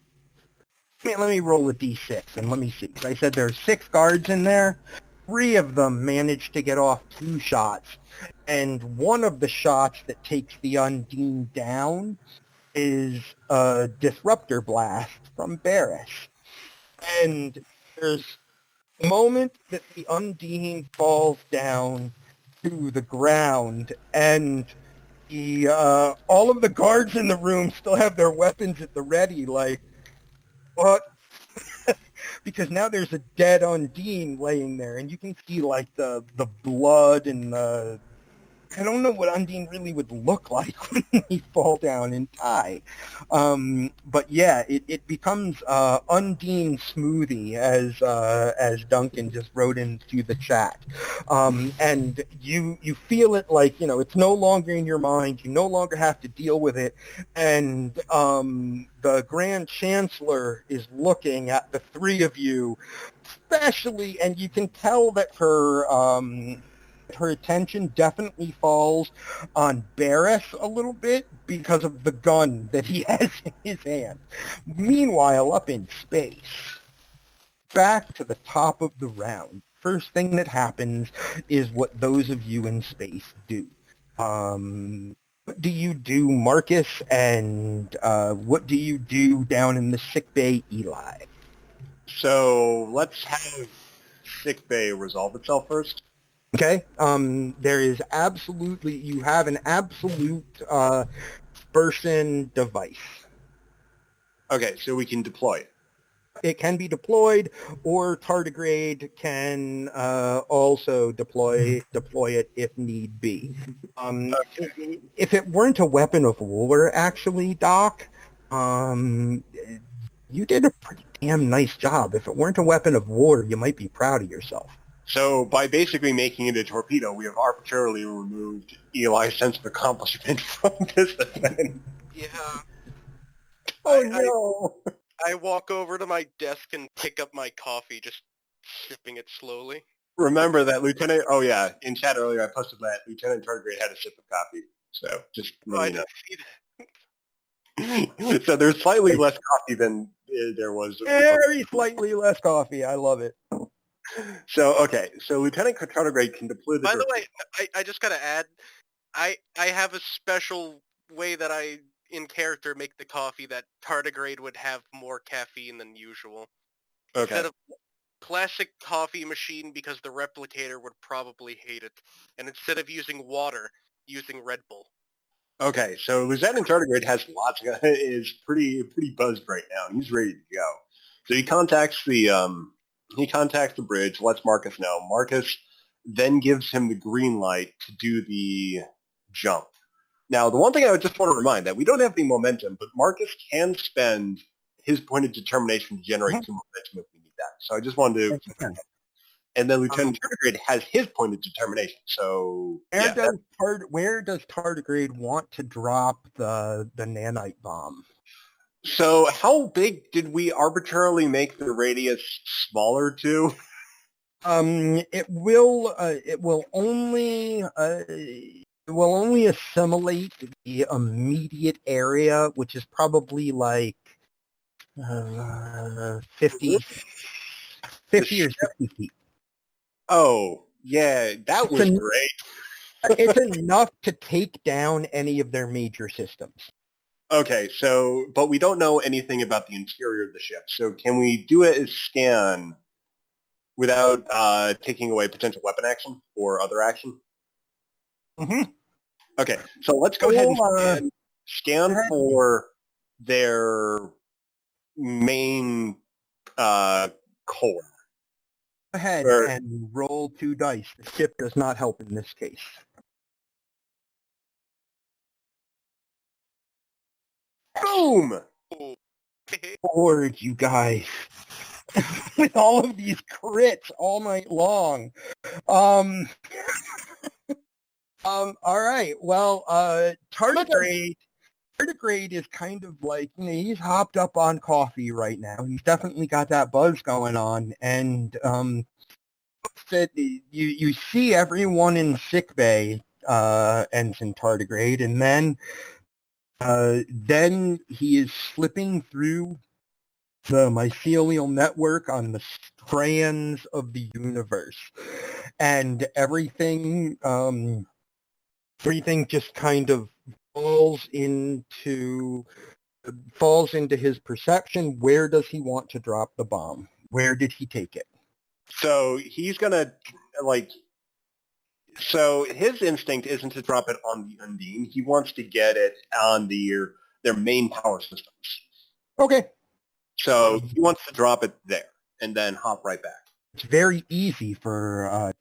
[SPEAKER 1] Let me roll a d6 and let me see. I said there are 6 guards in there. 3 of them manage to get off 2 shots, and one of the shots that takes the Undine down is a disruptor blast from Barris. And there's a moment that the Undine falls down to the ground, and all of the guards in the room still have their weapons at the ready, like, what? Because now there's a dead Undine laying there, and you can see, like, the blood and the... I don't know what Undine really would look like when he fall down and die. But yeah, it becomes Undine Smoothie, as Duncan just wrote into the chat. And you feel it like, it's no longer in your mind. You no longer have to deal with it. And the Grand Chancellor is looking at the 3 of you, especially, and you can tell that her attention definitely falls on Barris a little bit because of the gun that he has in his hand. Meanwhile, up in space, back to the top of the round, first thing that happens is what those of you in space do. What do you do, Marcus, and what do you do down in the sickbay, Eli?
[SPEAKER 2] So let's have sickbay resolve itself first.
[SPEAKER 1] Okay. There is absolutely, you have an absolute dispersion device.
[SPEAKER 2] Okay, so we can deploy it.
[SPEAKER 1] It can be deployed, or tardigrade can also deploy it if need be. If it weren't a weapon of war, actually, Doc, you did a pretty damn nice job. If it weren't a weapon of war, you might be proud of yourself.
[SPEAKER 2] So by basically making it a torpedo, we have arbitrarily removed Eli's sense of accomplishment from this event.
[SPEAKER 5] Yeah.
[SPEAKER 2] Oh no!
[SPEAKER 5] I walk over to my desk and pick up my coffee, just sipping it slowly.
[SPEAKER 2] Remember that Lieutenant... Oh yeah, in chat earlier I posted that Lieutenant Tardigrade had a sip of coffee. So just
[SPEAKER 5] I
[SPEAKER 2] you know.
[SPEAKER 5] didn't see that.
[SPEAKER 2] So there's slightly less coffee than there was.
[SPEAKER 1] Very slightly less coffee. I love it.
[SPEAKER 2] So, okay. So Lieutenant Tardigrade can deploy the...
[SPEAKER 5] By the way, I just gotta add, I have a special way that I, in character, make the coffee that tardigrade would have more caffeine than usual.
[SPEAKER 2] Okay.
[SPEAKER 5] Instead of classic coffee machine, because the replicator would probably hate it. And instead of using water, using Red Bull.
[SPEAKER 2] Okay, so Lieutenant Tardigrade has lots of... is pretty buzzed right now. He's ready to go. So he contacts the bridge, lets Marcus know. Marcus then gives him the green light to do the jump. Now, the one thing I would just want to remind that we don't have any momentum, but Marcus can spend his point of determination to generate some momentum if we need that. So I just wanted to... And then Lieutenant Tardigrade has his point of determination. So
[SPEAKER 1] where does Tardigrade want to drop the nanite bomb?
[SPEAKER 2] So how big did we arbitrarily make the radius smaller to?
[SPEAKER 1] It will only assimilate the immediate area, which is probably like 50 or 60 feet.
[SPEAKER 2] Oh, yeah, that was great.
[SPEAKER 1] It's enough to take down any of their major systems.
[SPEAKER 2] Okay, so, but we don't know anything about the interior of the ship. So can we do a scan without taking away potential weapon action or other action?
[SPEAKER 1] Mm-hmm.
[SPEAKER 2] Okay, so let's go ahead and scan for their main core.
[SPEAKER 1] Go ahead and roll 2 dice. The ship does not help in this case.
[SPEAKER 2] Boom!
[SPEAKER 1] Bored, you guys. With all of these crits all night long. All right. Well, Tardigrade is kind of like, he's hopped up on coffee right now. He's definitely got that buzz going on, and you see everyone in sickbay, Ensign Tardigrade, and then he is slipping through the mycelial network on the strands of the universe, and everything just kind of falls into his perception. Where does he want to drop the bomb? Where did he take it?
[SPEAKER 2] So he's gonna so his instinct isn't to drop it on the Undine. He wants to get it on their main power systems.
[SPEAKER 1] Okay.
[SPEAKER 2] So he wants to drop it there and then hop right back.
[SPEAKER 1] It's very easy for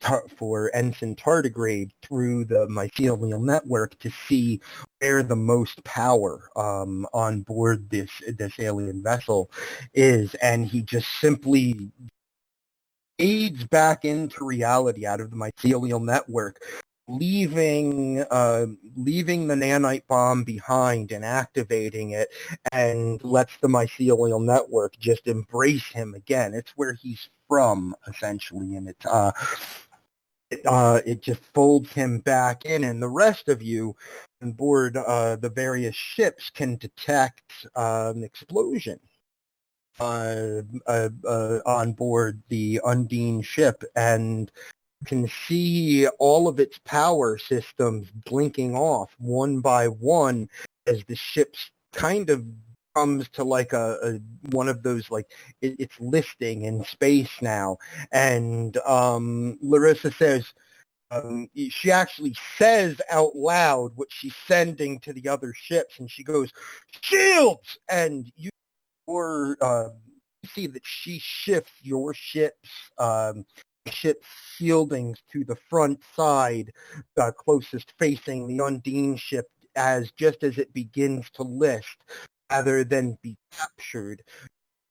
[SPEAKER 1] Ensign Tardigrade through the mycelial network to see where the most power on board this alien vessel is, and he just simply aids back into reality out of the mycelial network, leaving the nanite bomb behind and activating it, and lets the mycelial network just embrace him again. It's where he's from, essentially, and it just folds him back in, and the rest of you on board the various ships can detect an explosion on board the Undine ship, and can see all of its power systems blinking off one by one as the ship's kind of comes to like a one of those, like, it's listing in space now. And Larissa says, she actually says out loud what she's sending to the other ships, and she goes, "Shields!" And you see that she shifts your ship's shieldings to the front side, closest facing the Undine ship, just as it begins to list, rather than be captured.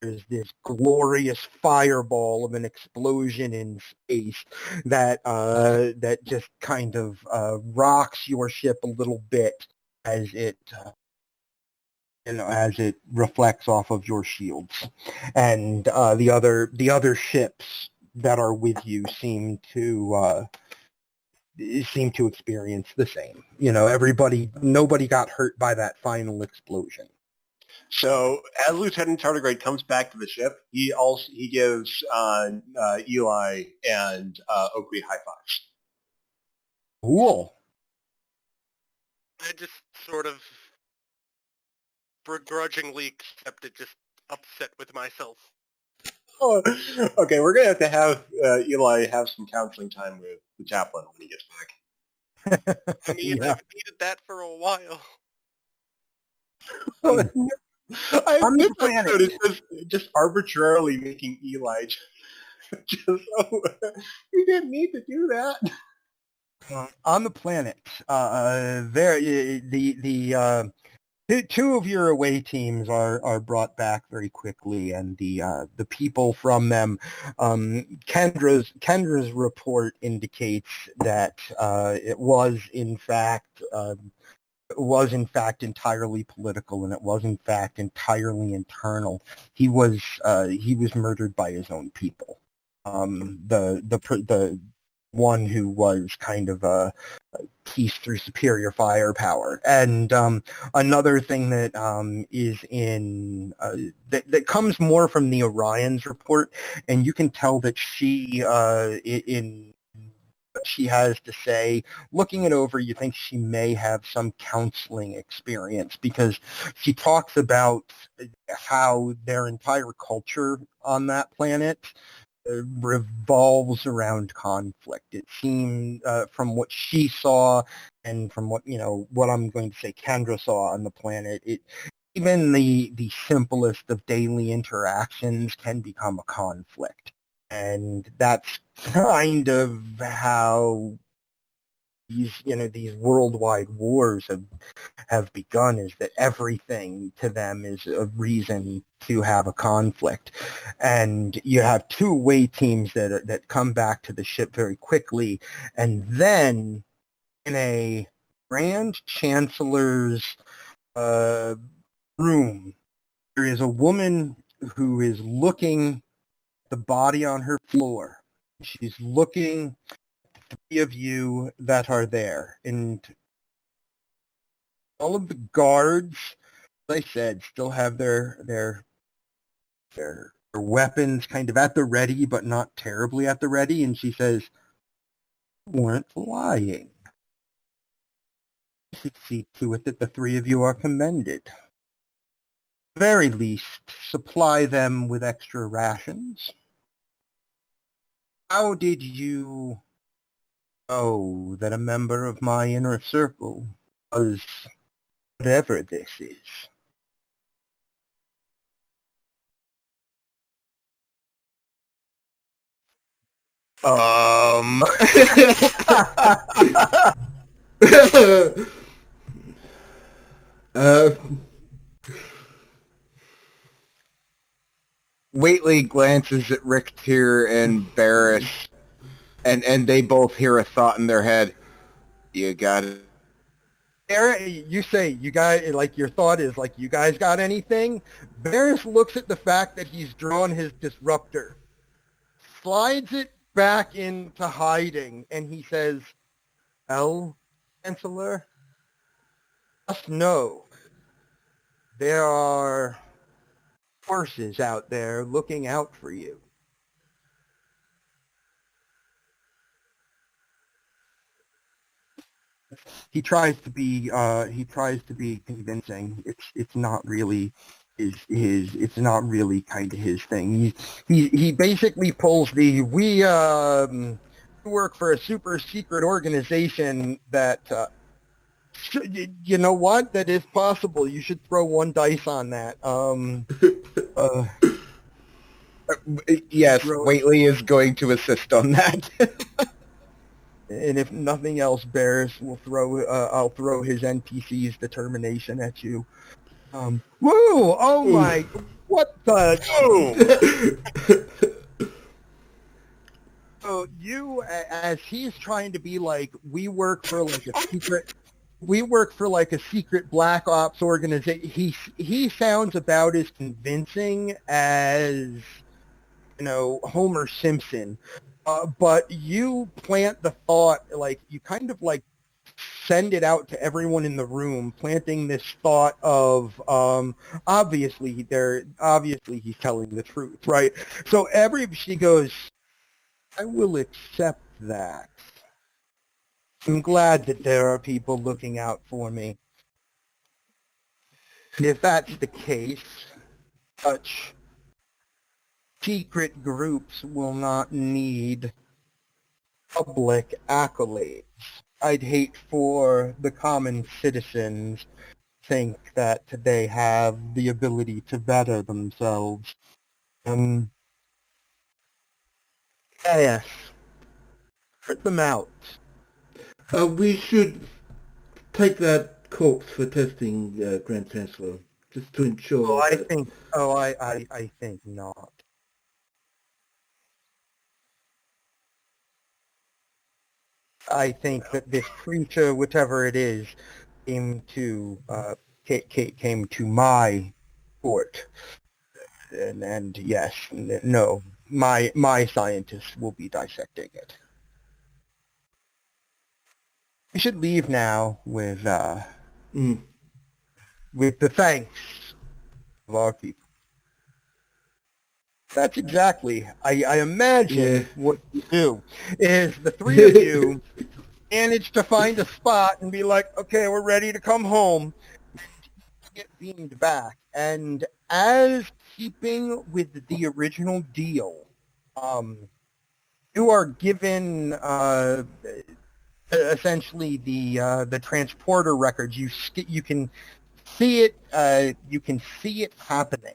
[SPEAKER 1] There's this glorious fireball of an explosion in space that just kind of rocks your ship a little bit as it reflects off of your shields, and the other ships that are with you seem to experience the same. Nobody got hurt by that final explosion.
[SPEAKER 2] So as Lieutenant Tardigrade comes back to the ship, he gives Eli and Oakley high fives.
[SPEAKER 1] Cool.
[SPEAKER 5] I just sort of begrudgingly accept it, just upset with myself.
[SPEAKER 2] Oh, okay, we're going to have Eli have some counseling time with the chaplain when he gets back.
[SPEAKER 5] I mean,
[SPEAKER 1] Yeah.
[SPEAKER 5] I've needed that for a while.
[SPEAKER 2] This episode is just arbitrarily making Eli just we didn't need to do that.
[SPEAKER 1] On the planet, Two of your away teams are brought back very quickly, and the people from them, Kendra's report indicates that it was in fact entirely political, and it was in fact entirely internal. He was murdered by his own people. The one who was kind of peace through superior firepower. And another thing that is in that comes more from the Orion's report, and you can tell that she in what she has to say, looking it over, you think she may have some counseling experience, because she talks about how their entire culture on that planet revolves around conflict. It seemed, from what she saw and from what I'm going to say Kendra saw on the planet, even the simplest of daily interactions can become a conflict. And that's kind of how these worldwide wars have begun, is that everything to them is a reason to have a conflict. And you have two away teams that come back to the ship very quickly, and then in a Grand Chancellor's room, there is a woman who is looking at the body on her floor. She's looking at the three of you that are there, and all of the guards, as I said, still have their weapons kind of at the ready, but not terribly at the ready. And she says, "You weren't lying. I should see to it that the three of you are commended. At the very least, supply them with extra rations. How did you know that a member of my inner circle was whatever this is?"
[SPEAKER 3] uh,
[SPEAKER 4] Whateley glances at Richter and Barris, and they both hear a thought in their head. You got it.
[SPEAKER 1] Eric, you say, you guys, like, your thought is, like, you guys got anything? Varys looks at the fact that he's drawn his disruptor, slides it back into hiding, and he says, "Well, Chancellor, just know there are forces out there looking out for you." He tries to be convincing. It's not really it's not really kind of his thing. He basically pulls the we work for a super secret organization that you know what, that is possible. You should throw one dice on that.
[SPEAKER 4] Yes, Whateley is going to assist on that.
[SPEAKER 1] And if nothing else, Barris will I'll throw his NPC's determination at you. Woo! Oh my! What the? So you, as he's trying to be like, we work for like a secret black ops organization. He sounds about as convincing as Homer Simpson. But you plant the thought, like, you kind of like send it out to everyone in the room, planting this thought of obviously he's telling the truth, right? So she goes, "I will accept that. I'm glad that there are people looking out for me. And if that's the case, such secret groups will not need public accolades. I'd hate for the common citizens think that they have the ability to better themselves. Yes, put them out."
[SPEAKER 3] we should take that corpse for testing, Grand Chancellor, just to ensure that...
[SPEAKER 1] I think not. I think that this creature, whatever it is, came to my court, and yes, no, my scientists will be dissecting it. We should leave now with the thanks of our people. That's exactly. I imagine what you do is the three of you manage to find a spot and be like, okay, we're ready to come home. Get beamed back, and as keeping with the original deal, you are given essentially the transporter records. You can see it. You can see it happening.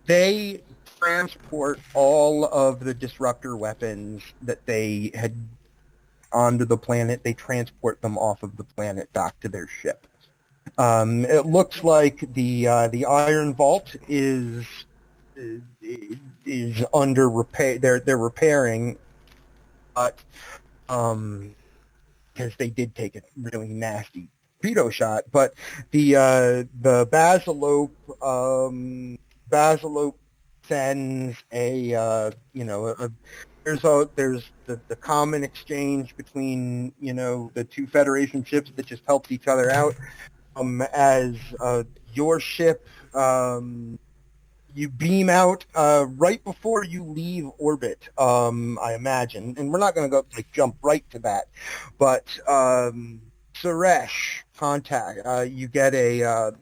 [SPEAKER 1] They transport all of the disruptor weapons that they had onto the planet. They transport them off of the planet back to their ship. It looks like the Iron Vault is under repair. They're repairing, but because they did take a really nasty torpedo shot. But the Basilope sends there's the common exchange between the two Federation ships that just helped each other out. As your ship, you beam out right before you leave orbit, I imagine, and we're not going to go jump right to that, but Suresh, contact. You get a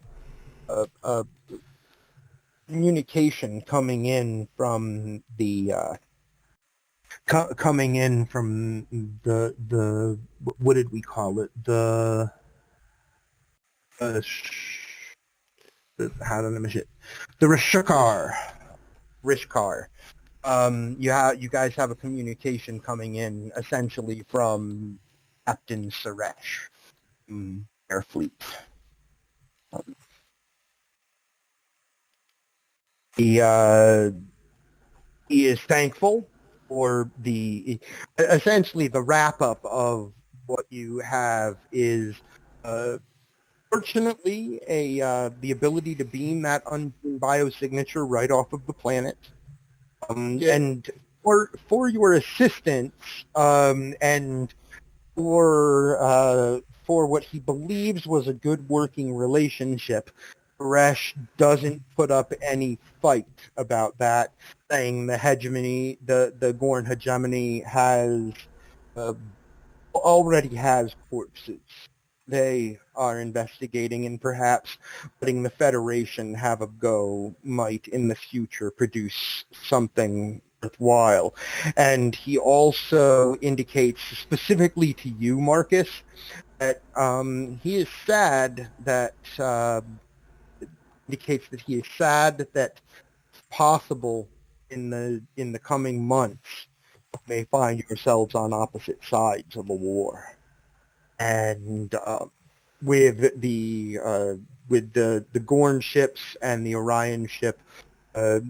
[SPEAKER 1] communication coming in from the what did we call it? How did I miss it? The Rishkar. You guys have a communication coming in essentially from Captain Suresh, Air Fleet. He is thankful for essentially the wrap up of what you have is fortunately the ability to beam that Undine biosignature right off of the planet, and for your assistance, and for what he believes was a good working relationship. Resh doesn't put up any fight about that, saying the Gorn hegemony already has corpses. They are investigating, and perhaps letting the Federation have a go might in the future produce something worthwhile. And he also indicates specifically to you, Marcus, that he is sad that indicates that he is sad that it's possible in the coming months you may find yourselves on opposite sides of a war. And with the Gorn ships and the Orion ship are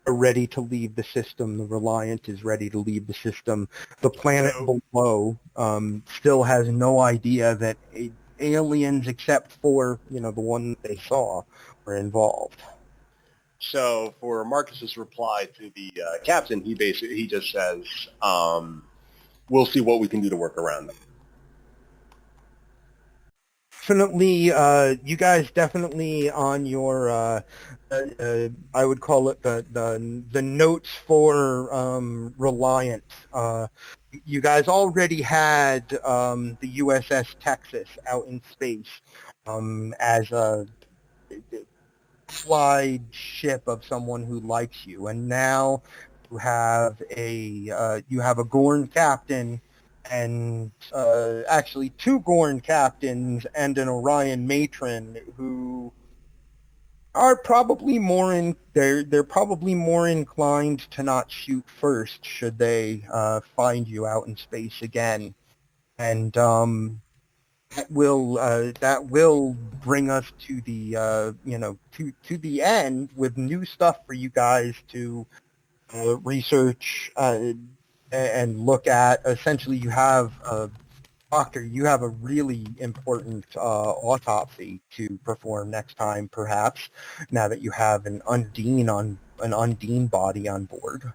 [SPEAKER 1] ready to leave the system, the Reliant is ready to leave the system. The planet below still has no idea that aliens, except for the one they saw, were involved.
[SPEAKER 2] So for Marcus's reply to the captain, he just says, "We'll see what we can do to work around them."
[SPEAKER 1] Definitely, you guys definitely on your, I would call it the notes for Reliant. You guys already had the USS Texas out in space as a slide ship of someone who likes you, and now you have a Gorn captain. And actually, two Gorn captains and an Orion matron who are probably they're probably more inclined to not shoot first should they find you out in space again. and that will bring us to the to the end with new stuff for you guys to research and look at. Essentially, you have Doctor, you have a really important autopsy to perform next time, perhaps, now that you have an Undine body on board.